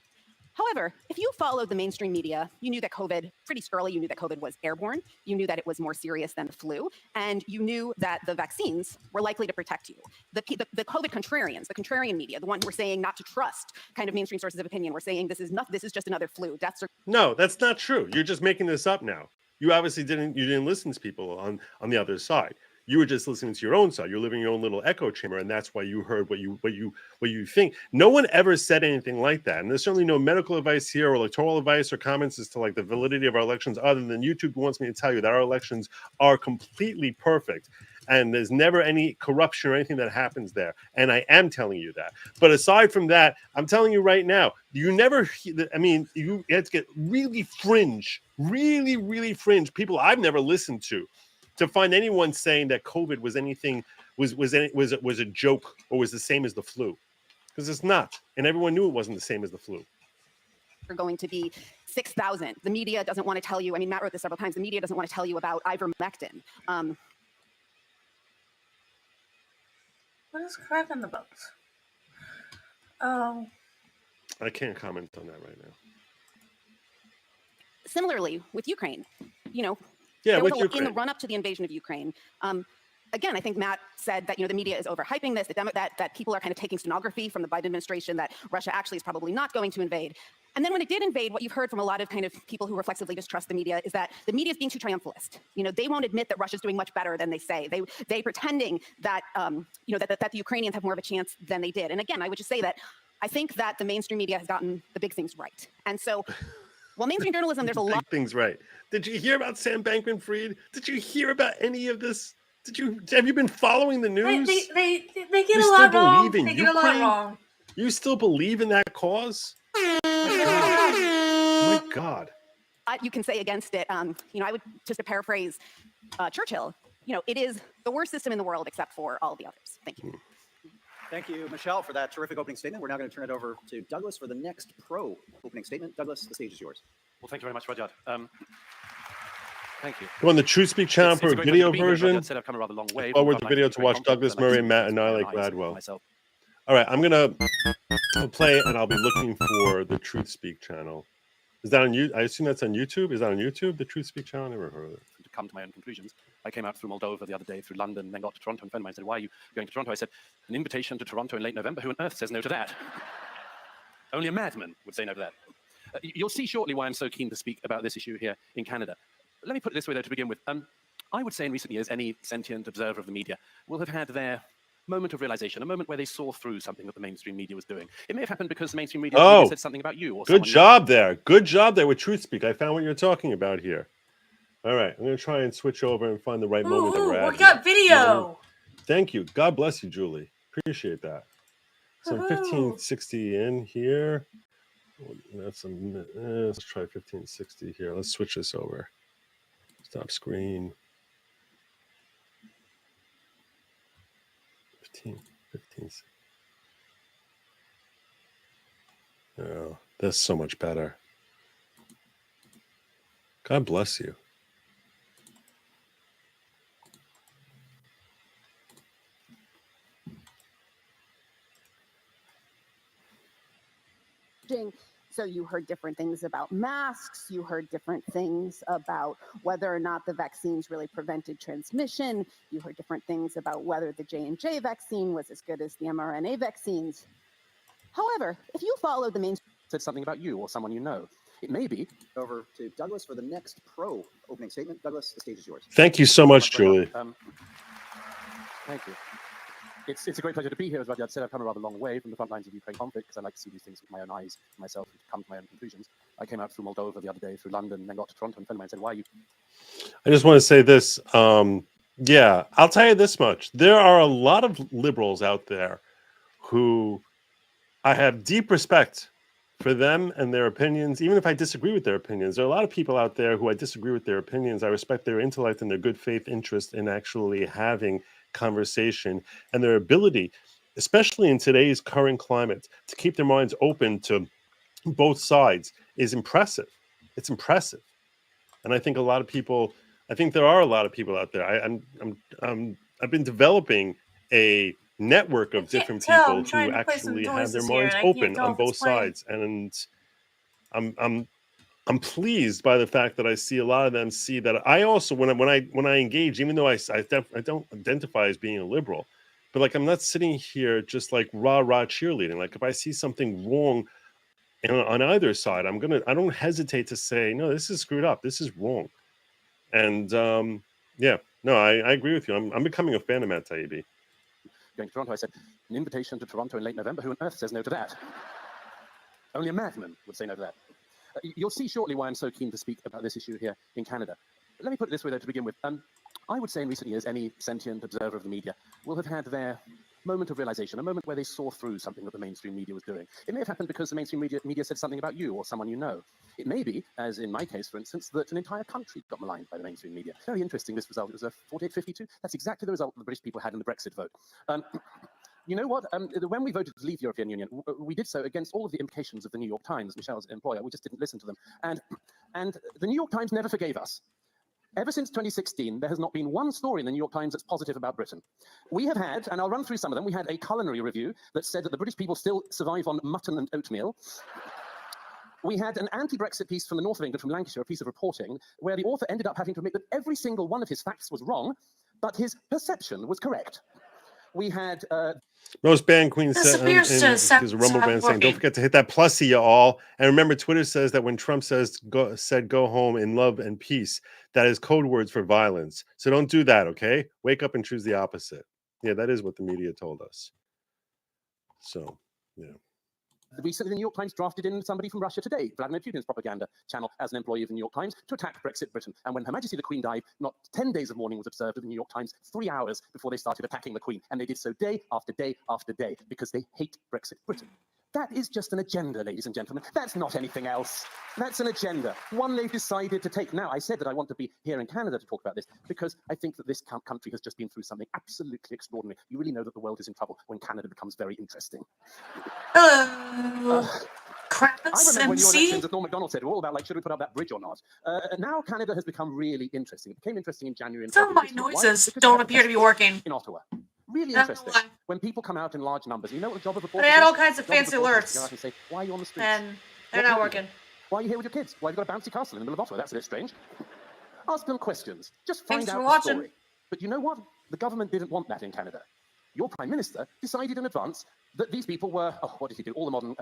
However, if you followed the mainstream media, you knew that COVID, pretty early, you knew that COVID was airborne. You knew that it was more serious than the flu. And you knew that the vaccines were likely to protect you. The COVID contrarians, the contrarian media, the one who were saying not to trust kind of mainstream sources of opinion, were saying this is just another flu. Deaths are. No, that's not true. You're just making this up now. You obviously didn't listen to people on the other side. You were just listening to your own side. You're living in your own little echo chamber, and that's why you heard what you think. No one ever said anything like that, and there's certainly no medical advice here, or electoral advice, or comments as to like the validity of our elections, other than YouTube wants me to tell you that our elections are completely perfect, and there's never any corruption or anything that happens there. And I am telling you that. But aside from that, I'm telling you right now, you never. I mean, you have to get really fringe people I've never listened to find anyone saying that COVID was anything was a joke or was the same as the flu, because it's not, and everyone knew it wasn't the same as the flu. Are going to be 6,000. The media doesn't want to tell you. I mean, Matt wrote this several times. The media doesn't want to tell you about ivermectin. What is cracking the bones? Oh. I can't comment on that right now. Similarly, with Ukraine, Yeah, with in the Ukraine. run-up to the invasion of Ukraine, again, I think Matt said that the media is overhyping this, that people are kind of taking stenography from the Biden administration that Russia actually is probably not going to invade. And then when it did invade, what you've heard from a lot of kind of people who reflexively distrust the media is that the media is being too triumphalist. They won't admit that Russia's doing much better than they say. They pretending that that the Ukrainians have more of a chance than they did. And again, I would just say that I think that the mainstream media has gotten the big things right. And so. Well, mainstream journalism, there's a lot of things right. Did you hear about Sam Bankman-Fried? Did you hear about any of this? Have you been following the news? They get a lot wrong. They get a lot wrong. You still believe in that cause? My God. You can say against it. I would just to paraphrase Churchill. It is the worst system in the world except for all the others. Thank you. Thank you, Michelle, for that terrific opening statement. We're now going to turn it over to Douglas for the next pro opening statement. Douglas, the stage is yours. Well, thank you very much, Rudyard. Thank you. Go on the True Speak channel for a video version. I've come a rather long way. Forward the video to watch Douglas Murray and Matt Annihilate Gladwell. All right, I'm going to play, and I'll be looking for the Truth Speak channel. Is that on you? I assume that's on YouTube. Is that on YouTube, the Truth Speak channel? I never heard of it. To come to my own conclusions. I came out through Moldova the other day, through London, then got to Toronto, and a friend of mine said, "Why are you going to Toronto?" I said, "An invitation to Toronto in late November. Who on earth says no to that?" Only a madman would say no to that. You'll see shortly why I'm so keen to speak about this issue here in Canada. Let me put it this way, though, to begin with. I would say in recent years, any sentient observer of the media will have had their moment of realization, a moment where they saw through something that the mainstream media was doing. It may have happened because the mainstream media said something about you. Or good job there. Good job there with Truth Speak. I found what you're talking about here. All right, I'm going to try and switch over and find the right moment that we're at. We got video. Thank you. God bless you, Julie. Appreciate that. So 1560 in here. That's let's try 1560 here. Let's switch this over. Stop screen. 15. Oh, that's so much better. God bless you. So you heard different things about masks. You heard different things about whether or not the vaccines really prevented transmission. You heard different things about whether the J&J vaccine was as good as the mRNA vaccines. However, if you follow the mainstream... Said something about you or someone you know. It may be. Over to Douglas for the next pro opening statement. Douglas, the stage is yours. Thank you so much, Julie. Thank you. It's a great pleasure to be here. As Rudyard said, I've come a rather long way from the front lines of the Ukraine conflict because I like to see these things with my own eyes myself and to come to my own conclusions. I came out through Moldova the other day, through London, then got to Toronto, and a friend of mine said, "Why are you?" I just want to say this. Yeah, I'll tell you this much. There are a lot of liberals out there who I have deep respect for them and their opinions, even if I disagree with their opinions. There are a lot of people out there who I disagree with their opinions. I respect their intellect and their good faith interest in actually having conversation and their ability, especially in today's current climate, to keep their minds open to both sides is impressive. It's impressive, and I think a lot of people. I think there are a lot of people out there. I've been developing a network of different tell. people I'm trying who to play some actually have their noises here, minds and I can't open tell on if it's both playing. sides, and I'm pleased by the fact that I see a lot of them see that I also when I engage, even though I don't identify as being a liberal, but like I'm not sitting here just like rah cheerleading. Like if I see something wrong on either side, I don't hesitate to say no, this is screwed up, this is wrong, and yeah, no, I agree with you. I'm becoming a fan of Matt Taibbi. Going to Toronto, I said, an invitation to Toronto in late November. Who on earth says no to that? Only a madman would say no to that. You'll see shortly why I'm so keen to speak about this issue here in Canada. Let me put it this way, though, to begin with. I would say in recent years, any sentient observer of the media will have had their moment of realization, a moment where they saw through something that the mainstream media was doing. It may have happened because the mainstream media said something about you or someone you know. It may be, as in my case, for instance, that an entire country got maligned by the mainstream media. Very interesting, this result. It was a 48-52. That's exactly the result the British people had in the Brexit vote. You know what? When we voted to leave the European Union, we did so against all of the implications of the New York Times, Michelle's employer. We just didn't listen to them. And the New York Times never forgave us. Ever since 2016, there has not been one story in the New York Times that's positive about Britain. We have had, and I'll run through some of them, we had a culinary review that said that the British people still survive on mutton and oatmeal. We had an anti-Brexit piece from the north of England, from Lancashire, a piece of reporting, where the author ended up having to admit that every single one of his facts was wrong, but his perception was correct. We had... Most band queen This said, appears to there's a Rumble band saying, "Don't forget to hit that plussy, y'all." And remember, Twitter says that when Trump said "go home in love and peace," that is code words for violence. So don't do that, okay? Wake up and choose the opposite. Yeah, that is what the media told us. So, yeah. Recently, the New York Times drafted in somebody from Russia Today, Vladimir Putin's propaganda channel, as an employee of the New York Times to attack Brexit Britain. And when Her Majesty the Queen died, not 10 days of mourning was observed at the New York Times, 3 hours before they started attacking the Queen. And they did so day after day after day because they hate Brexit Britain. That is just an agenda, ladies and gentlemen. That's not anything else. That's an agenda. One they've decided to take. Now, I said that I want to be here in Canada to talk about this because I think that this country has just been through something absolutely extraordinary. You really know that the world is in trouble when Canada becomes very interesting. Hello. I remember when your MC? elections, as Norm MacDonald said, were all about, like, should we put up that bridge or not? Now Canada has become really interesting. It became interesting in January. And Some of my February. noises don't appear to be working. In Ottawa. Really I don't know interesting. why. When people come out in large numbers, you know what the job of They reporters had all is? kinds of The job fancy reporters is to alerts. go out and say, why are you on the streets? And they're What not happened? working. Why are you here with your kids? Why have you got a bouncy castle in the middle of Ottawa? That's a bit strange. Ask them questions. Just find Thanks for out the watching. story. But you know what? The government didn't want that in Canada. Your Prime Minister decided in advance that these people were, what did he do? All the modern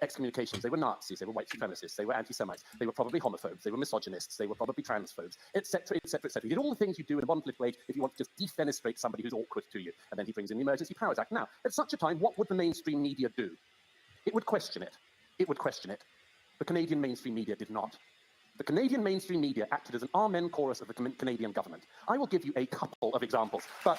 excommunications. They were Nazis, they were white supremacists, they were anti-Semites, they were probably homophobes, they were misogynists, they were probably transphobes, etc., etc., etc. He did all the things you do in a modern political age if you want to just defenestrate somebody who's awkward to you. And then he brings in the Emergency Powers Act. Now, at such a time, what would the mainstream media do? It would question it. It would question it. The Canadian mainstream media did not. The Canadian mainstream media acted as an amen chorus of the Canadian government. I will give you a couple of examples, but...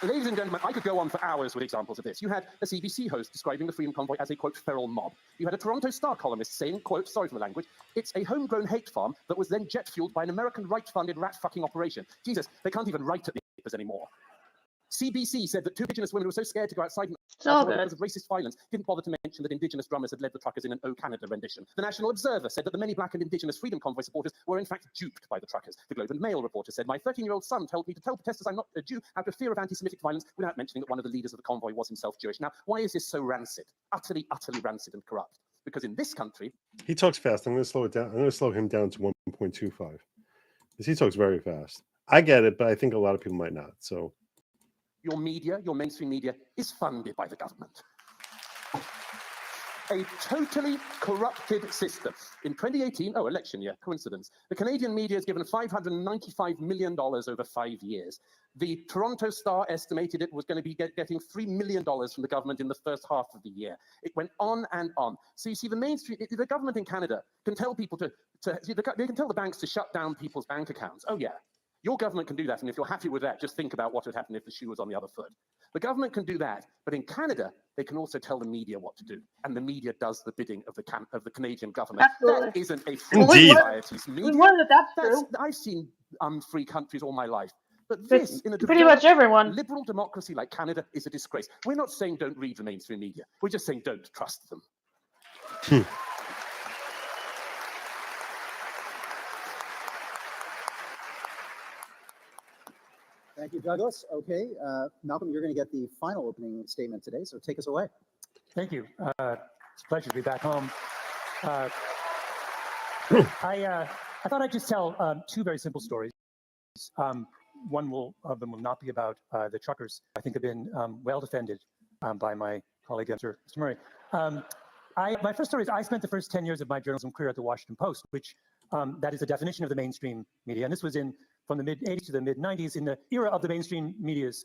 Ladies and gentlemen, I could go on for hours with examples of this. You had a CBC host describing the Freedom Convoy as a, quote, feral mob. You had a Toronto Star columnist saying, quote, sorry for the language, it's a homegrown hate farm that was then jet-fueled by an American right-funded rat-fucking operation. Jesus, they can't even write at the papers anymore. CBC said that 2 Indigenous women were so scared to go outside because of racist violence, didn't bother to mention that Indigenous drummers had led the truckers in an O Canada rendition. The National Observer said that the many black and Indigenous Freedom Convoy supporters were in fact duped by the truckers. The Globe and Mail reporter said, my 13-year-old son told me to tell protesters I'm not a Jew out of fear of anti-Semitic violence without mentioning that one of the leaders of the convoy was himself Jewish. Now, why is this so rancid? Utterly, utterly rancid and corrupt. Because in this country... He talks fast. I'm going to slow it down. I'm going to slow him down to 1.25. Because he talks very fast. I get it, but I think a lot of people might not. So... Your media, your mainstream media, is funded by the government. A totally corrupted system. In 2018, election year, coincidence, the Canadian media is given $595 million over 5 years. The Toronto Star estimated it was going to be getting $3 million from the government in the first half of the year. It went on and on. So you see, the mainstream, the government in Canada can tell people they can tell the banks to shut down people's bank accounts. Oh yeah. Your government can do that, and if you're happy with that, just think about what would happen if the shoe was on the other foot. The government can do that, but in Canada, they can also tell the media what to do, and the media does the bidding of the Canadian government. Absolutely. That isn't a free society's media. We wonder that that's true. I've seen unfree countries all my life. But this, in a pretty much everyone. liberal democracy like Canada, is a disgrace. We're not saying don't read the mainstream media. We're just saying don't trust them. Thank you, Douglas. Okay, Malcolm, you're going to get the final opening statement today, so take us away. Thank you. It's a pleasure to be back home. I thought I'd just tell two very simple stories. One of them will not be about the truckers. I think have been well defended by my colleague, Mr. Murray. My first story is I spent the first 10 years of my journalism career at the Washington Post, which that is a definition of the mainstream media. And this was from the mid-'80s to the mid-'90s in the era of the mainstream media's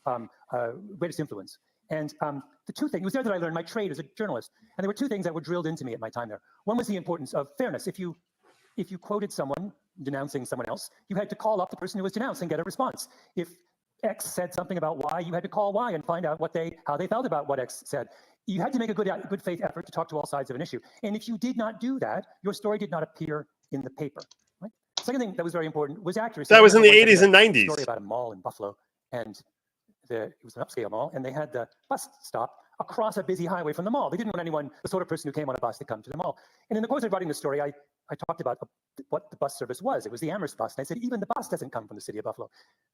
greatest influence. And the two things, it was there that I learned my trade as a journalist. And there were two things that were drilled into me at my time there. One was the importance of fairness. If you quoted someone denouncing someone else, you had to call up the person who was denounced and get a response. If X said something about Y, you had to call Y and find out how they felt about what X said. You had to make a good faith effort to talk to all sides of an issue. And if you did not do that, your story did not appear in the paper. Right? Second thing that was very important was accuracy. That was in the 80s and 90s. Story about a mall in Buffalo, and it was an upscale mall, and they had the bus stop across a busy highway from the mall. They didn't want anyone, the sort of person who came on a bus, to come to the mall. And in the course of writing the story, I talked about what the bus service was. It was the Amherst bus. And I said, even the bus doesn't come from the city of Buffalo.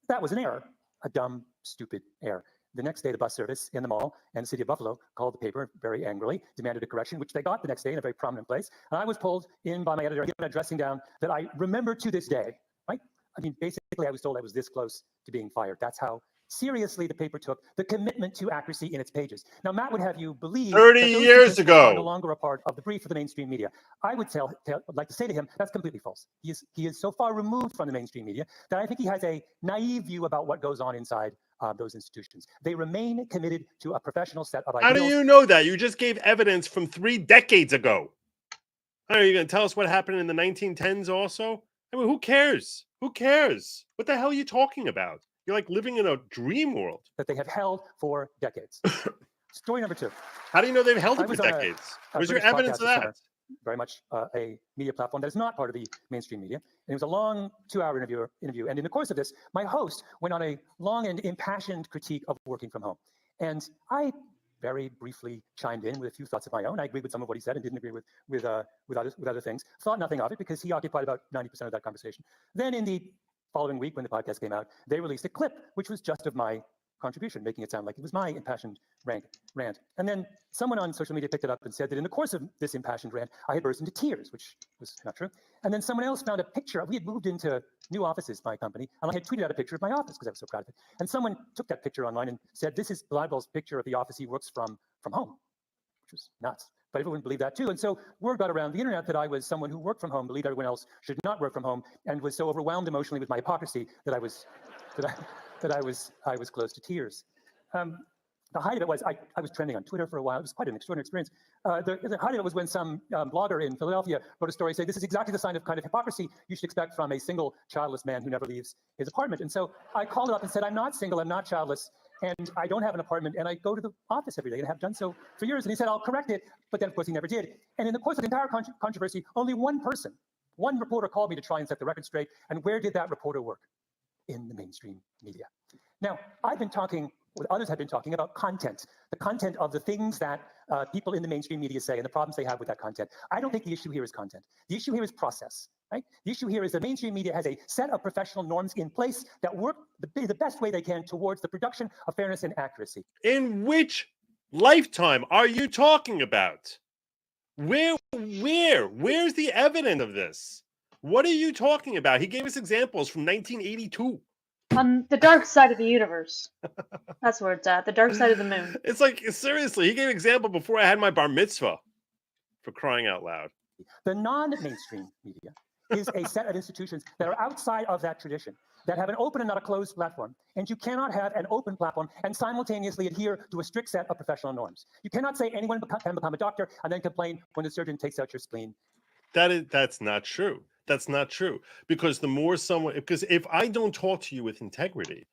That was an error, a dumb, stupid error. The next day, the bus service in the mall and the city of Buffalo called the paper very angrily, demanded a correction, which they got the next day in a very prominent place. And I was pulled in by my editor, given a dressing down that I remember to this day, right? I mean, basically, I was told I was this close to being fired. That's how seriously the paper took the commitment to accuracy in its pages. Now, Matt would have you believe 30 that those years ago are no longer a part of the brief of the mainstream media. I would like to say to him, that's completely false. He is so far removed from the mainstream media that I think he has a naive view about what goes on inside those institutions. They remain committed to a professional set of ideals. How do you know that? You just gave evidence from 3 decades ago. Are you going to tell us what happened in the 1910s also? I mean, who cares? Who cares? What the hell are you talking about? You're like living in a dream world. That they have held for decades. Story number 2. How do you know they've held it for decades? Where's your evidence of that? Very much a media platform that is not part of the mainstream media. And it was a long 2-hour interview. And in the course of this, my host went on a long and impassioned critique of working from home. And I very briefly chimed in with a few thoughts of my own. I agreed with some of what he said and didn't agree with other things. Thought nothing of it because he occupied about 90% of that conversation. Then in the following week, when the podcast came out, they released a clip, which was just of my contribution, making it sound like it was my impassioned rant. And then someone on social media picked it up and said that in the course of this impassioned rant, I had burst into tears, which was not true. And then someone else found a picture. We had moved into new offices, my company, and I had tweeted out a picture of my office because I was so proud of it. And someone took that picture online and said, this is Blibel's picture of the office he works from home, which was nuts. But everyone believed that too. And so word got around the internet that I was someone who worked from home, believed everyone else should not work from home, and was so overwhelmed emotionally with my hypocrisy that I was close to tears. The height of it was I was trending on Twitter for a while. It was quite an extraordinary experience. The height of it was when some blogger in Philadelphia wrote a story saying, this is exactly the kind of hypocrisy you should expect from a single childless man who never leaves his apartment. And so I called it up and said, I'm not single, I'm not childless, and I don't have an apartment, and I go to the office every day and have done so for years. And he said, I'll correct it. But then, of course, he never did. And in the course of the entire controversy, only one reporter called me to try and set the record straight. And where did that reporter work? In the mainstream media. Now, I've been talking, others have been talking about content, the content of the things that people in the mainstream media say and the problems they have with that content. I don't think the issue here is content. The issue here is process, right? The issue here is the mainstream media has a set of professional norms in place that work the best way they can towards the production of fairness and accuracy. In which lifetime are you talking about? Where's the evidence of this? What are you talking about? He gave us examples from 1982. On the dark side of the universe. That's where it's at. The dark side of the moon. It's like, seriously, he gave an example before I had my bar mitzvah, for crying out loud. The non-mainstream media is a set of institutions that are outside of that tradition, that have an open and not a closed platform. And you cannot have an open platform and simultaneously adhere to a strict set of professional norms. You cannot say anyone can become a doctor and then complain when the surgeon takes out your spleen. That's not true. That's not true. Because because if I don't talk to you with integrity,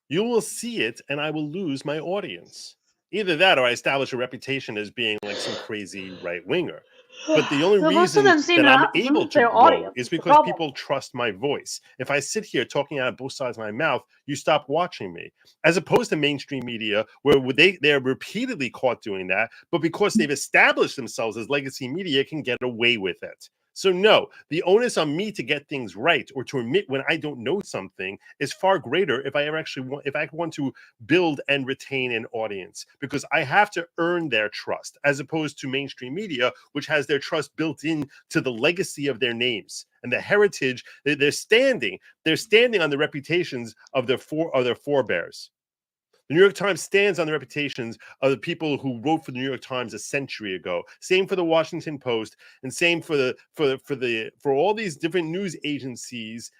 you will see it and I will lose my audience. Either that or I establish a reputation as being like some crazy right-winger. But the only But most of reason them seem that to I'm have able lose to their grow audience. is It's the because problem. people trust my voice. If I sit here talking out of both sides of my mouth, you stop watching me. As opposed to mainstream media, where they're repeatedly caught doing that, but because they've established themselves as legacy media, can get away with it. So no, the onus on me to get things right or to admit when I don't know something is far greater if I want to build and retain an audience, because I have to earn their trust, as opposed to mainstream media, which has their trust built in to the legacy of their names and the heritage. They're standing on the reputations of their forebears. The New York Times stands on the reputations of the people who wrote for the New York Times a century ago. Same for the Washington Post, and same for all these different news agencies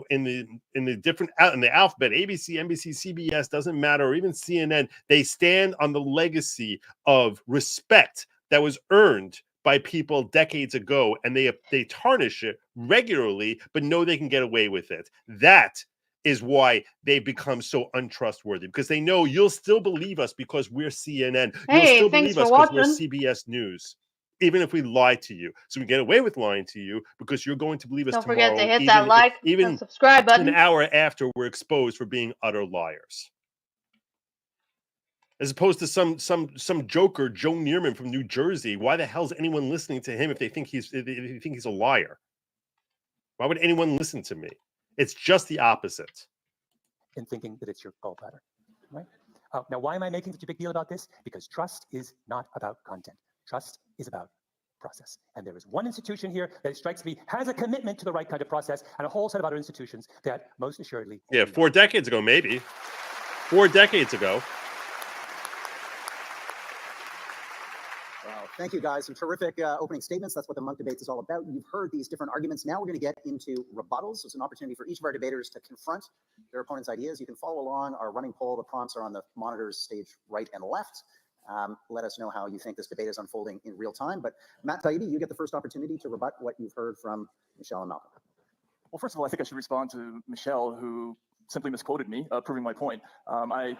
in the alphabet. ABC, NBC, CBS, doesn't matter, or even CNN. They stand on the legacy of respect that was earned by people decades ago, and they tarnish it regularly, but know they can get away with it. That is why they become so untrustworthy, because they know you'll still believe us because we're CNN. You'll Hey, still thanks believe for us because we're watching. CBS News, even if we lie to you. So we get away with lying to you because you're going to believe us Don't forget to tomorrow, hit that like and even subscribe an button. hour after we're exposed for being utter liars. As opposed to some joker, Joe Neerman from New Jersey. Why the hell's anyone listening to him if they think he's a liar? Why would anyone listen to me? It's just the opposite. In thinking that it's your gallbladder, right? Now, why am I making such a big deal about this? Because trust is not about content. Trust is about process. And there is one institution here that, it strikes me, has a commitment to the right kind of process, and a whole set of other institutions that most assuredly. Yeah, 4 decades ago, maybe. 4 decades ago. Wow, thank you guys. Some terrific opening statements. That's what the Monk Debates is all about. You've heard these different arguments. Now we're going to get into rebuttals. So it's an opportunity for each of our debaters to confront their opponent's ideas. You can follow along our running poll. The prompts are on the monitors stage right and left. Let us know how you think this debate is unfolding in real time. But Matt Taibbi, you get the first opportunity to rebut what you've heard from Michelle and Malcolm. Well, first of all, I think I should respond to Michelle, who simply misquoted me, proving my point. I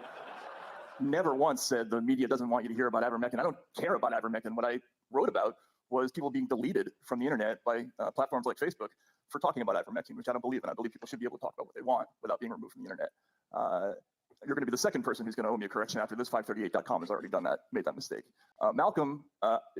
never once said the media doesn't want you to hear about ivermectin. I don't care about ivermectin. What I wrote about was people being deleted from the internet by platforms like Facebook for talking about ivermectin, which I don't believe in. I believe people should be able to talk about what they want without being removed from the internet. You're going to be the second person who's going to owe me a correction after this. 538.com has already made that mistake. Malcolm,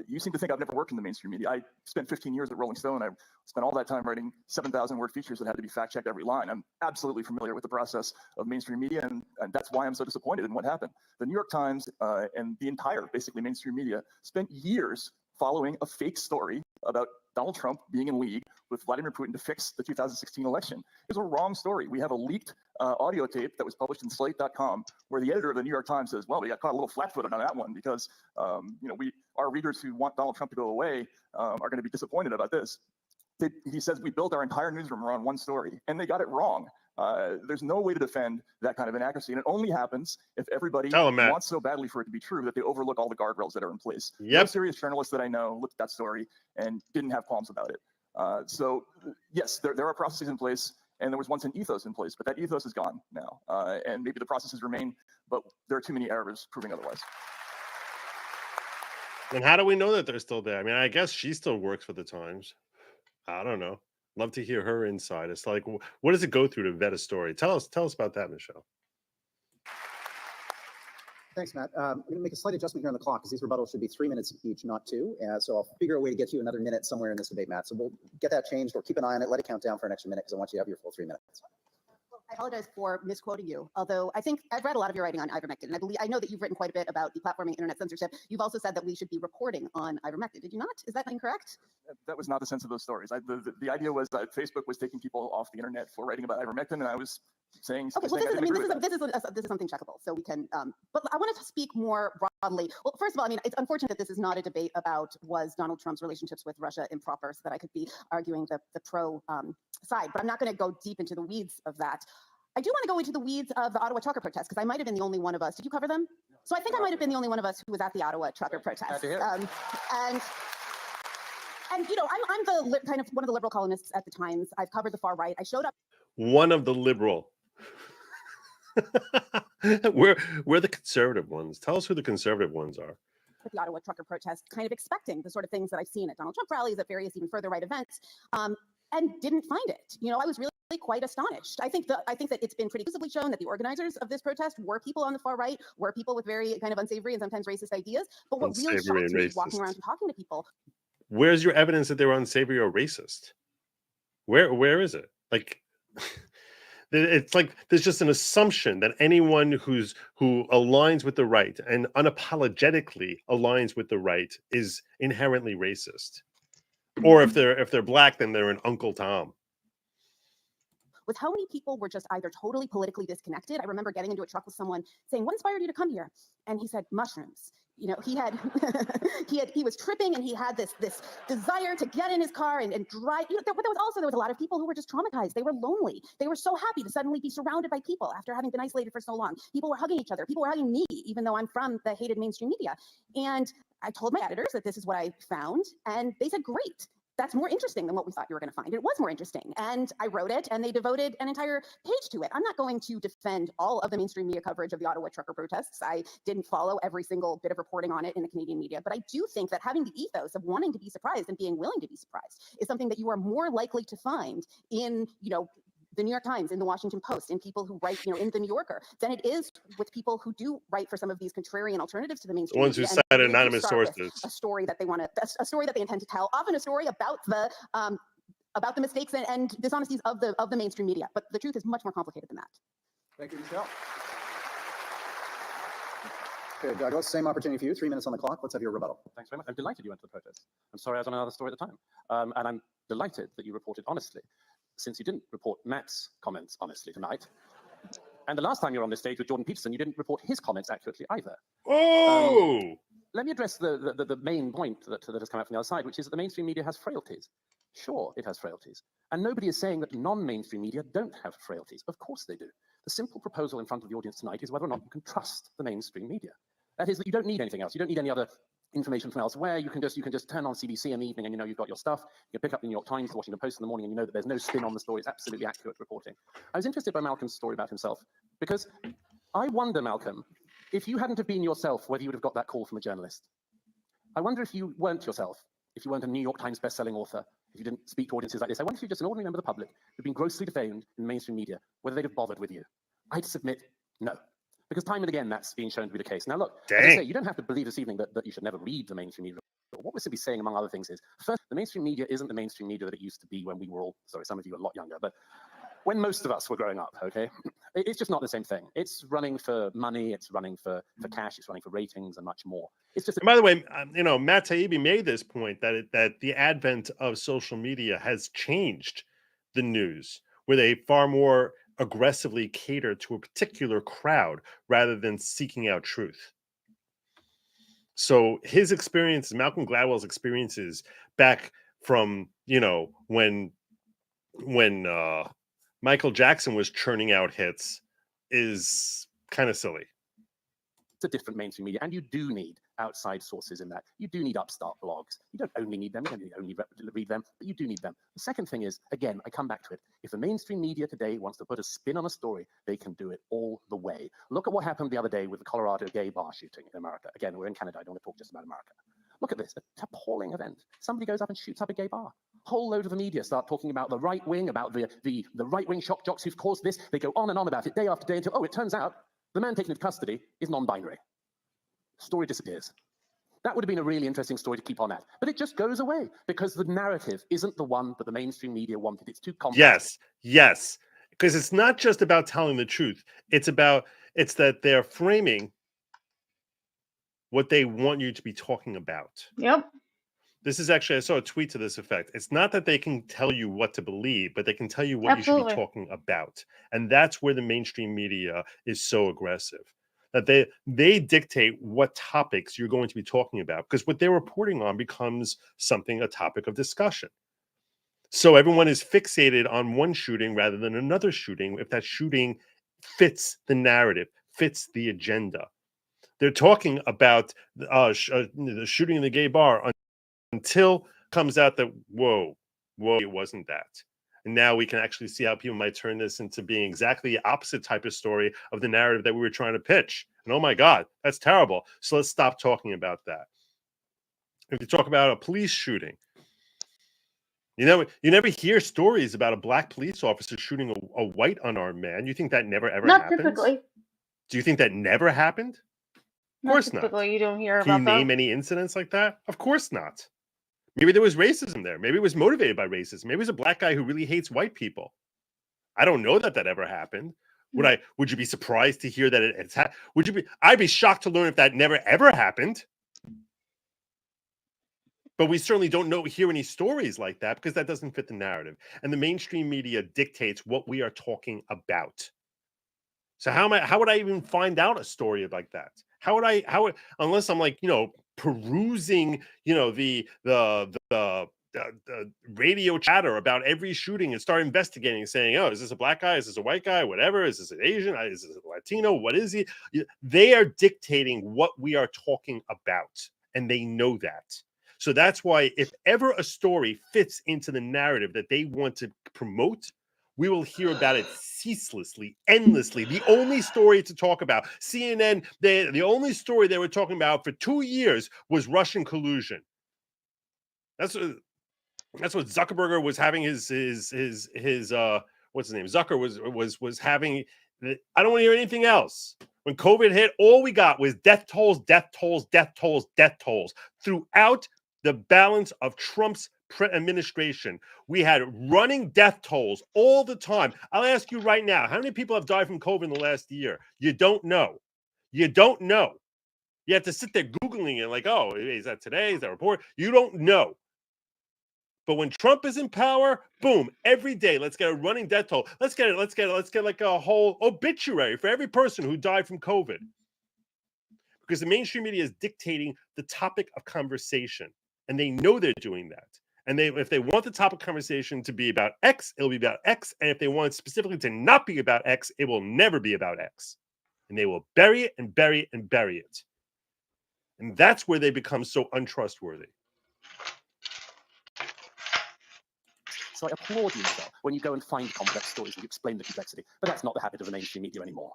you seem to think I've never worked in the mainstream media. I spent 15 years at Rolling Stone. I spent all that time writing 7,000 word features that had to be fact checked every line. I'm absolutely familiar with the process of mainstream media, and that's why I'm so disappointed in what happened. The New York Times and the entire, basically, mainstream media spent years following a fake story about Donald Trump being in league with Vladimir Putin to fix the 2016 election. It was a wrong story. We have a leaked audio tape that was published in Slate.com, where the editor of the New York Times says, well, we got caught a little flat-footed on that one because our readers who want Donald Trump to go away are going to be disappointed about this. He says we built our entire newsroom around one story, and they got it wrong. There's no way to defend that kind of inaccuracy, and it only happens if everybody wants so badly for it to be true that they overlook all the guardrails that are in place. No serious journalist that I know looked at that story and didn't have qualms about it. So yes, there are processes in place, and there was once an ethos in place, but that ethos is gone now. And maybe the processes remain, but there are too many errors proving otherwise. And how do we know that they're still there? I mean, I guess she still works for the Times. I don't know. Love to hear her insight. It's like, what does it go through to vet a story? Tell us about that, Michelle. Thanks, Matt. I'm going to make a slight adjustment here on the clock because these rebuttals should be 3 minutes each, not 2. So I'll figure a way to get you another minute somewhere in this debate, Matt. So we'll get that changed, or keep an eye on it. Let it count down for an extra minute because I want you to have your full 3 minutes. I apologize for misquoting you, although I think I've read a lot of your writing on ivermectin, and I know that you've written quite a bit about deplatforming internet censorship. You've also said that we should be reporting on ivermectin. Did you not? Is that incorrect? That was not the sense of those stories. The idea was that Facebook was taking people off the internet for writing about ivermectin, and I was saying. Okay, well, this is something checkable, so we can. But I wanted to speak more broadly. Well, first of all, I mean, it's unfortunate that this is not a debate about was Donald Trump's relationships with Russia improper, so that I could be arguing the pro side. But I'm not going to go deep into the weeds of that. I do want to go into the weeds of the Ottawa trucker protest because I might have been the only one of us. Did you cover them? So I think I might have been the only one of us who was at the Ottawa trucker protest. And you know, I'm the kind of one of the liberal columnists at the Times. I've covered the far right. I showed up. One of the liberal. We're the conservative ones. Tell us who the conservative ones are. at the Ottawa trucker protest, kind of expecting the sort of things that I've seen at Donald Trump rallies, at various even further right events, and didn't find it. You know, I was really quite astonished. I think that it's been pretty visibly shown that the organizers of this protest were people on the far right, were people with very kind of unsavory and sometimes racist ideas. But what really Unsavory shocked and me walking racist. around and talking to people. Where's your evidence that they were unsavory or racist? Where is it? Like, it's like there's just an assumption that anyone who aligns with the right and unapologetically aligns with the right is inherently racist. Or if they're black, then they're an Uncle Tom. With how many people were just either totally politically disconnected. I remember getting into a truck with someone saying, "What inspired you to come here?" And he said, "Mushrooms." You know, he was tripping, and he had this desire to get in his car and drive. You know, there was a lot of people who were just traumatized. They were lonely. They were so happy to suddenly be surrounded by people after having been isolated for so long. People were hugging each other. People were hugging me, even though I'm from the hated mainstream media. And I told my editors that this is what I found, and they said, "Great. That's more interesting than what we thought you were going to find." It was more interesting. And I wrote it, and they devoted an entire page to it. I'm not going to defend all of the mainstream media coverage of the Ottawa trucker protests. I didn't follow every single bit of reporting on it in the Canadian media. But I do think that having the ethos of wanting to be surprised and being willing to be surprised is something that you are more likely to find in, you know, the New York Times, in the Washington Post, in people who write, you know, in the New Yorker, than it is with people who do write for some of these contrarian alternatives to the mainstream. The ones who media, cite and really do anonymous start with sources. a story that they want to, a story that they intend to tell, often a story about the mistakes and dishonesties of the mainstream media. But the truth is much more complicated than that. Thank you, Michelle. Okay, Douglas, same opportunity for you. 3 minutes on the clock. Let's have your rebuttal. Thanks very much. I'm delighted you went to the protest. I'm sorry I was on another story at the time. And I'm delighted that you reported honestly, since you didn't report Matt's comments honestly tonight. And the last time you were on this stage with Jordan Peterson, you didn't report his comments accurately either. Oh! Let me address the main point that has come out from the other side, which is that the mainstream media has frailties. Sure, it has frailties. And nobody is saying that non-mainstream media don't have frailties. Of course they do. The simple proposal in front of the audience tonight is whether or not you can trust the mainstream media. That is, that you don't need anything else. You don't need any other information from elsewhere. You can just turn on CBC in the evening and you know you've got your stuff. You pick up the New York Times, the Washington Post in the morning, and you know that there's no spin on the story. It's absolutely accurate reporting. I was interested by Malcolm's story about himself because I wonder, Malcolm, if you hadn't have been yourself, whether you would have got that call from a journalist. I wonder if you weren't yourself, if you weren't a New York Times best-selling author, if you didn't speak to audiences like this. I wonder if you're just an ordinary member of the public who'd been grossly defamed in mainstream media, whether they'd have bothered with you. I'd submit no. Because time and again, that's been shown to be the case. Now, look, as I say, you don't have to believe this evening that you should never read the mainstream media. But what we're simply saying, among other things, is first, the mainstream media isn't the mainstream media that it used to be when we were all, sorry, some of you are a lot younger, but when most of us were growing up, okay? It's just not the same thing. It's running for money, it's running for cash, it's running for ratings and much more. It's just. And by the way, you know, Matt Taibbi made this point that the advent of social media has changed the news, where they far more aggressively cater to a particular crowd rather than seeking out truth. So his experiences, Malcolm Gladwell's experiences back from, you know, when Michael Jackson was churning out hits is kind of silly. It's a different mainstream media, and you do need outside sources in that. You do need upstart blogs. You don't only need them, you don't only read them, but you do need them. The second thing is, again, I come back to it. If the mainstream media today wants to put a spin on a story, they can do it all the way. Look at what happened the other day with the Colorado gay bar shooting in America. Again, we're in Canada, I don't want to talk just about America. Look at this, an appalling event. Somebody goes up and shoots up a gay bar. Whole load of the media start talking about the right wing, about the right-wing shock jocks who've caused this. They go on and on about it day after day until, oh, it turns out the man taken into custody is non-binary. Story disappears. That would have been a really interesting story to keep on at. But it just goes away because the narrative isn't the one that the mainstream media wanted. It's too complex. Yes. Because it's not just about telling the truth. It's that they're framing what they want you to be talking about. Yep. This is actually, I saw a tweet to this effect. It's not that they can tell you what to believe, but they can tell you what you should be talking about. And that's where the mainstream media is so aggressive. That they dictate what topics you're going to be talking about, because what they're reporting on becomes a topic of discussion. So everyone is fixated on one shooting rather than another shooting if that shooting fits the narrative, fits the agenda. They're talking about the shooting in the gay bar until comes out that, whoa, it wasn't that. And now we can actually see how people might turn this into being exactly the opposite type of story of the narrative that we were trying to pitch. And oh my God, that's terrible. So let's stop talking about that. If you talk about a police shooting, you never hear stories about a black police officer shooting a white unarmed man. You think that never ever Not happens? typically. Do you think that never happened? Of Not course not. typically. You don't hear Can you about that. name any incidents like that? Of course not. Maybe there was racism there. Maybe it was motivated by racism. Maybe it was a black guy who really hates white people. I don't know that ever happened. Would you be surprised to hear that it's happened? I'd be shocked to learn if that never ever happened. But we certainly don't hear any stories like that because that doesn't fit the narrative. And the mainstream media dictates what we are talking about. So how would I even find out a story like that? Unless I'm like, perusing, the radio chatter about every shooting and start investigating, saying, oh, is this a black guy? Is this a white guy? Whatever. Is this an Asian? Is this a Latino? What is he? They are dictating what we are talking about, and they know that. So that's why if ever a story fits into the narrative that they want to promote, we will hear about it ceaselessly, endlessly. The only story to talk about, CNN, the only story they were talking about for 2 years was Russian collusion. That's what Zuckerberg was having his what's his name? Zucker was having. I don't want to hear anything else. When COVID hit, all we got was death tolls, death tolls, death tolls, death tolls. Throughout the balance of Trump's administration, we had running death tolls all the time. I'll ask you right now, how many people have died from COVID in the last year? You don't know. You don't know. You have to sit there Googling it like, oh, is that today? Is that report? You don't know. But when Trump is in power, boom, every day, let's get a running death toll. Let's get like a whole obituary for every person who died from COVID. Because the mainstream media is dictating the topic of conversation. And they know they're doing that. And if they want the topic of conversation to be about X, it'll be about X. And if they want it specifically to not be about X, it will never be about X. And they will bury it and bury it and bury it. And that's where they become so untrustworthy. So I applaud you, Michelle, when you go and find complex stories and you explain the complexity. But that's not the habit of the mainstream media anymore.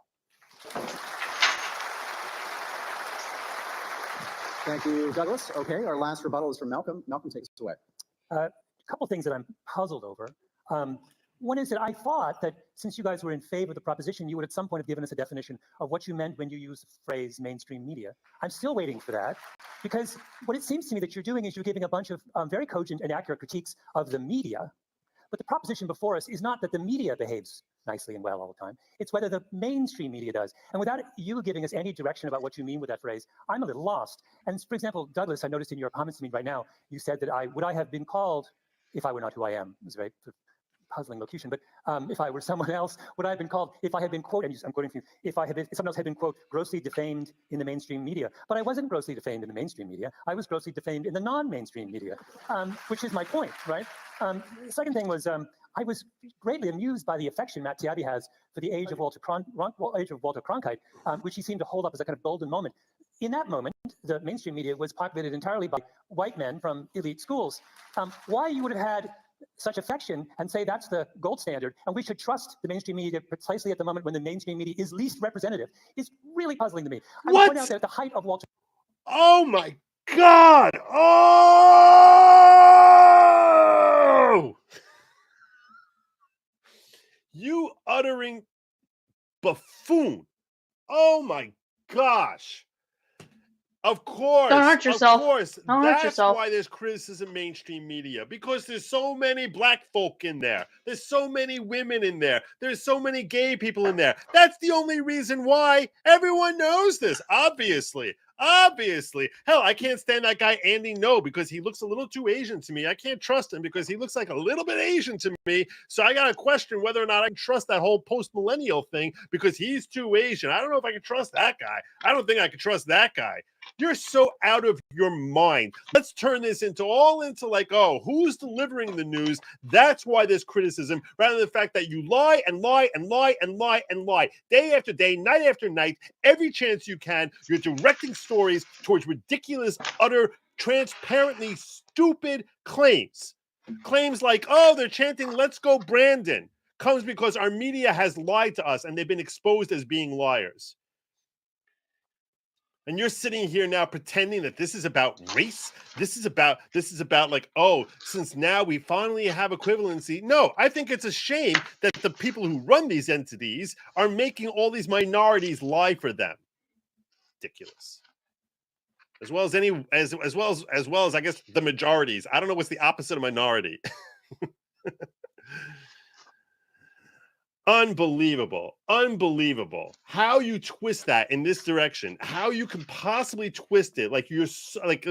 Thank you, Douglas. Okay, our last rebuttal is from Malcolm. Malcolm, take us away. A couple things that I'm puzzled over. One is that I thought that since you guys were in favor of the proposition, you would at some point have given us a definition of what you meant when you used the phrase mainstream media. I'm still waiting for that, because what it seems to me that you're doing is you're giving a bunch of very cogent and accurate critiques of the media. But the proposition before us is not that the media behaves nicely and well all the time. It's whether the mainstream media does. And without you giving us any direction about what you mean with that phrase, I'm a little lost. And for example, Douglas, I noticed in your comments to me right now, you said that would I have been called, if I were not who I am, it was a very puzzling locution, but if I were someone else, would I have been called, if I had been, quote, I'm quoting from you, if someone else had been, quote, grossly defamed in the mainstream media. But I wasn't grossly defamed in the mainstream media. I was grossly defamed in the non-mainstream media, which is my point, right? The second thing was, I was greatly amused by the affection Matt Taibbi has for the age of Walter Cronkite, which he seemed to hold up as a kind of golden moment. In that moment, the mainstream media was populated entirely by white men from elite schools. Why you would have had such affection and say that's the gold standard, and we should trust the mainstream media precisely at the moment when the mainstream media is least representative, is really puzzling to me. I would point out that at the height of Walter... Oh my God! Oh! You uttering buffoon. Oh my gosh. Of course. Don't hurt yourself. Of course. Don't hurt That's yourself. why there's criticism mainstream media, because there's so many black folk in there. There's so many women in there. There's so many gay people in there. That's the only reason why. Everyone knows this, obviously. Obviously. Hell, I can't stand that guy Andy No because he looks a little too Asian to me. I can't trust him because he looks like a little bit Asian to me. So I got to question whether or not I can trust that whole post-millennial thing because he's too Asian. I don't know if I can trust that guy. I don't think I can trust that guy. You're so out of your mind. Let's turn this into like, oh, who's delivering the news? That's why there's criticism, rather than the fact that you lie and lie and lie and lie and lie. Day after day, night after night, every chance you can, you're directing stories towards ridiculous, utter, transparently stupid claims. Claims like, oh, they're chanting, let's go Brandon, comes because our media has lied to us and they've been exposed as being liars. And you're sitting here now pretending that this is about race. This is about like, oh, since now we finally have equivalency. No, I think it's a shame that the people who run these entities are making all these minorities lie for them. Ridiculous. As well as I guess the majorities. I don't know what's the opposite of minority. Unbelievable. How you twist that in this direction, how you can possibly twist it like you're like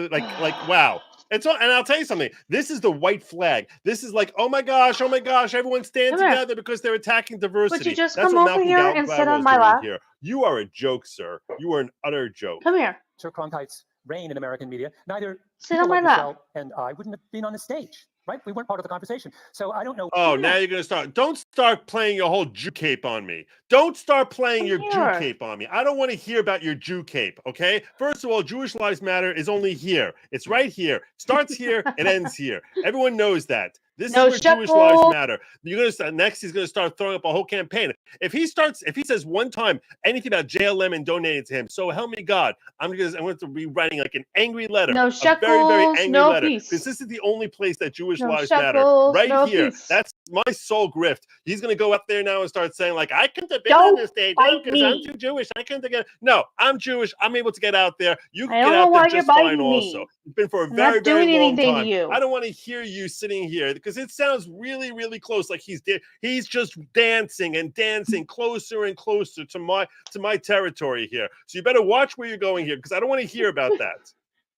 wow. It's all, and I'll tell you something. This is the white flag. This is like, oh my gosh, everyone stand together because they're attacking diversity. Would you just That's come what over Malcolm here and sit on Gladwell's my doing lap? here. You are a joke, sir. You are an utter joke. Come here. Sir Cronkite's reign in American media, neither Sit people on my like lap. Michelle and I wouldn't have been on the stage, right? We weren't part of the conversation. So I don't know. Oh, now you're gonna start. Don't start playing your whole Jew cape on me. Don't start playing your Jew here. cape on me. I don't want to hear about your Jew cape. Okay. First of all, Jewish Lives Matter is only here. It's right here. Starts here. It ends here. Everyone knows that. This No is where Jewish Lives shekels. Matter. You're gonna start, next. He's gonna start throwing up a whole campaign. If he says one time anything about JLM and donating to him, so help me God, I'm going to be writing like an angry letter, No a very, very shekels, angry no letter, peace. because this is the only place that Jewish No Lives Matter. shekels, Right no here. peace. That's my soul grift. He's gonna go up there now and start saying like, I couldn't have been Don't on this stage bite because I'm me. too Jewish. I couldn't get. No, I'm Jewish. I'm able to get out there. You I can don't get know out there why you're just fine. biting me. Also, it's been for a I'm very, not very doing long anything to time. you. I don't want to hear you sitting here because it sounds really, really close. Like he's just dancing and dancing closer and closer to my territory here. So you better watch where you're going here because I don't want to hear about that.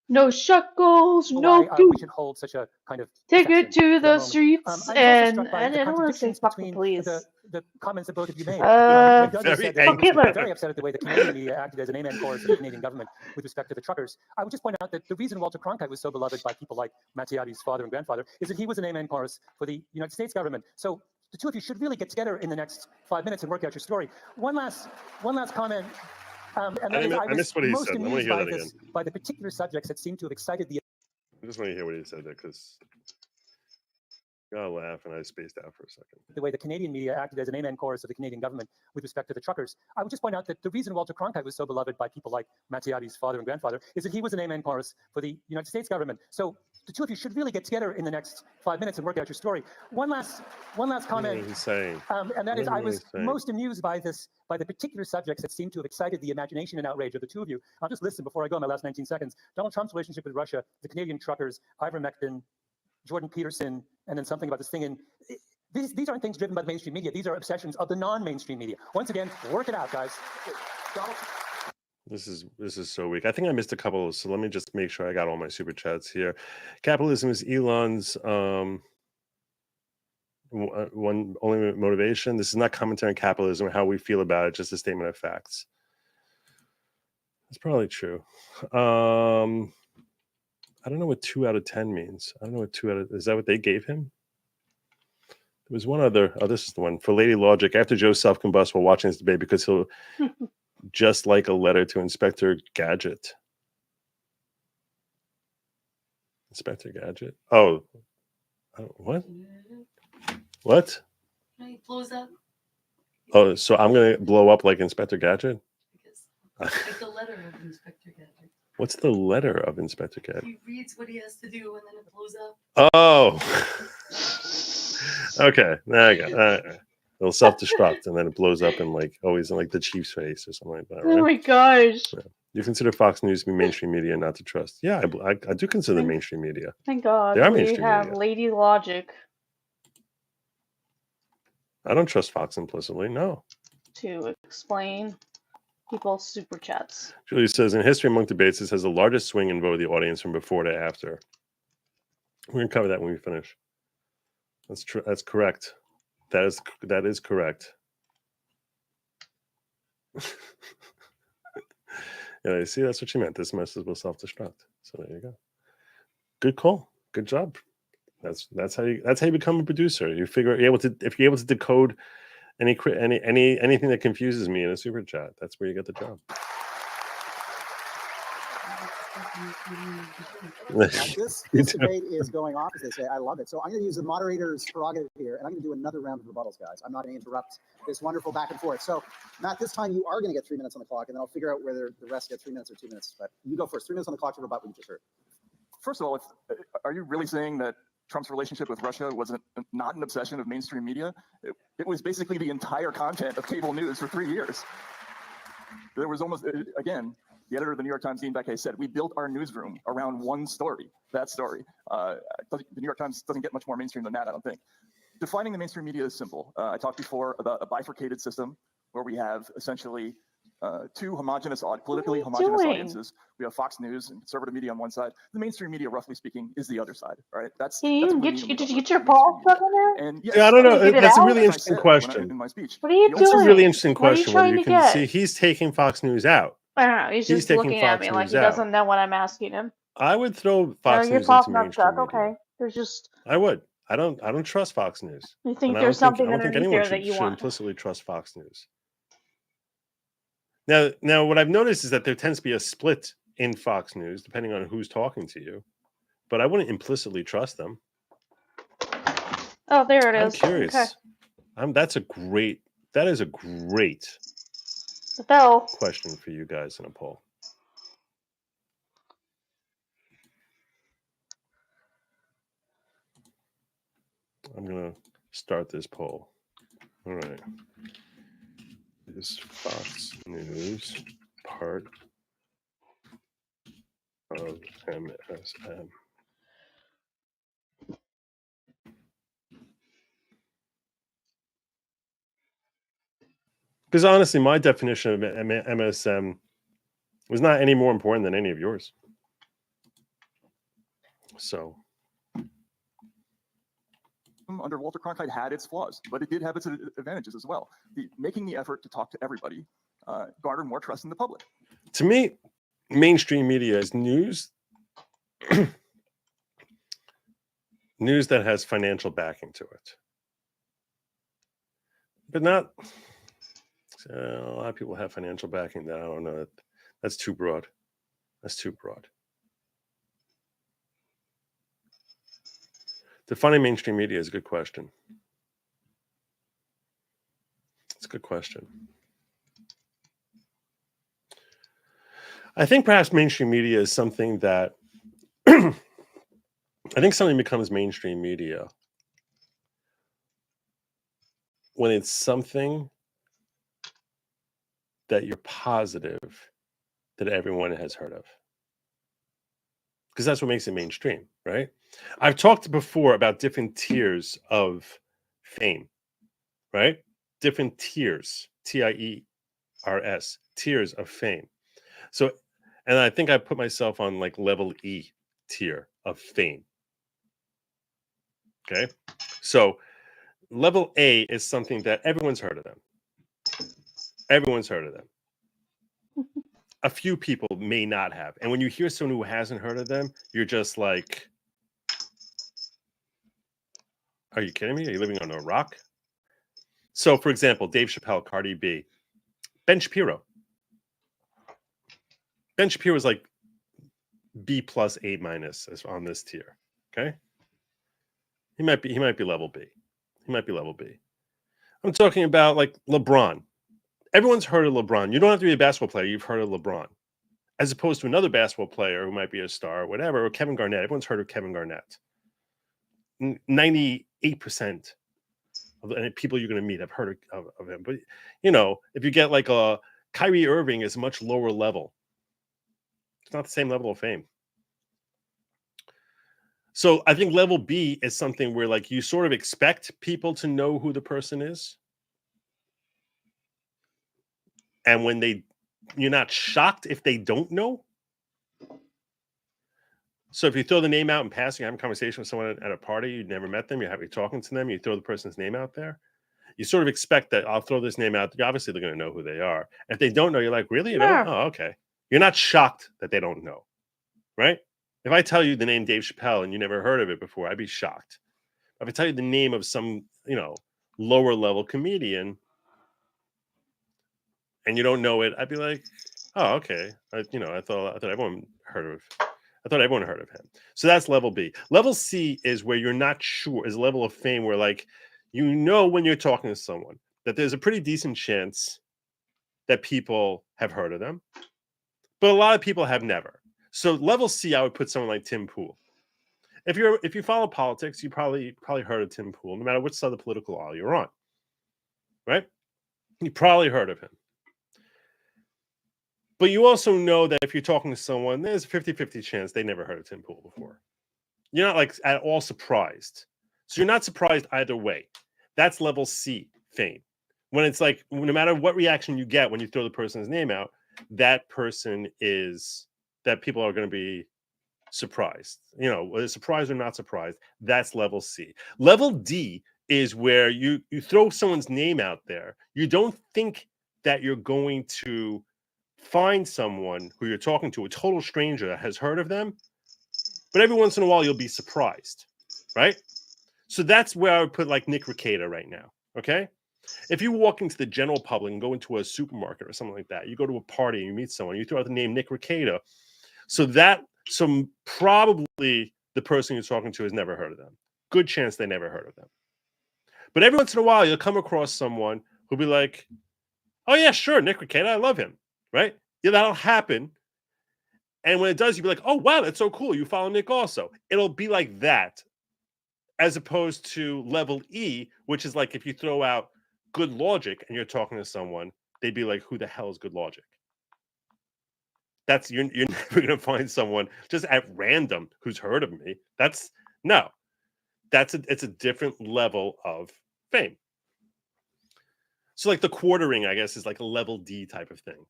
No shekels, no Why peace. we should hold such a kind of Take session it to at that the moment. streets I was also and struck by the I don't want to say contradictions fuck the between police. the comments that both of you made. Uh, Doug Very said that he fuck was Hitler. very upset at the way the Canadian media acted as an amen chorus of the Canadian government with respect to the truckers. I would just point out that the reason Walter Cronkite was so beloved by people like Mattiotti's father and grandfather is that he was an amen chorus for the United States government. So the two of you should really get together in the next 5 minutes and work out your story. One last comment. And that is, I missed what he most said. I want to amused hear by that again. by the particular subjects that seem to have excited the I just want to hear what he said there because I gotta laugh and I spaced out for a second. the way the Canadian media acted as an amen chorus of the Canadian government with respect to the truckers. I would just point out that the reason Walter Cronkite was so beloved by people like Mattiotti's father and grandfather is that he was an amen chorus for the United States government. So the two of you should really get together in the next 5 minutes and work out your story. One last comment. What is he saying? And that is, I was saying? most amused by the particular subjects that seem to have excited the imagination and outrage of the two of you. I'll just listen before I go in my last 19 seconds. Donald Trump's relationship with Russia, the Canadian truckers, ivermectin, Jordan Peterson, and then something about this thing in. These aren't things driven by the mainstream media. These are obsessions of the non-mainstream media. Once again, work it out, guys. Donald. This is so weak. I think I missed a couple, so let me just make sure I got all my super chats here. Capitalism is Elon's one only motivation. This is not commentary on capitalism or how we feel about it, just a statement of facts. That's probably true. I don't know what 2 out of 10 means. I don't know what 2 out of, is that what they gave him? There was one other, oh, this is the one. For Lady Logic, after Joe self-combusts while watching this debate because he'll just like a letter to Inspector Gadget. Inspector Gadget? Oh, what? What? Can you close that? Oh, so I'm going to blow up like Inspector Gadget? Like the letter of Inspector Gadget. What's the letter of Inspector Gadget? He reads what he has to do and then it blows up. Oh. Okay, there I go. It'll self-destruct and then it blows up and like always in like the Chief's face or something like that, right? Oh my gosh. Yeah. You consider Fox News to be mainstream media, not to trust? Yeah, I do consider them mainstream media. Thank God They are we mainstream have media. Lady Logic I don't trust Fox implicitly. No. to explain people's super chats. Julie says, in history among debates, this has the largest swing in vote of the audience from before to after. We're going to cover that when we finish. That's true. That's correct. That is correct. Yeah, you see, that's what she meant. This message will self-destruct. So there you go. Good call. Good job. That's how you become a producer. If you're able to decode anything that confuses me in a super chat, that's where you get the job. This debate is going off, as they say. I love it. So I'm going to use the moderator's prerogative here, and I'm going to do another round of rebuttals, guys. I'm not going to interrupt this wonderful back and forth. So, Matt, this time you are going to get 3 minutes on the clock, and then I'll figure out whether the rest get 3 minutes or 2 minutes. But you go first. 3 minutes on the clock to rebut what you just heard. First of all, are you really saying that Trump's relationship with Russia wasn't not an obsession of mainstream media? It was basically the entire content of cable news for 3 years. There was almost, again, the editor of the New York Times, Dean Baquet, said, we built our newsroom around one story, that story. The New York Times doesn't get much more mainstream than that, I don't think. Defining the mainstream media is simple. I talked before about a bifurcated system where we have essentially two politically homogenous audiences. We have Fox News and conservative media on one side. The mainstream media, roughly speaking, is the other side. Right? Can you get your balls stuck in there? And yes, Yeah, I don't know. that's That's a out? really As I interesting said question. in my speech. What are you It's doing? a really interesting What are you question. Whether trying you to can get? see he's taking Fox News out. I don't know. He's just taking looking at Fox me like News he out. doesn't know what I'm asking him. I would throw No, Fox your News balls into not mainstream stuck. media. Okay. There's just. I would. I don't trust Fox News. You think And there's something I don't think underneath anyone there that you should want? implicitly trust Fox News. Now, what I've noticed is that there tends to be a split in Fox News depending on who's talking to you, but I wouldn't implicitly trust them. Oh, there it I'm is. curious. Okay. That is a great But though. question for you guys in a poll. I'm gonna start this poll. All right. Is Fox News part of MSM? Because honestly, my definition of MSM was not any more important than any of yours. So, under Walter Cronkite had its flaws, but it did have its advantages as well. Making the effort to talk to everybody garnered more trust in the public. to me, mainstream media is news, news that has financial backing to it, but not. A lot of people have financial backing. That I don't know. That's too broad. That's too broad. Defining mainstream media is a good question. It's a good question. I think perhaps mainstream media is something that I think something becomes mainstream media when it's something that you're positive that everyone has heard of. Because that's what makes it mainstream, right? I've talked before about different tiers of fame, right? Different tiers, TIERS, tiers of fame. So, and I think I put myself on like level E tier of fame. Okay. So level A is something that everyone's heard of them. Everyone's heard of them. A few people may not have. And when you hear someone who hasn't heard of them, you're just like, are you kidding me? Are you living on a rock? So, for example, Dave Chappelle, Cardi B, Ben Shapiro. Ben Shapiro is like B plus A minus on this tier. Okay. He might be level B. He might be level B. I'm talking about like LeBron. Everyone's heard of LeBron. You don't have to be a basketball player. You've heard of LeBron. As opposed to another basketball player who might be a star or whatever, or Kevin Garnett. Everyone's heard of Kevin Garnett. 98% of the people you're going to meet have heard of him. But, you know, if you get like a Kyrie Irving is a much lower level. It's not the same level of fame. So I think level B is something where like you sort of expect people to know who the person is. And when you're not shocked if they don't know. So if you throw the name out in passing, you have a conversation with someone at a party, you've never met them, you're talking to them, you throw the person's name out there, you sort of expect that I'll throw this name out. Obviously, they're going to know who they are. If they don't know, you're like, really? You don't? Oh, okay. You're not shocked that they don't know, right? If I tell you the name Dave Chappelle and you never heard of it before, I'd be shocked. If I tell you the name of some, lower level comedian and you don't know it, I'd be like, oh, okay. I thought everyone heard of. I thought everyone heard of him. So that's level B. Level C is where you're not sure. Is a level of fame where, like, you know, when you're talking to someone that there's a pretty decent chance that people have heard of them, but a lot of people have never. So level C, I would put someone like Tim Pool. If you follow politics, you probably heard of Tim Pool, no matter which side of the political aisle you're on, right? You probably heard of him. But you also know that if you're talking to someone, there's a 50-50 chance they never heard of Tim Pool before. You're not like at all surprised. So you're not surprised either way. That's level C fame. When it's like, no matter what reaction you get when you throw the person's name out, that person is, that people are going to be surprised. You know, whether surprised or not surprised, that's level C. Level D is where you throw someone's name out there. You don't think that you're going to find someone who you're talking to, a total stranger that has heard of them, but every once in a while you'll be surprised, right? So that's where I would put like Nick Rekieta right now, okay? If you walk into the general public and go into a supermarket or something like that, you go to a party and you meet someone, you throw out the name Nick Rekieta, so probably the person you're talking to has never heard of them. Good chance they never heard of them. But every once in a while, you'll come across someone who'll be like, oh yeah, sure, Nick Rekieta, I love him, right? Yeah, that'll happen. And when it does, you'll be like, oh, wow, that's so cool. You follow Nick also. It'll be like that, as opposed to level E, which is like if you throw out Good Logic and you're talking to someone, they'd be like, who the hell is Good Logic? You're never going to find someone just at random who's heard of me. It's a different level of fame. So like the quartering, I guess, is like a level D type of thing.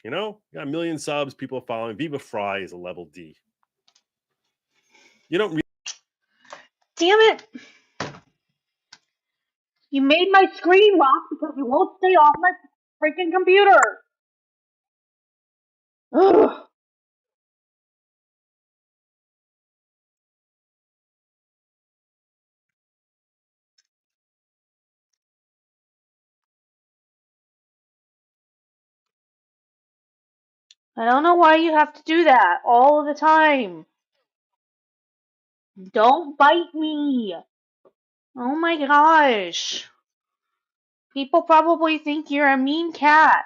You know, you got 1 million subs, people following. Viva Fry is a level D. You don't. Damn it! You made my screen lock because you won't stay off my freaking computer. Ugh. I don't know why you have to do that all of the time. Don't bite me. Oh my gosh. People probably think you're a mean cat.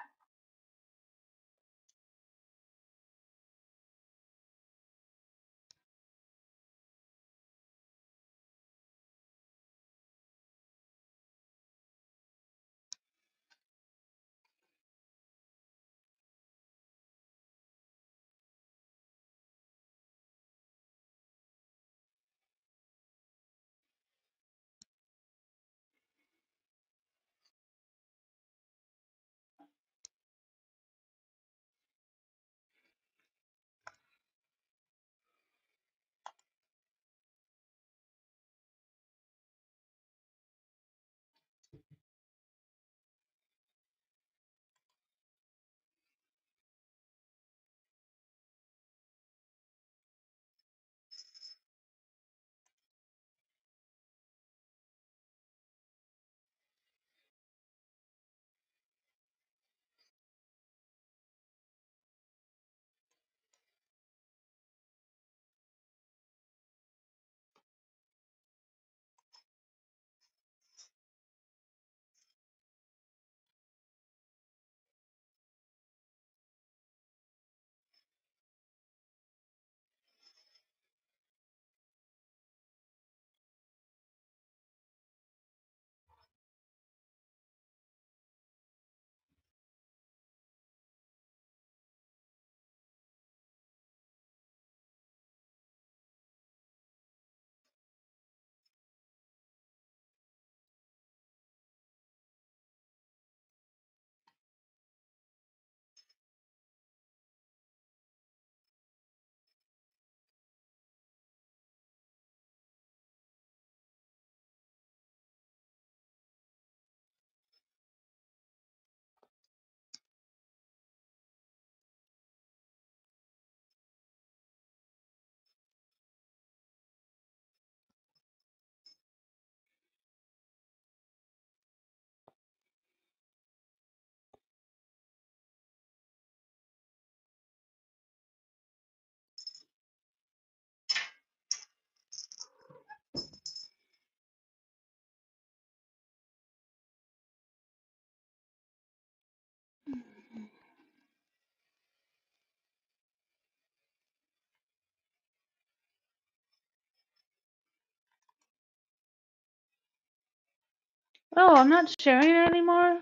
Oh, I'm not sharing it anymore?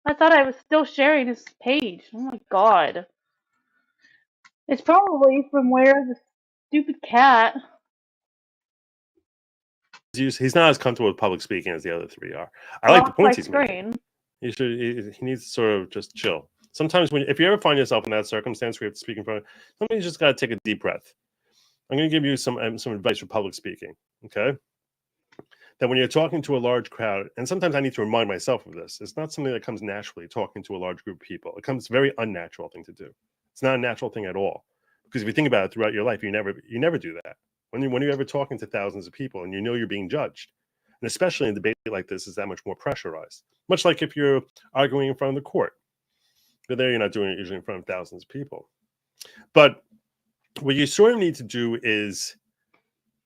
I thought I was still sharing his page. Oh my god. It's probably from where the stupid cat. He's not as comfortable with public speaking as the other three are. I like the Lost my points he's making. screen. He needs to sort of just chill. Sometimes if you ever find yourself in that circumstance where you have to speak in front of somebody, you just got to take a deep breath. I'm going to give you some advice for public speaking. Okay, that when you're talking to a large crowd, and sometimes I need to remind myself of this, it's not something that comes naturally talking to a large group of people. It comes very unnatural thing to do. It's not a natural thing at all. Because if you think about it throughout your life, you never do that. When you're ever talking to thousands of people and you know you're being judged, and especially in a debate like this, is that much more pressurized. Much like if you're arguing in front of the court, but there you're not doing it usually in front of thousands of people. But what you sort of need to do is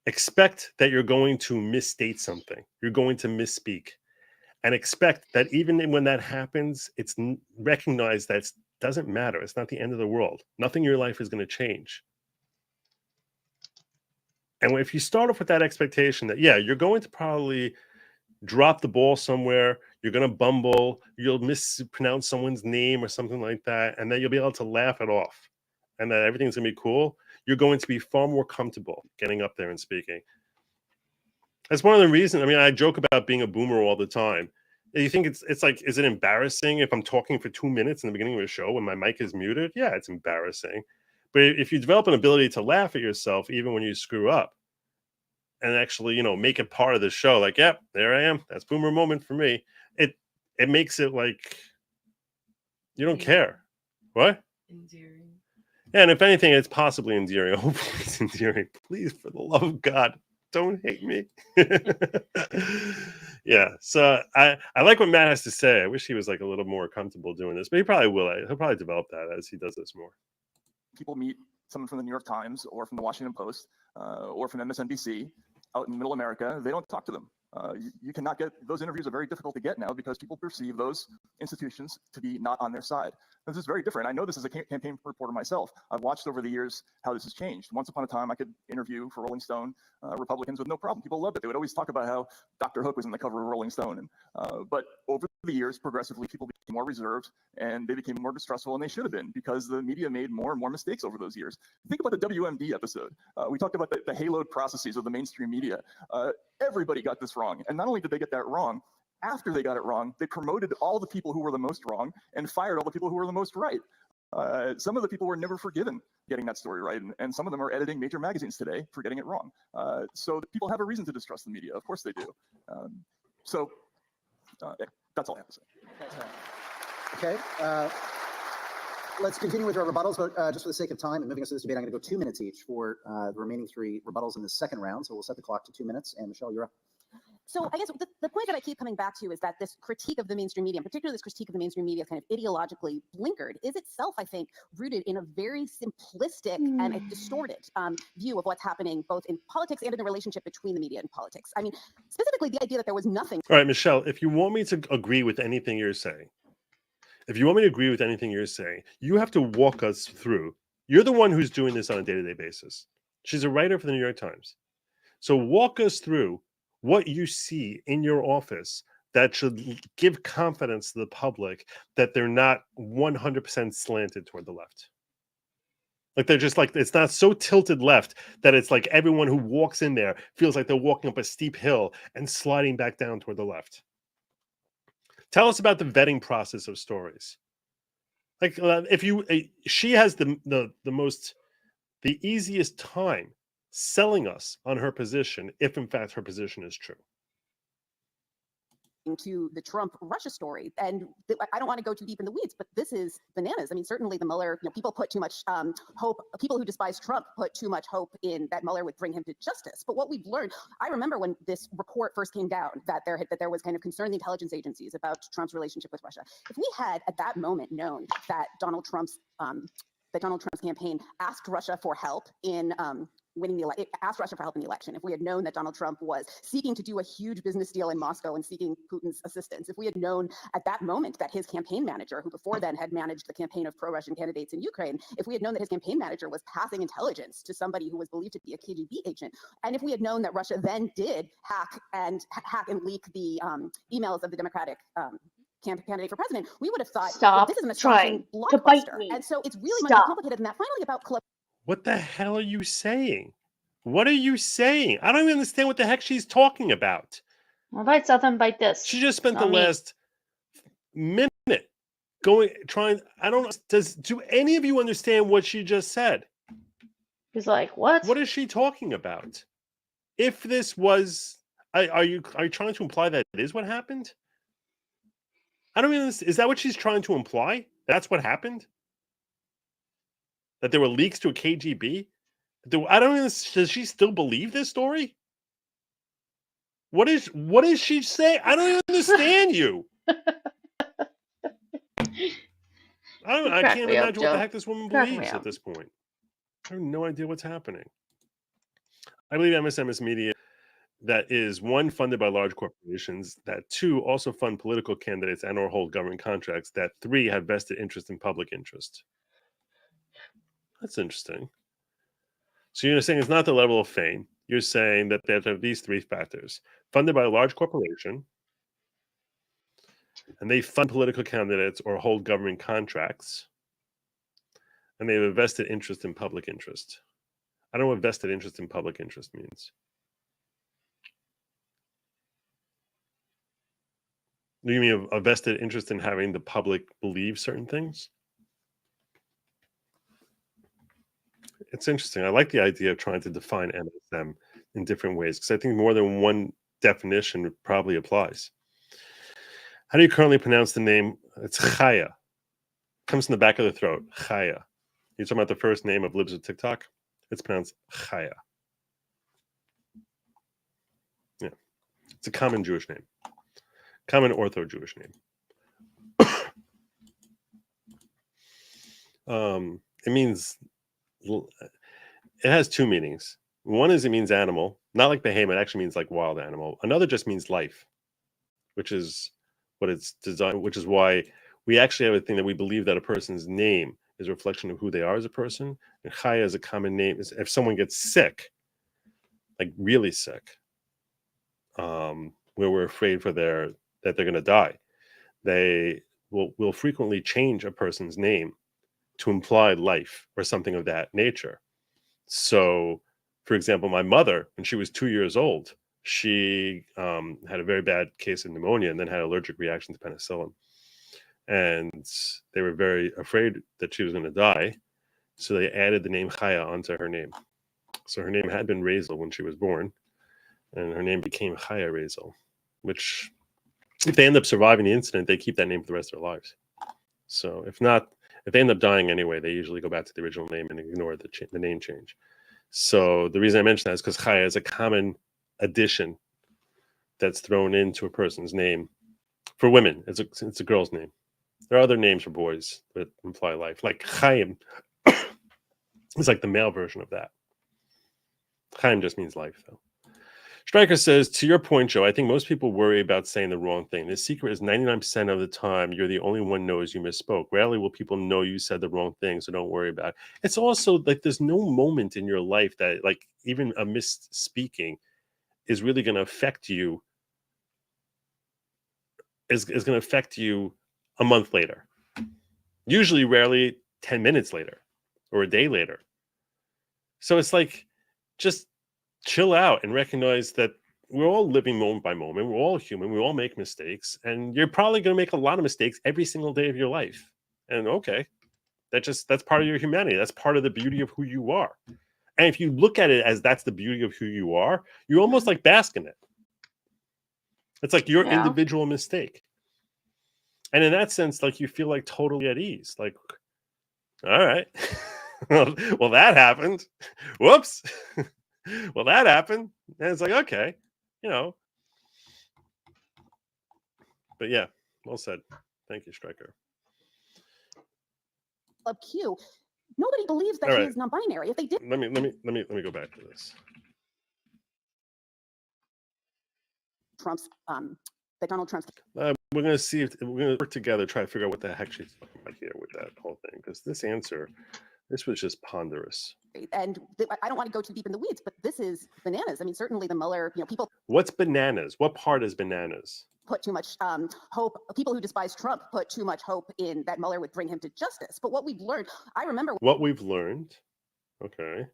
expect that you're going to misstate something. You're going to misspeak, and expect that even when that happens, it's recognize that it doesn't matter. It's not the end of the world. Nothing in your life is going to change. And if you start off with that expectation that, yeah, you're going to probably drop the ball somewhere, you're going to bumble, you'll mispronounce someone's name or something like that, and then you'll be able to laugh it off, and that everything's going to be cool, you're going to be far more comfortable getting up there and speaking. That's one of the reasons. I mean, I joke about being a boomer all the time. You think it's like, is it embarrassing if I'm talking for 2 minutes in the beginning of a show when my mic is muted? Yeah, it's embarrassing. But if you develop an ability to laugh at yourself even when you screw up, and actually, make it part of the show, like, yep, there I am. That's boomer moment for me. It makes it like you don't care. What? Endearing. And if anything, it's possibly endearing. Hopefully it's endearing. Please, for the love of God, don't hate me. Yeah. So I like what Matt has to say. I wish he was like a little more comfortable doing this, but he probably will. He'll probably develop that as he does this more. People meet someone from the New York Times or from the Washington Post or from MSNBC out in middle America. They don't talk to them. You cannot get those interviews are very difficult to get now because people perceive those institutions to be not on their side. This is very different. I know this as a campaign reporter myself. I've watched over the years how this has changed. Once upon a time, I could interview for Rolling Stone Republicans with no problem. People loved it. They would always talk about how Dr. Hook was in the cover of Rolling Stone. But over the years, progressively, people became more reserved and they became more distrustful, and they should have been because the media made more and more mistakes over those years. Think about the WMD episode. We talked about the haloed processes of the mainstream media. Everybody got this wrong. And not only did they get that wrong, after they got it wrong, they promoted all the people who were the most wrong and fired all the people who were the most right. Some of the people were never forgiven getting that story right, and some of them are editing major magazines today for getting it wrong. So people have a reason to distrust the media. Of course they do. That's all I have to say. Okay. Let's continue with our rebuttals, but just for the sake of time and moving us to this debate, I'm going to go 2 minutes each for the remaining 3 rebuttals in the second round. So we'll set the clock to 2 minutes. And Michelle, you're up. So I guess the point that I keep coming back to is that this critique of the mainstream media, and particularly this critique of the mainstream media kind of ideologically blinkered, is itself, I think, rooted in a very simplistic and a distorted view of what's happening both in politics and in the relationship between the media and politics. I mean, specifically the idea that there was nothing. All right, Michelle, if you want me to agree with anything you're saying, you have to walk us through. You're the one who's doing this on a day-to-day basis. She's a writer for the New York Times. So walk us through what you see in your office that should give confidence to the public that they're not 100% slanted toward the left. Like they're just like, it's not so tilted left that it's like everyone who walks in there feels like they're walking up a steep hill and sliding back down toward the left. Tell us about the vetting process of stories. Like she has the easiest time selling us on her position, if in fact her position is true. To the Trump-Russia story, and I don't want to go too deep in the weeds, but this is bananas. I mean, certainly the Mueller, people put too much hope. People who despise Trump put too much hope in that Mueller would bring him to justice. But what we've learned, I remember when this report first came down, that there was kind of concern in the intelligence agencies about Trump's relationship with Russia. If we had at that moment known that Donald Trump's campaign asked Russia for help in winning the election, asked Russia for help in the election, if we had known that Donald Trump was seeking to do a huge business deal in Moscow and seeking Putin's assistance, if we had known at that moment that his campaign manager, who before then had managed the campaign of pro-Russian candidates in Ukraine, if we had known that his campaign manager was passing intelligence to somebody who was believed to be a KGB agent, and if we had known that Russia then did hack and leak the emails of the Democratic candidate for president, we would have thought, well, this is an astonishing blockbuster. And so it's really much more complicated than that. Finally, about What the hell are you saying? What are you saying? I don't even understand what the heck she's talking about. Well, bite something, bite this. She just spent the Not me. last minute do any of you understand what she just said? He's like, what? What is she talking about? If this was, are you trying to imply that it is what happened? I don't even, is that what she's trying to imply? That's what happened? That there were leaks to a KGB? I don't even, does she still believe this story? What is she saying? I don't even understand you. I can't imagine what the heck this woman believes at this point. I have no idea what's happening. I believe MSMS Media, that is, one, funded by large corporations, that two, also fund political candidates and or hold government contracts, that three, have vested interest in public interest. That's interesting. So you're saying it's not the level of fame. You're saying that they have these three factors. Funded by a large corporation, and they fund political candidates or hold government contracts, and they have a vested interest in public interest. I don't know what vested interest in public interest means. Do you mean a vested interest in having the public believe certain things? It's interesting. I like the idea of trying to define MSM in different ways, because I think more than one definition probably applies. How do you currently pronounce the name? It's Chaya. Comes from the back of the throat. Chaya. You're talking about the first name of Libs of TikTok? It's pronounced Chaya. Yeah. It's a common Jewish name. Common Ortho-Jewish name. It means, it has two meanings. One is it means animal, not like behemoth. It actually means like wild animal. Another just means life, which is what it's designed, which is why we actually have a thing that we believe that a person's name is a reflection of who they are as a person. And Chaya is a common name. If someone gets sick, like really sick, where we're afraid for that they're going to die, they will frequently change a person's name to imply life or something of that nature. So, for example, my mother, when she was 2 years old, she had a very bad case of pneumonia and then had an allergic reaction to penicillin. And they were very afraid that she was going to die. So they added the name Chaya onto her name. So her name had been Razel when she was born. And her name became Chaya Razel, which, if they end up surviving the incident, they keep that name for the rest of their lives. So if not, if they end up dying anyway, they usually go back to the original name and ignore the name change. So the reason I mention that is because Chaya is a common addition that's thrown into a person's name. For women, it's a girl's name. There are other names for boys that imply life, like Chaim is like the male version of that. Chaim just means life, though. Stryker says, to your point, Joe, I think most people worry about saying the wrong thing. The secret is 99% of the time, you're the only one knows you misspoke. Rarely will people know you said the wrong thing, so don't worry about it. It's also like there's no moment in your life that, like, even a misspeaking is really going to affect you, is going to affect you a month later. Usually, rarely 10 minutes later or a day later. So it's like, just chill out and recognize that we're all living moment by moment. We're all human. We all make mistakes. And you're probably going to make a lot of mistakes every single day of your life. And okay, that's part of your humanity. That's part of the beauty of who you are. And if you look at it as that's the beauty of who you are, you almost like bask in it. It's like your individual mistake. And in that sense, like you feel like totally at ease. Like, all right. Well, that happened. Whoops. Well, that happened. And it's like, okay, you know. But yeah, well said. Thank you, Stryker. Club Q, Nobody believes that All he right. is non-binary. If they did, Let me go back to this. Trump's that Donald Trump's We're gonna see if we're gonna work together, try to figure out what the heck she's talking about here with that whole thing. Because this was just ponderous. and I don't want to go too deep in the weeds, but this is bananas. I mean, certainly the Mueller, people What's bananas? What part is bananas? put too much hope. People who despise Trump put too much hope in that Mueller would bring him to justice. But what we've learned, I remember What we've learned. Okay.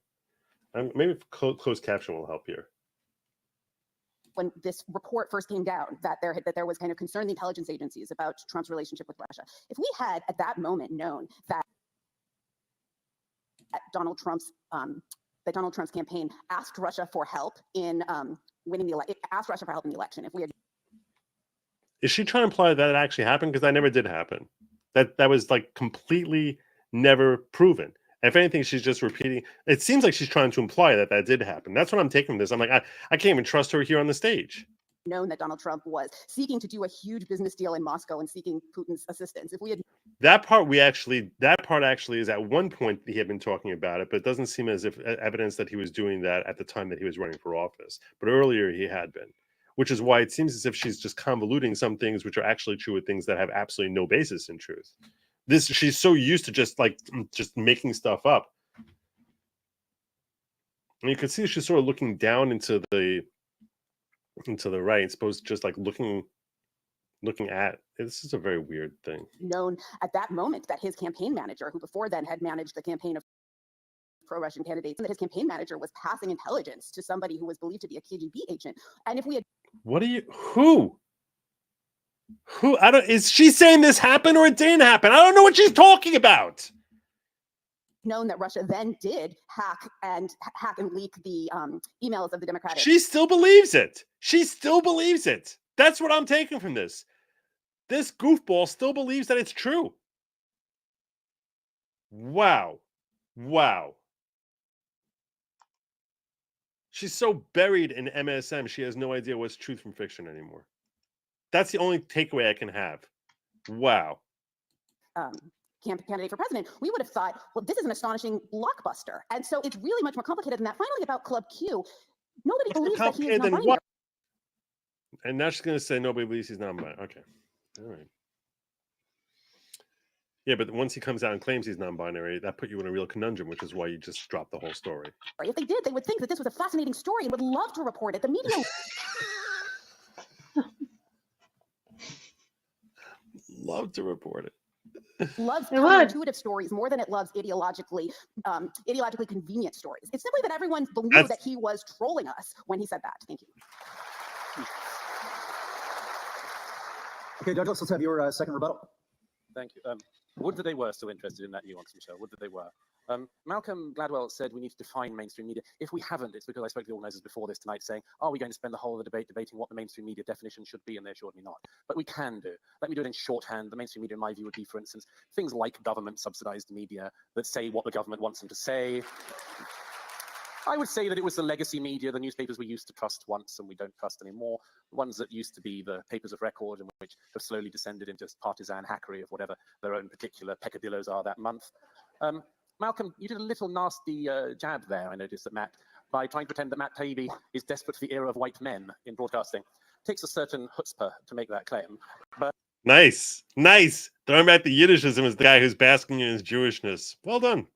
Maybe closed caption will help here. when this report first came down that there was kind of concern in the intelligence agencies about Trump's relationship with Russia. If we had at that moment known that Donald Trump's campaign asked Russia for help in winning the election, asked Russia for help in the election. If we had Is she trying to imply that it actually happened? Because that never did happen. That was like completely never proven. If anything, she's just repeating. It seems like she's trying to imply that did happen. That's what I'm taking from this. I'm like, I can't even trust her here on the stage. known that Donald Trump was seeking to do a huge business deal in Moscow and seeking Putin's assistance, if we had That part actually is at one point he had been talking about it, but it doesn't seem as if evidence that he was doing that at the time that he was running for office. But earlier he had been, which is why it seems as if she's just convoluting some things which are actually true with things that have absolutely no basis in truth. She's so used to just making stuff up. And you can see she's sort of looking down into the right, supposed to just like looking at. This is a very weird thing. known at that moment that his campaign manager, who before then had managed the campaign of pro-Russian candidates, and that his campaign manager was passing intelligence to somebody who was believed to be a KGB agent. And if we had Who is she saying this happened or it didn't happen? I don't know what she's talking about. known that Russia then did hack and leak the emails of the Democratic. She still believes it. That's what I'm taking from this. This goofball still believes that it's true. Wow. She's so buried in MSM, she has no idea what's truth from fiction anymore. That's the only takeaway I can have. Wow. Candidate for president, we would have thought, well, this is an astonishing blockbuster. And so it's really much more complicated than that. Finally, about Club Q, nobody believes that he is non-binary. And now she's going to say nobody believes he's non-binary. Okay. All right. Yeah, but once he comes out and claims he's non-binary, that put you in a real conundrum, which is why you just dropped the whole story. If they did, they would think that this was a fascinating story and would love to report it. The media love to report it. Loves counterintuitive stories more than it loves ideologically convenient stories. It's simply that everyone knew that he was trolling us when he said that. Thank you. Okay, Douglas, let's have your second rebuttal. Thank you. Would that they were so interested in that nuance, Michelle. Would that they were. Malcolm Gladwell said we need to define mainstream media. If we haven't, it's because I spoke to the organizers before this tonight saying, are we going to spend the whole of the debate debating what the mainstream media definition should be? And they're assured me not. But we can do. Let me do it in shorthand. The mainstream media, in my view, would be, for instance, things like government-subsidized media that say what the government wants them to say. I would say that it was the legacy media, the newspapers we used to trust once and we don't trust anymore, the ones that used to be the papers of record and which have slowly descended into just partisan hackery of whatever their own particular peccadillos are that month. Malcolm, you did a little nasty jab there, I noticed, at Matt, by trying to pretend that Matt Taibbi is desperate for the era of white men in broadcasting. It takes a certain chutzpah to make that claim. But Nice. Throwing back the Yiddishism as the guy who's basking in his Jewishness. Well done.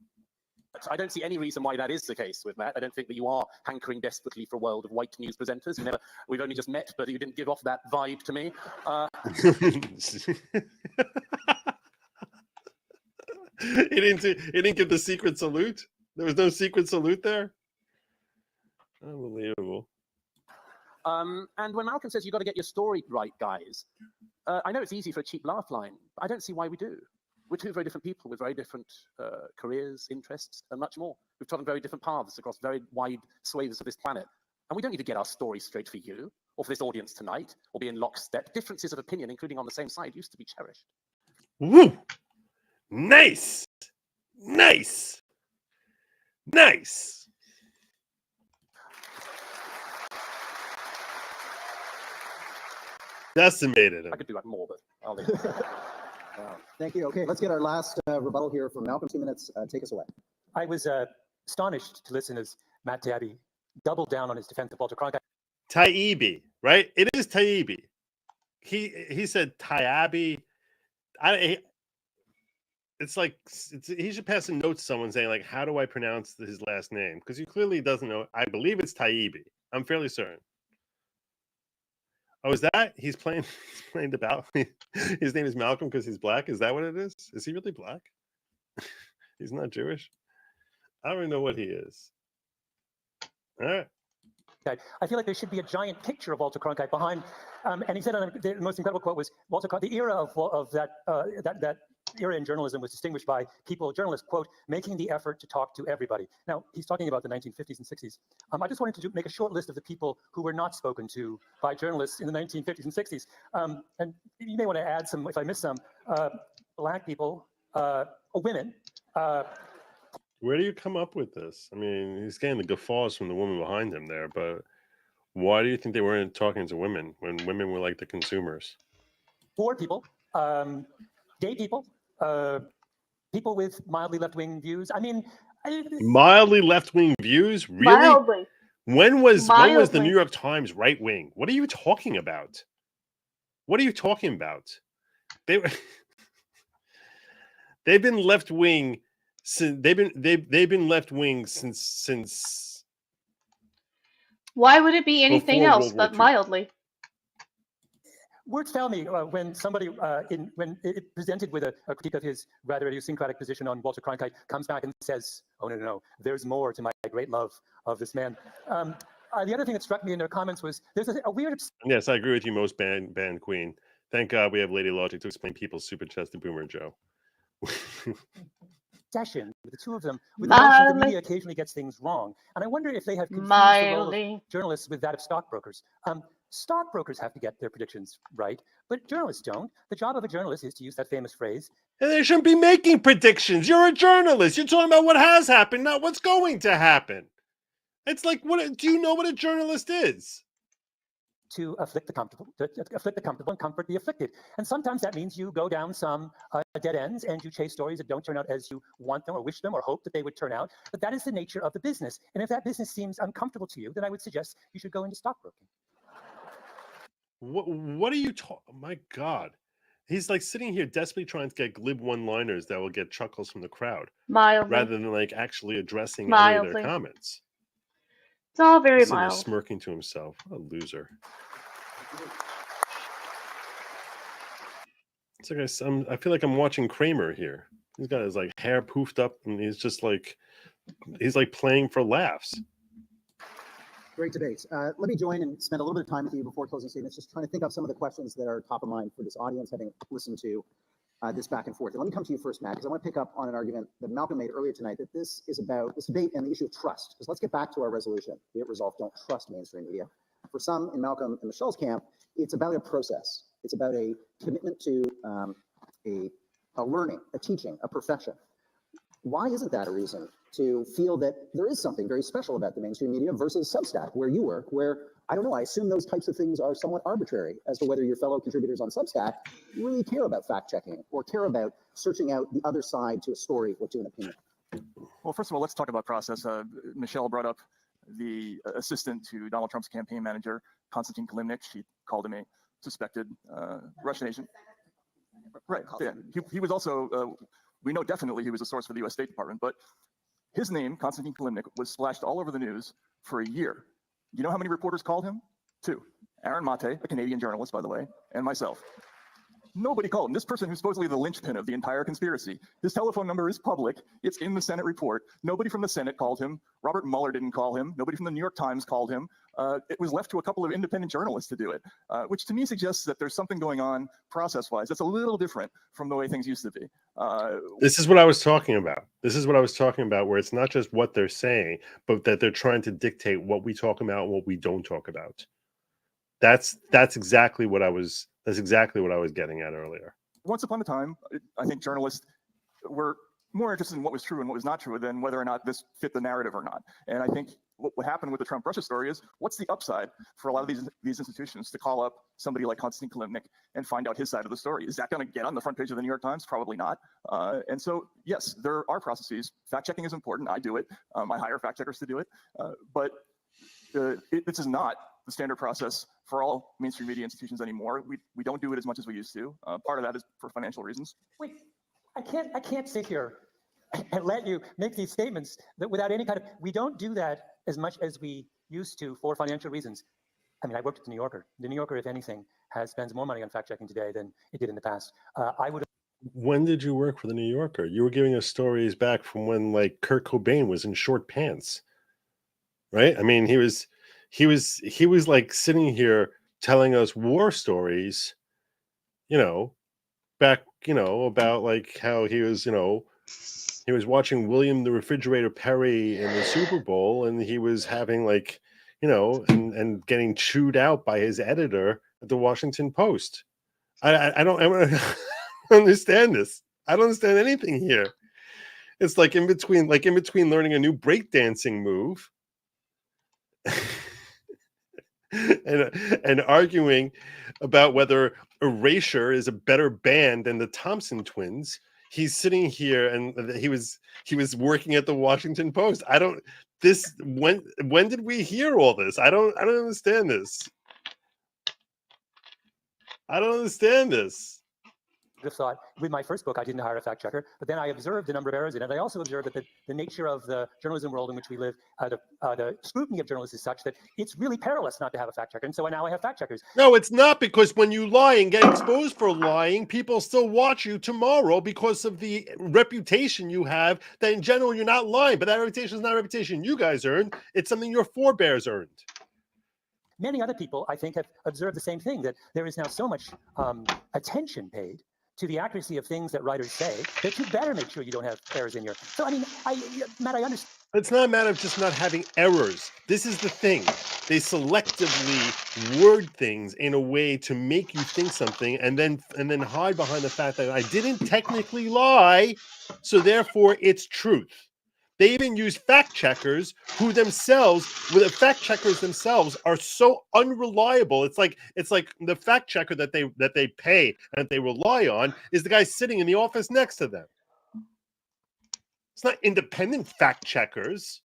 I don't see any reason why that is the case with Matt. I don't think that you are hankering desperately for a world of white news presenters. We've only just met, but you didn't give off that vibe to me. He didn't give the secret salute. There was no secret salute there. Unbelievable. And when Malcolm says you've got to get your story right, guys, I know it's easy for a cheap laugh line, but I don't see why we do. We're two very different people with very different careers, interests, and much more. We've trodden very different paths across very wide swathes of this planet. And we don't need to get our story straight for you, or for this audience tonight, or be in lockstep. Differences of opinion, including on the same side, used to be cherished. Woo! Nice! Decimated him. I could do that more, but I'll leave it. Wow. Thank you. Okay, let's get our last rebuttal here from Malcolm. 2 minutes. Take us away. I was astonished to listen as Matt Taibbi doubled down on his defense of Walter Cronkite. Taibbi, right? It is Taibbi. He said Taibbi. It's like he should pass a note to someone saying, like, how do I pronounce his last name? Because he clearly doesn't know. I believe it's Taibbi. I'm fairly certain. Oh, is that he's playing the ballot? His name is Malcolm because he's black. Is that what it is? Is he really black? He's not Jewish. I don't even know what he is. All right. I feel like there should be a giant picture of Walter Cronkite behind. And he said, the most incredible quote was, Walter Cronkite, the era of that era in journalism was distinguished by journalists, quote, making the effort to talk to everybody. Now, he's talking about the 1950s and 60s. I just wanted to make a short list of the people who were not spoken to by journalists in the 1950s and 60s. And you may want to add some, if I miss some, black people, women. Where do you come up with this? I mean, he's getting the guffaws from the woman behind him there, but why do you think they weren't talking to women when women were like the consumers? Poor people, gay people, people with mildly left-wing views. I mean, mildly left-wing views? Really? Mildly. When was the New York Times right-wing? What are you talking about? What are you talking about? They've been left-wing since they've been left-wing since. Why would it be anything else but mildly? Words tell me when somebody, when it presented with a critique of his rather idiosyncratic position on Walter Cronkite, comes back and says, "Oh no, there's more to my great love of this man." The other thing that struck me in their comments was there's a weird. Yes, I agree with you, most band queen. Thank God we have Lady Logic to explain people's super chest to Boomer Joe. Session with the two of them, with the notion that the media occasionally gets things wrong, and I wonder if they have confused the role of journalists with that of stockbrokers. Stockbrokers have to get their predictions right, but journalists don't. The job of a journalist is to use that famous phrase. And they shouldn't be making predictions. You're a journalist. You're talking about what has happened, not what's going to happen. It's like, what? Do you know what a journalist is? To afflict the comfortable, and comfort the afflicted. And sometimes that means you go down some dead ends and you chase stories that don't turn out as you want them or wish them or hope that they would turn out. But that is the nature of the business. And if that business seems uncomfortable to you, then I would suggest you should go into stockbroking. What are you talking? My God. He's like sitting here desperately trying to get glib one-liners that will get chuckles from the crowd. Mildly. Rather than like actually addressing any of their comments. It's all very He's mild. Smirking to himself. What a loser. It's like I feel like I'm watching Kramer here. He's got his like hair poofed up and he's just like playing for laughs. Great debate. Let me join and spend a little bit of time with you before closing statements, just trying to think of some of the questions that are top of mind for this audience, having listened to this back and forth. And let me come to you first, Matt, because I want to pick up on an argument that Malcolm made earlier tonight, that this is about this debate and the issue of trust. Because let's get back to our resolution. Be it resolved, don't trust mainstream media. For some in Malcolm and Michelle's camp, it's about a process. It's about a commitment to a learning, a teaching, a profession. Why isn't that a reason to feel that there is something very special about the mainstream media versus Substack, where you work, where, I don't know, I assume those types of things are somewhat arbitrary as to whether your fellow contributors on Substack really care about fact-checking or care about searching out the other side to a story or to an opinion? Well, first of all, let's talk about process. Michelle brought up the assistant to Donald Trump's campaign manager, Konstantin Kilimnik. She called him a suspected Russian agent. Right. Yeah. He was also, we know definitely he was a source for the U.S. State Department, but his name, Konstantin Kilimnik, was splashed all over the news for a year. You know how many reporters called him? 2. Aaron Mate, a Canadian journalist, by the way, and myself. Nobody called him. This person who's supposedly the linchpin of the entire conspiracy. His telephone number is public. It's in the Senate report. Nobody from the Senate called him. Robert Mueller didn't call him. Nobody from the New York Times called him. It was left to a couple of independent journalists to do it, which to me suggests that there's something going on process-wise that's a little different from the way things used to be. This is what I was talking about. This is what I was talking about, where it's not just what they're saying, but that they're trying to dictate what we talk about and what we don't talk about. That's exactly what I was getting at earlier. Once upon a time, I think journalists were more interested in what was true and what was not true than whether or not this fit the narrative or not. And I think what happened with the Trump Russia story is, what's the upside for a lot of these institutions to call up somebody like Konstantin Kilimnik and find out his side of the story? Is that going to get on the front page of the New York Times? Probably not. And so, yes, there are processes. Fact checking is important. I do it. I hire fact checkers to do it. But this is not the standard process for all mainstream media institutions anymore. We don't do it as much as we used to. Part of that is for financial reasons. Wait, I can't sit here and let you make these statements that without any kind of, we don't do that as much as we used to for financial reasons. I mean, I worked at the New Yorker. The New Yorker, if anything, spends more money on fact checking today than it did in the past. I would. When did you work for the New Yorker? You were giving us stories back from when like Kurt Cobain was in short pants, right? I mean, he was like sitting here telling us war stories, back, about like how he was watching William the Refrigerator Perry in the Super Bowl, and he was having like, and getting chewed out by his editor at the Washington Post. I don't understand this. I don't understand anything here. It's like in between learning a new breakdancing move and arguing about whether Erasure is a better band than the Thompson Twins. He's sitting here, and he was working at the Washington Post. When did we hear all this? I don't understand this. I don't understand this. Have thought with my first book, I didn't hire a fact checker, but then I observed the number of errors in it. I also observed that the nature of the journalism world in which we live, the scrutiny of journalists is such that it's really perilous not to have a fact checker. And so now I have fact checkers. No, it's not, because when you lie and get exposed for lying, people still watch you tomorrow because of the reputation you have that in general you're not lying. But that reputation is not a reputation you guys earned. It's something your forebears earned. Many other people, I think, have observed the same thing, that there is now so much attention paid to the accuracy of things that writers say that you better make sure you don't have errors in your. So, I mean, Matt, I understand. It's not a matter of just not having errors. This is the thing. They selectively word things in a way to make you think something and then hide behind the fact that I didn't technically lie, so therefore it's truth. They even use fact checkers who themselves, fact checkers themselves, are so unreliable. It's like the fact checker that they pay and that they rely on is the guy sitting in the office next to them. It's not independent fact checkers.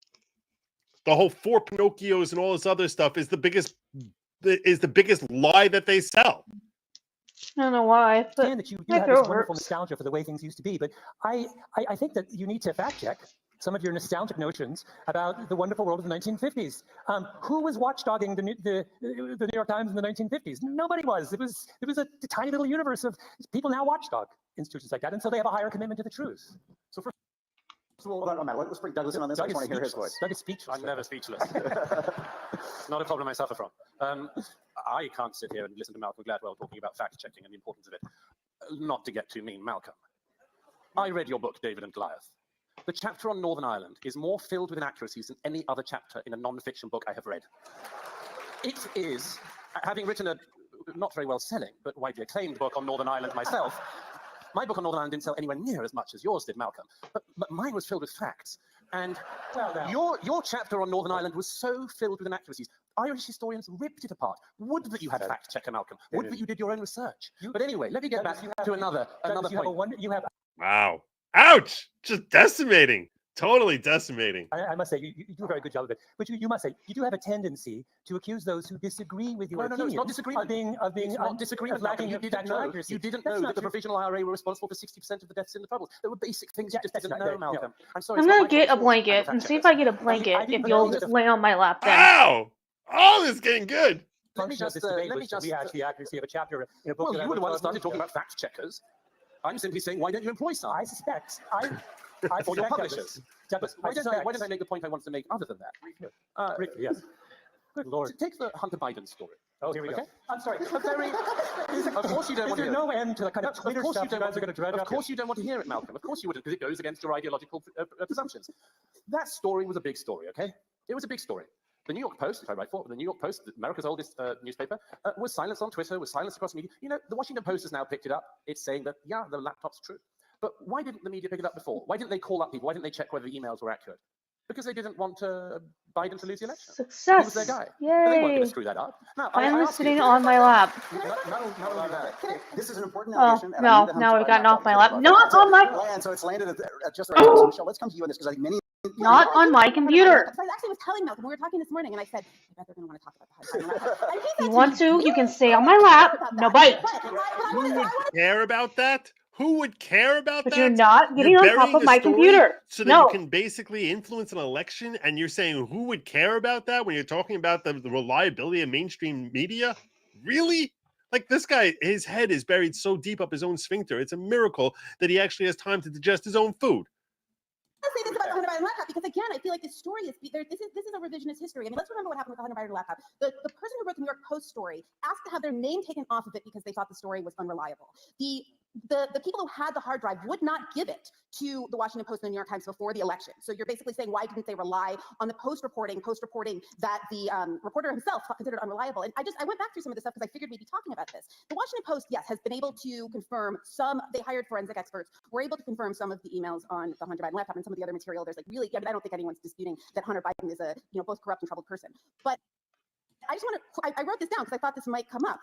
The whole four Pinocchios and all this other stuff is the biggest lie that they sell. I don't know why. But that you have this wonderful nostalgia for the way things used to be, but I think that you need to fact check some of your nostalgic notions about the wonderful world of the 1950s. Who was watchdogging the New York Times in the 1950s? Nobody was. It was a tiny little universe of people now watchdog institutions like that, and so they have a higher commitment to the truth. So first of all, let's bring Douglas in on this. I just want to hear his voice. Doug is speechless. I'm never speechless. Not a problem I suffer from. I can't sit here and listen to Malcolm Gladwell talking about fact checking and the importance of it. Not to get too mean, Malcolm. I read your book, David and Goliath. The chapter on Northern Ireland is more filled with inaccuracies than any other chapter in a non-fiction book I have read. It is, having written a not very well selling, but widely acclaimed book on Northern Ireland myself, my book on Northern Ireland didn't sell anywhere near as much as yours did, Malcolm. But mine was filled with facts. And your chapter on Northern Ireland was so filled with inaccuracies. Irish historians ripped it apart. Would that you had a fact checker, Malcolm. Would that you did your own research. But anyway, let me get back to another point. Wow. Ouch! Just decimating. Totally decimating. I must say, you do a very good job of it. But you must say, you do have a tendency to accuse those who disagree with your opinions. No, it's not disagreement. It's not disagreement. You didn't know that the Provisional IRA were responsible for 60% of the deaths in the Troubles. There were basic things you just didn't know, Malcolm. I'm sorry. I'm gonna get a blanket and see if I get a blanket if you'll lay on my lap then. Ow! Oh, this is getting good. Let me just rehash the accuracy of a chapter in a book. Well, you were the one that started talking about fact checkers. I'm simply saying, why don't you employ some? I suspect. For your publishers. Why don't I make the point I wanted to make other than that? Rick, yes. Good Lord. Take the Hunter Biden story. Oh, here we go. I'm sorry. Of course you don't want to hear it. Is there no end to the kind of Twitter stuff you guys are going to dread? Of course you don't want to hear it, Malcolm. Of course you wouldn't, because it goes against your ideological presumptions. That story was a big story, okay? It was a big story. The New York Post, if I write for the New York Post, America's oldest newspaper, was silenced on Twitter, was silenced across media. You know, the Washington Post has now picked it up. It's saying that, yeah, the laptop's true. But why didn't the media pick it up before? Why didn't they call up people? Why didn't they check whether the emails were accurate? because they didn't want Biden to lose the election. Success. He was their guy. But they weren't going Yay. to screw that up. Now, Finally I ask you, sitting on my lap. Not only that, this is an important Oh, allegation. And I no, need to now hum we've to gotten laptop off my to lap. talk Not about on my... And so it's landed at just the right time. So Michelle, let's come to you on this because I think many... Not on my computer. So I actually was telling Malcolm, we were talking this morning, and I said, I bet they're going to want to talk about the high laptop. And he If you said want to, you can stay on my lap. No bite. Who would care about that? Who would care about But that? you're not getting on top burying of a my story computer. so that No. you can basically influence an election, and you're saying who would care about that when you're talking about the reliability of mainstream media? Really? Like, this guy, his head is buried so deep up his own sphincter. It's a miracle that he actually has time to digest his own food. I say this about the Hunter Biden laptop because, again, I feel like this story is this is a revisionist history. I mean, let's remember what happened with the Hunter Biden laptop. The person who wrote the New York Post story asked to have their name taken off of it because they thought the story was unreliable. The people who had the hard drive would not give it to the Washington Post and the New York Times before the election. So you're basically saying, why didn't they rely on the Post reporting that the reporter himself considered unreliable? And I went back through some of this stuff because I figured we'd be talking about this. The Washington Post, yes, has been able to confirm they hired forensic experts, were able to confirm some of the emails on the Hunter Biden laptop and some of the other material. There's like really, I mean, I don't think anyone's disputing that Hunter Biden is a, both corrupt and troubled person. But I just want to, I wrote this down because I thought this might come up.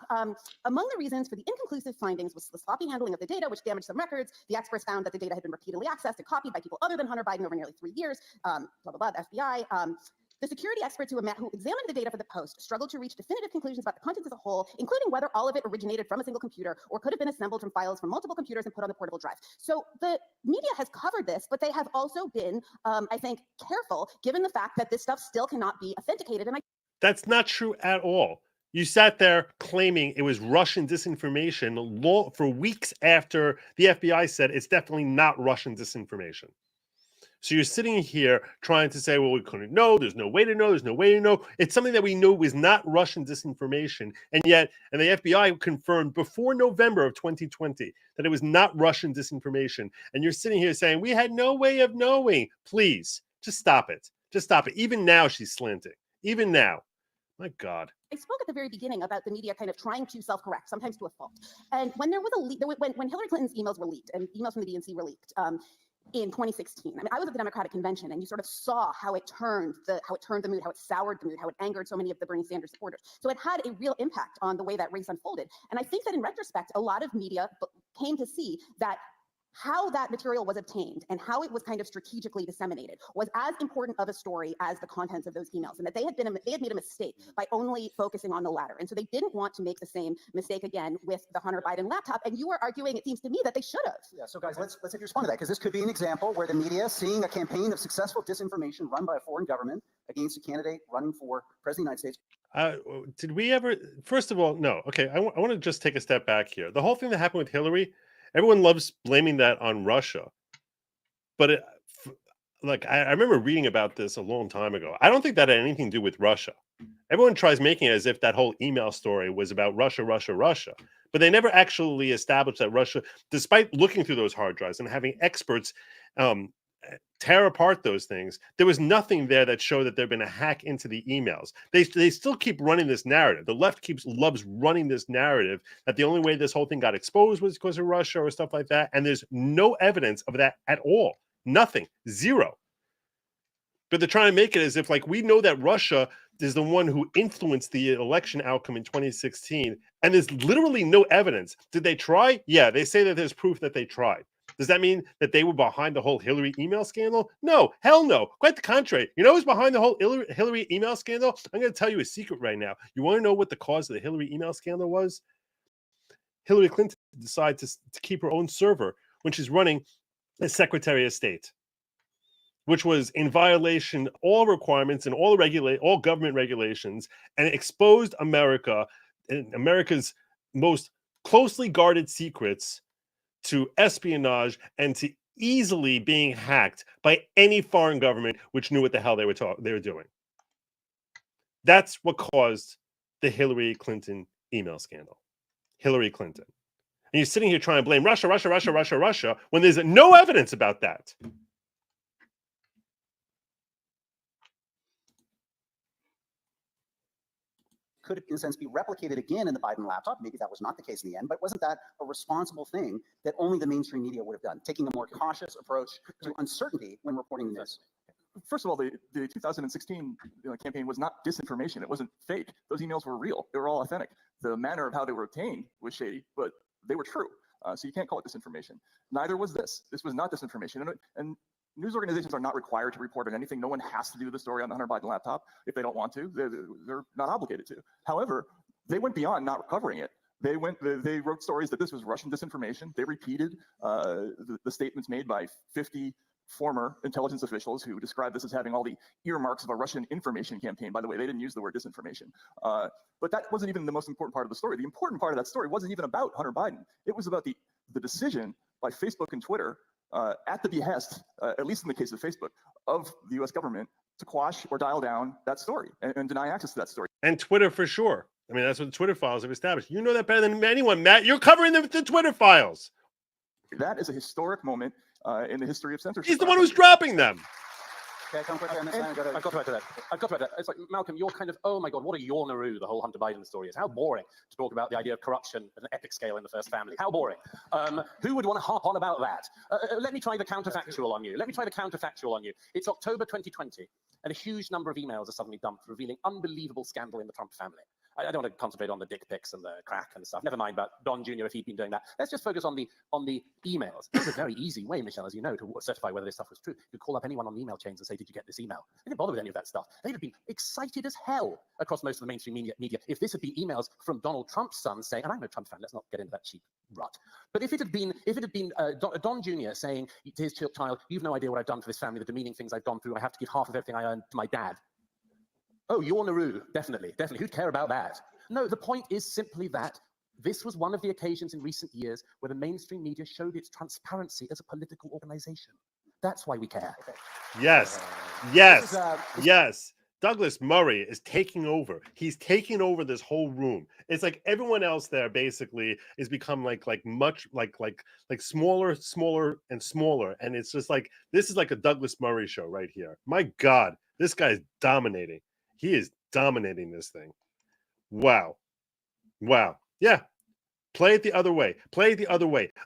Among the reasons for the inconclusive findings was the sloppy handling of the data, which damaged some records. The experts found that the data had been repeatedly accessed and copied by people other than Hunter Biden over nearly 3 years, blah, blah, blah, the FBI. The security experts who examined the data for the Post struggled to reach definitive conclusions about the content as a whole, including whether all of it originated from a single computer or could have been assembled from files from multiple computers and put on the portable drive. So the media has covered this, but they have also been, I think, careful, given the fact that this stuff still cannot be authenticated. And That's not true at all. You sat there claiming it was Russian disinformation for weeks after the FBI said it's definitely not Russian disinformation. So you're sitting here trying to say, well, we couldn't know. There's no way to know. There's no way to know. It's something that we know was not Russian disinformation. And the FBI confirmed before November of 2020 that it was not Russian disinformation. And you're sitting here saying, we had no way of knowing. Please, just stop it. Just stop it. Even now, she's slanting. Even now. My God. I spoke at the very beginning about the media kind of trying to self-correct, sometimes to a fault. And when there was a leak, when Hillary Clinton's emails were leaked and emails from the DNC were leaked in 2016, I mean, I was at the Democratic convention, and you sort of saw how it turned the mood, how it soured the mood, how it angered so many of the Bernie Sanders supporters. So it had a real impact on the way that race unfolded. And I think that in retrospect, a lot of media came to see that how that material was obtained and how it was kind of strategically disseminated was as important of a story as the contents of those emails, and that they had made a mistake by only focusing on the latter. And so they didn't want to make the same mistake again with the Hunter Biden laptop. And you are arguing, it seems to me, that they should have. Yeah, so guys, let's have you respond to that, because this could be an example where the media, seeing a campaign of successful disinformation run by a foreign government against a candidate running for president of the United States. Did we ever, first of all, no. Okay, I want to just take a step back here. The whole thing that happened with Hillary, everyone loves blaming that on Russia. But I remember reading about this a long time ago. I don't think that had anything to do with Russia. Everyone tries making it as if that whole email story was about Russia, Russia, Russia. But they never actually established that Russia, despite looking through those hard drives and having experts tear apart those things, there was nothing there that showed that there'd been a hack into the emails. They still keep running this narrative. The left loves running this narrative that the only way this whole thing got exposed was because of Russia or stuff like that. And there's no evidence of that at all. Nothing. Zero. But they're trying to make it as if, like, we know that Russia is the one who influenced the election outcome in 2016. And there's literally no evidence. Did they try? Yeah, they say that there's proof that they tried. Does that mean that they were behind the whole Hillary email scandal? No, hell no. Quite the contrary. You know who's behind the whole Hillary email scandal? I'm going to tell you a secret right now. You want to know what the cause of the Hillary email scandal was? Hillary Clinton decided to keep her own server when she's running as Secretary of State, which was in violation of all requirements and all government regulations, and exposed America and America's most closely guarded secrets to espionage and to easily being hacked by any foreign government which knew what the hell they were doing. That's what caused the Hillary Clinton email scandal. Hillary Clinton. And you're sitting here trying to blame Russia, Russia, Russia, Russia, Russia, when there's no evidence about that. Could, in a sense, be replicated again in the Biden laptop. Maybe that was not the case in the end, but wasn't that a responsible thing that only the mainstream media would have done, taking a more cautious approach to uncertainty when reporting the news? first of all, the 2016 campaign was not disinformation. It wasn't fake. Those emails were real. They were all authentic. The manner of how they were obtained was shady, but they were true. So you can't call it disinformation. Neither was this. This was not disinformation. And news organizations are not required to report on anything. No one has to do the story on the Hunter Biden laptop if they don't want to. They're not obligated to. However, they went beyond not covering it. They wrote stories that this was Russian disinformation. They repeated the statements made by 50 former intelligence officials who described this as having all the earmarks of a Russian information campaign. By the way, they didn't use the word disinformation. But that wasn't even the most important part of the story. The important part of that story wasn't even about Hunter Biden. It was about the decision by Facebook and Twitter at the behest, at least in the case of Facebook, of the US government to quash or dial down that story and deny access to that story. And Twitter for sure. I mean, that's what the Twitter files have established. You know that better than anyone, Matt. You're covering the Twitter files. That is a historic moment in the history of censorship. He's the one who's dropping them. Okay, come quickly on this. I've got to add to that. It's like, Malcolm, you're kind of, oh my God, what a yawneroo the whole Hunter Biden story is. How boring to talk about the idea of corruption at an epic scale in the first family. How boring. Who would want to harp on about that? Let me try the counterfactual on you. It's October 2020, and a huge number of emails are suddenly dumped revealing unbelievable scandal in the Trump family. I don't want to concentrate on the dick pics and the crack and stuff. Never mind about Don Jr. if he'd been doing that. Let's just focus on the emails. It's a very easy way, Michelle, as you know, to certify whether this stuff was true. You call up anyone on the email chains and say, "Did you get this email?" They didn't bother with any of that stuff. They'd have been excited as hell across most of the mainstream media if this had been emails from Donald Trump's son saying, and I'm no Trump fan. Let's not get into that cheap rut. But if it had been Don Jr. saying to his child, "You've no idea what I've done for this family, the demeaning things I've gone through. I have to give half of everything I earn to my dad." Oh, you're Naru, definitely. Who'd care about that? No, the point is simply that this was one of the occasions in recent years where the mainstream media showed its transparency as a political organization. That's why we care. Yes. Douglas Murray is taking over. He's taking over this whole room. It's like everyone else there basically is become like smaller and smaller. And it's just like, this is like a Douglas Murray show right here. My God, this guy's dominating. He is dominating this thing. Wow. Yeah. Play it the other way.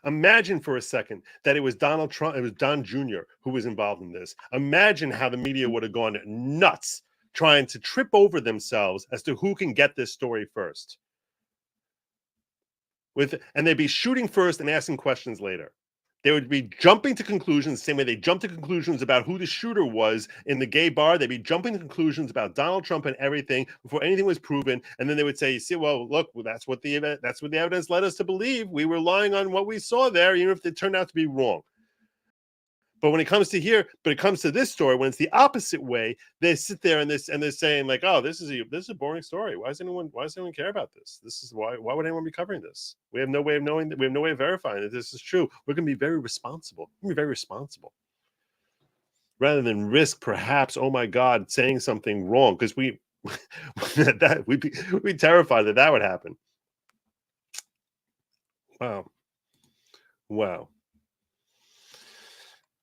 Imagine for a second that it was Donald Trump, it was Don Jr. who was involved in this. Imagine how the media would have gone nuts trying to trip over themselves as to who can get this story first. And they'd be shooting first and asking questions later. They would be jumping to conclusions the same way they jumped to conclusions about who the shooter was in the gay bar. They'd be jumping to conclusions about Donald Trump and everything before anything was proven. And then they would say, "You see, well, look, that's what the evidence led us to believe. We were relying on what we saw there, even if it turned out to be wrong." But when it comes to this story, when it's the opposite way, they sit there and they're saying like, "Oh, this is a boring story. Why does anyone care about this? This is why would anyone be covering this? We have no way of knowing that. We have no way of verifying that this is true. We're going to be very responsible. Rather than risk perhaps, oh my God, saying something wrong, because we'd be terrified that would happen." Wow.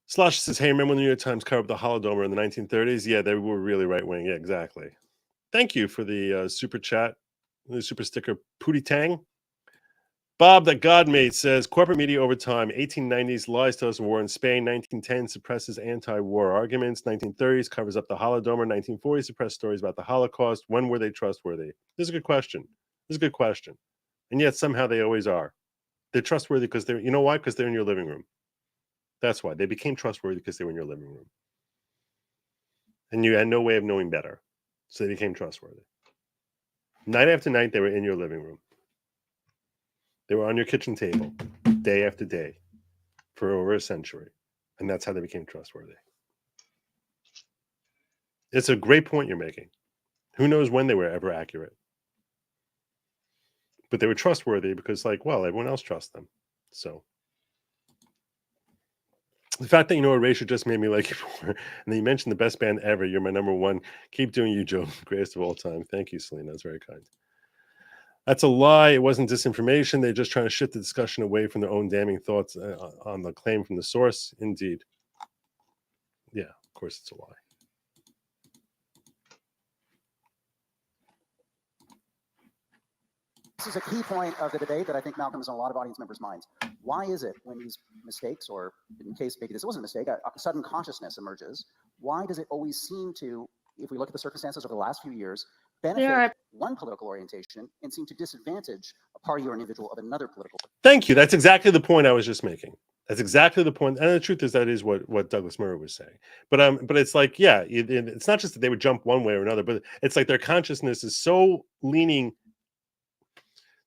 Slosh says, "Hey, remember when the New York Times covered the Holodomor in the 1930s? Yeah, they were really right-wing. Yeah, exactly." Thank you for the super chat, the super sticker, Pootie Tang. Bob, the Godmate, says, "Corporate media over time, 1890s lies to us of war in Spain, 1910 suppresses anti-war arguments, 1930s covers up the Holodomor, 1940s suppressed stories about the Holocaust. When were they trustworthy?" This is a good question. And yet somehow they always are. They're trustworthy because you know why? Because they're in your living room. That's why they became trustworthy, because they were in your living room. And you had no way of knowing better. So they became trustworthy. Night after night, they were in your living room. They were on your kitchen table, day after day, for over a century. And that's how they became trustworthy. It's a great point you're making. Who knows when they were ever accurate? But they were trustworthy because, everyone else trusts them. So the fact that you know Erasure just made me like you more, and then you mentioned the best band ever. You're my number one. Keep doing you, Joe. Greatest of all time. Thank you, Selena. That's very kind. That's a lie. It wasn't disinformation. They're just trying to shift the discussion away from their own damning thoughts on the claim from the source. Indeed. Yeah, of course it's a lie. This is a key point of the debate that I think Malcolm is on a lot of audience members' minds. Why is it when these mistakes, or in case maybe this wasn't a mistake, a sudden consciousness emerges, why does it always seem to, if we look at the circumstances over the last few years, There benefit are one political orientation and seem to disadvantage a party or individual of another political? Thank you. That's exactly the point I was just making. That's exactly the point. And the truth is that is what Douglas Murray was saying. But it's like, yeah, it's not just that they would jump one way or another, but it's like their consciousness is so leaning.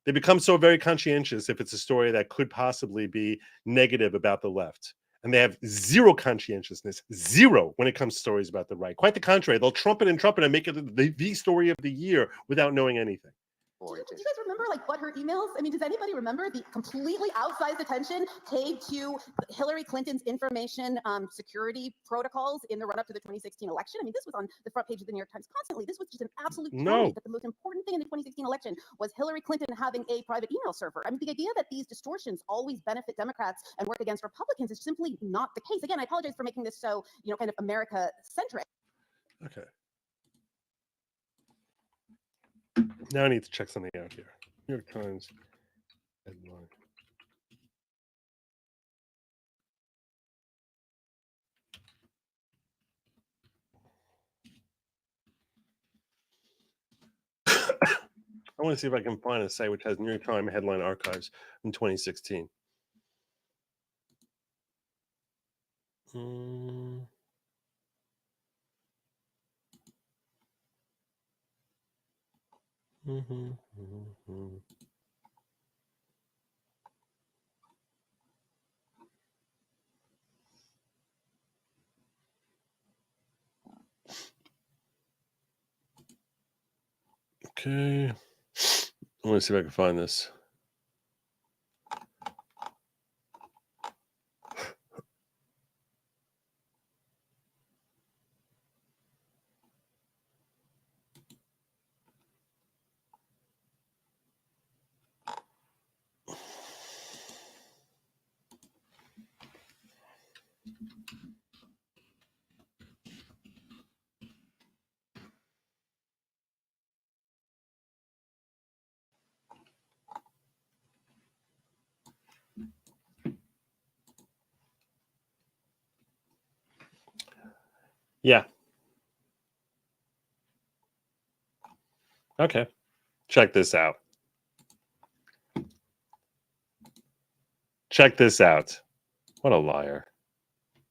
They become so very conscientious if it's a story that could possibly be negative about the left. And they have zero conscientiousness, zero, when it comes to stories about the right. Quite the contrary. They'll trumpet and make it the story of the year without knowing anything. Do you guys remember like butthurt emails? I mean, does anybody remember the completely outsized attention paid to Hillary Clinton's information security protocols in the run-up to the 2016 election? I mean, this was on the front page of the New York Times constantly. This was just an absolute No. that the most important thing in the 2016 election was Hillary Clinton having a private email server. I mean, the idea that these distortions always benefit Democrats and work against Republicans is simply not the case. Again, I apologize for making this so, kind of America-centric. Okay. Now I need to check something out here. New York Times headline. I want to see if I can find a site which has New York Times headline archives in 2016. Okay. I want to see if I can find this. Yeah. Okay. Check this out. Check this out. What a liar.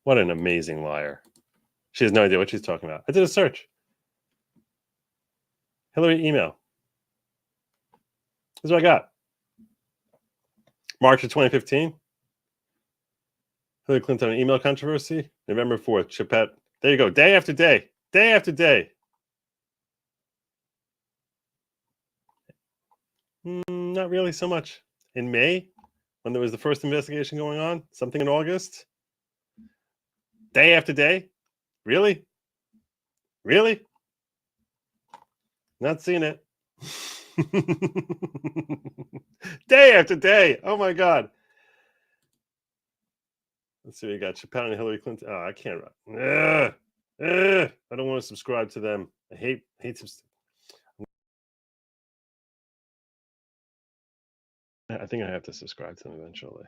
What an amazing liar. She has no idea what she's talking about. I did a search. Hillary email. This is what I got. March of 2015. Hillary Clinton email controversy. November 4th. Chipette. There you go. Day after day. Day after day. Not really so much. In May, when there was the first investigation going on, something in August. Day after day. Really? Really? Not seeing it. Day after day. Oh my God. Let's see what you got. Chappelle and Hillary Clinton. Oh, I can't. I don't want to subscribe to them. I hate I think I have to subscribe to them eventually.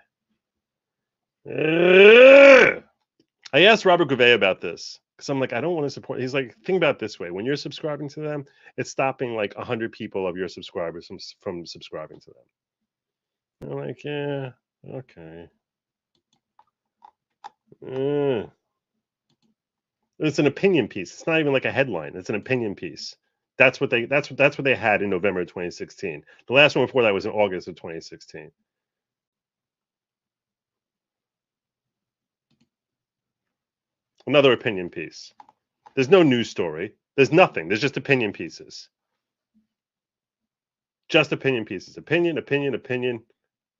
I asked Robert Gouvet about this because I'm like, I don't want to support. He's like, think about it this way: when you're subscribing to them, it's stopping like 100 people of your subscribers from subscribing to them. I'm like, yeah, okay. It's an opinion piece. It's not even like a headline. It's an opinion piece. That's what they had in November of 2016. The last one before that was in August of 2016. Another opinion piece. There's no news story. There's nothing. There's just opinion pieces. Just opinion pieces. Opinion.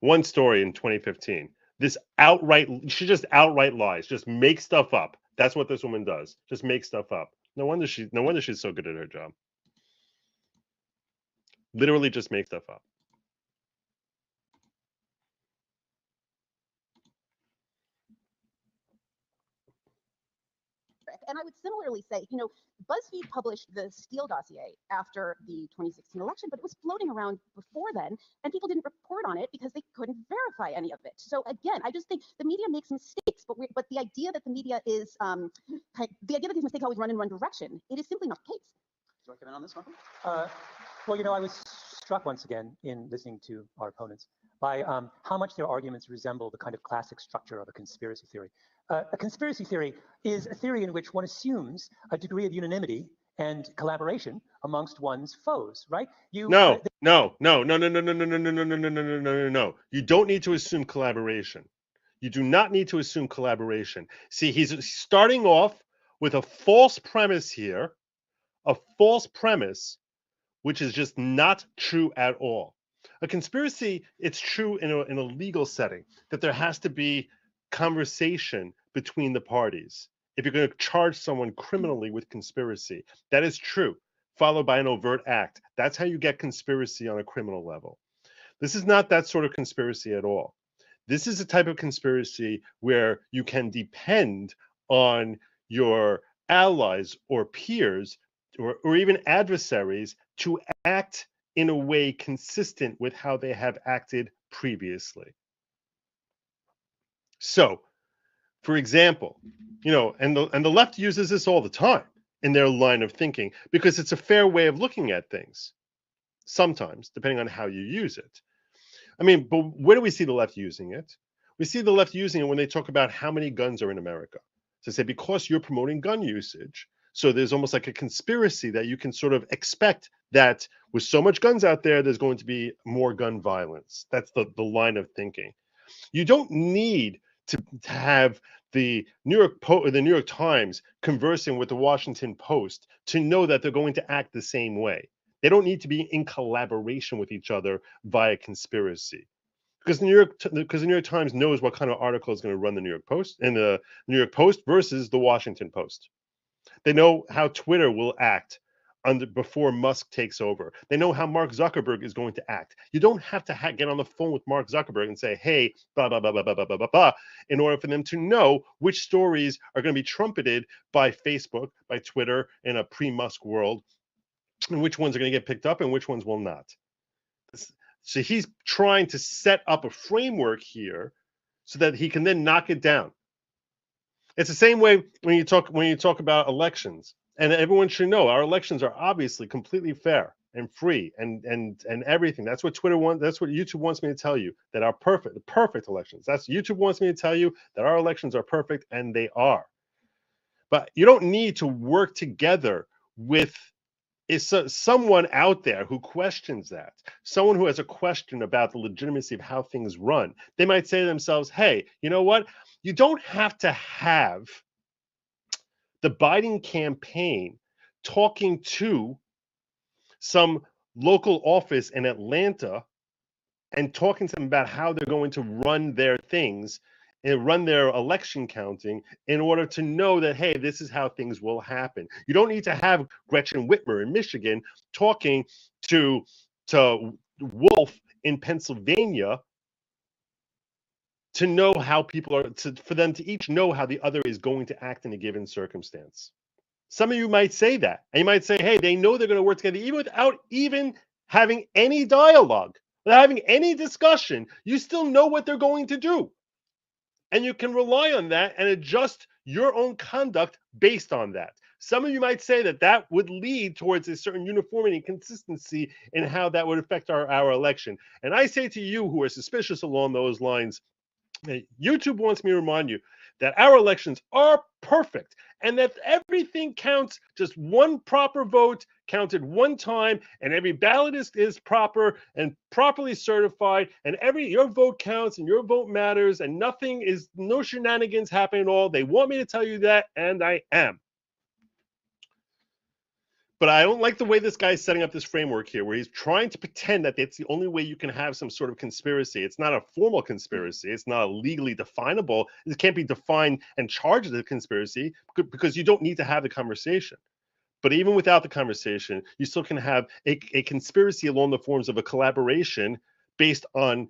One story in 2015. She just outright lies. Just make stuff up. That's what this woman does. Just make stuff up. No wonder she's so good at her job. Literally just make stuff up. And I would similarly say, you know, BuzzFeed published the Steele dossier after the 2016 election, but it was floating around before then, and people didn't report on it because they couldn't verify any of it. So again, I just think the media makes mistakes, but the idea that the media is the idea that these mistakes always run in one direction, it is simply not the case. Do you want to come in on this one? Well, you know, I was struck once again in listening to our opponents by how much their arguments resemble the kind of classic structure of a conspiracy theory. A conspiracy theory is a theory in which one assumes a degree of unanimity and collaboration amongst one's foes, right? No. You don't need to assume collaboration. You do not need to assume collaboration. See, he's starting off with a false premise here, a false premise, which is just not true at all. A conspiracy, it's true in a legal setting that there has to be conversation between the parties. If you're going to charge someone criminally with conspiracy, that is true, followed by an overt act. That's how you get conspiracy on a criminal level. This is not that sort of conspiracy at all. This is a type of conspiracy where you can depend on your allies or peers or even adversaries to act in a way consistent with how they have acted previously. So, for example, you know, and the left uses this all the time in their line of thinking because it's a fair way of looking at things. Sometimes, depending on how you use it. I mean, but where do we see the left using it? We see the left using it when they talk about how many guns are in America. So say, because you're promoting gun usage, so there's almost like a conspiracy that you can sort of expect that with so much guns out there, there's going to be more gun violence. That's the line of thinking. You don't need to have the New York Times conversing with the Washington Post to know that they're going to act the same way. They don't need to be in collaboration with each other via conspiracy. Because the New York Times knows what kind of article is going to run the New York Post and the New York Post versus the Washington Post. They know how Twitter will act before Musk takes over. They know how Mark Zuckerberg is going to act. You don't have to get on the phone with Mark Zuckerberg and say, hey, blah, blah, blah, blah, blah, blah, blah, blah, in order for them to know which stories are going to be trumpeted by Facebook, by Twitter in a pre-Musk world, and which ones are going to get picked up and which ones will not. So he's trying to set up a framework here so that he can then knock it down. It's the same way when you talk about elections, and everyone should know our elections are obviously completely fair and free and everything. That's what Twitter wants. That's what YouTube wants me to tell you, that our perfect elections. That's YouTube wants me to tell you that our elections are perfect, and they are. But you don't need to work together with someone out there who questions that, someone who has a question about the legitimacy of how things run. They might say to themselves, hey, you know what? You don't have to have the Biden campaign talking to some local office in Atlanta and talking to them about how they're going to run their things and run their election counting in order to know that, hey, this is how things will happen. You don't need to have Gretchen Whitmer in Michigan talking to Wolf in Pennsylvania to know how people are, for them to each know how the other is going to act in a given circumstance. Some of you might say that, and you might say, hey, they know they're going to work together even without even having any dialogue, without having any discussion. You still know what they're going to do. And you can rely on that and adjust your own conduct based on that. Some of you might say that that would lead towards a certain uniformity and consistency in how that would affect our election. And I say to you who are suspicious along those lines, YouTube wants me to remind you that our elections are perfect and that everything counts, just one proper vote counted one time, and every ballot is proper and properly certified, and your vote counts and your vote matters, and no shenanigans happen at all. They want me to tell you that, and I am. But I don't like the way this guy is setting up this framework here, where he's trying to pretend that it's the only way you can have some sort of conspiracy. It's not a formal conspiracy. It's not legally definable. It can't be defined and charged as a conspiracy because you don't need to have the conversation. But even without the conversation, you still can have a conspiracy along the forms of a collaboration based on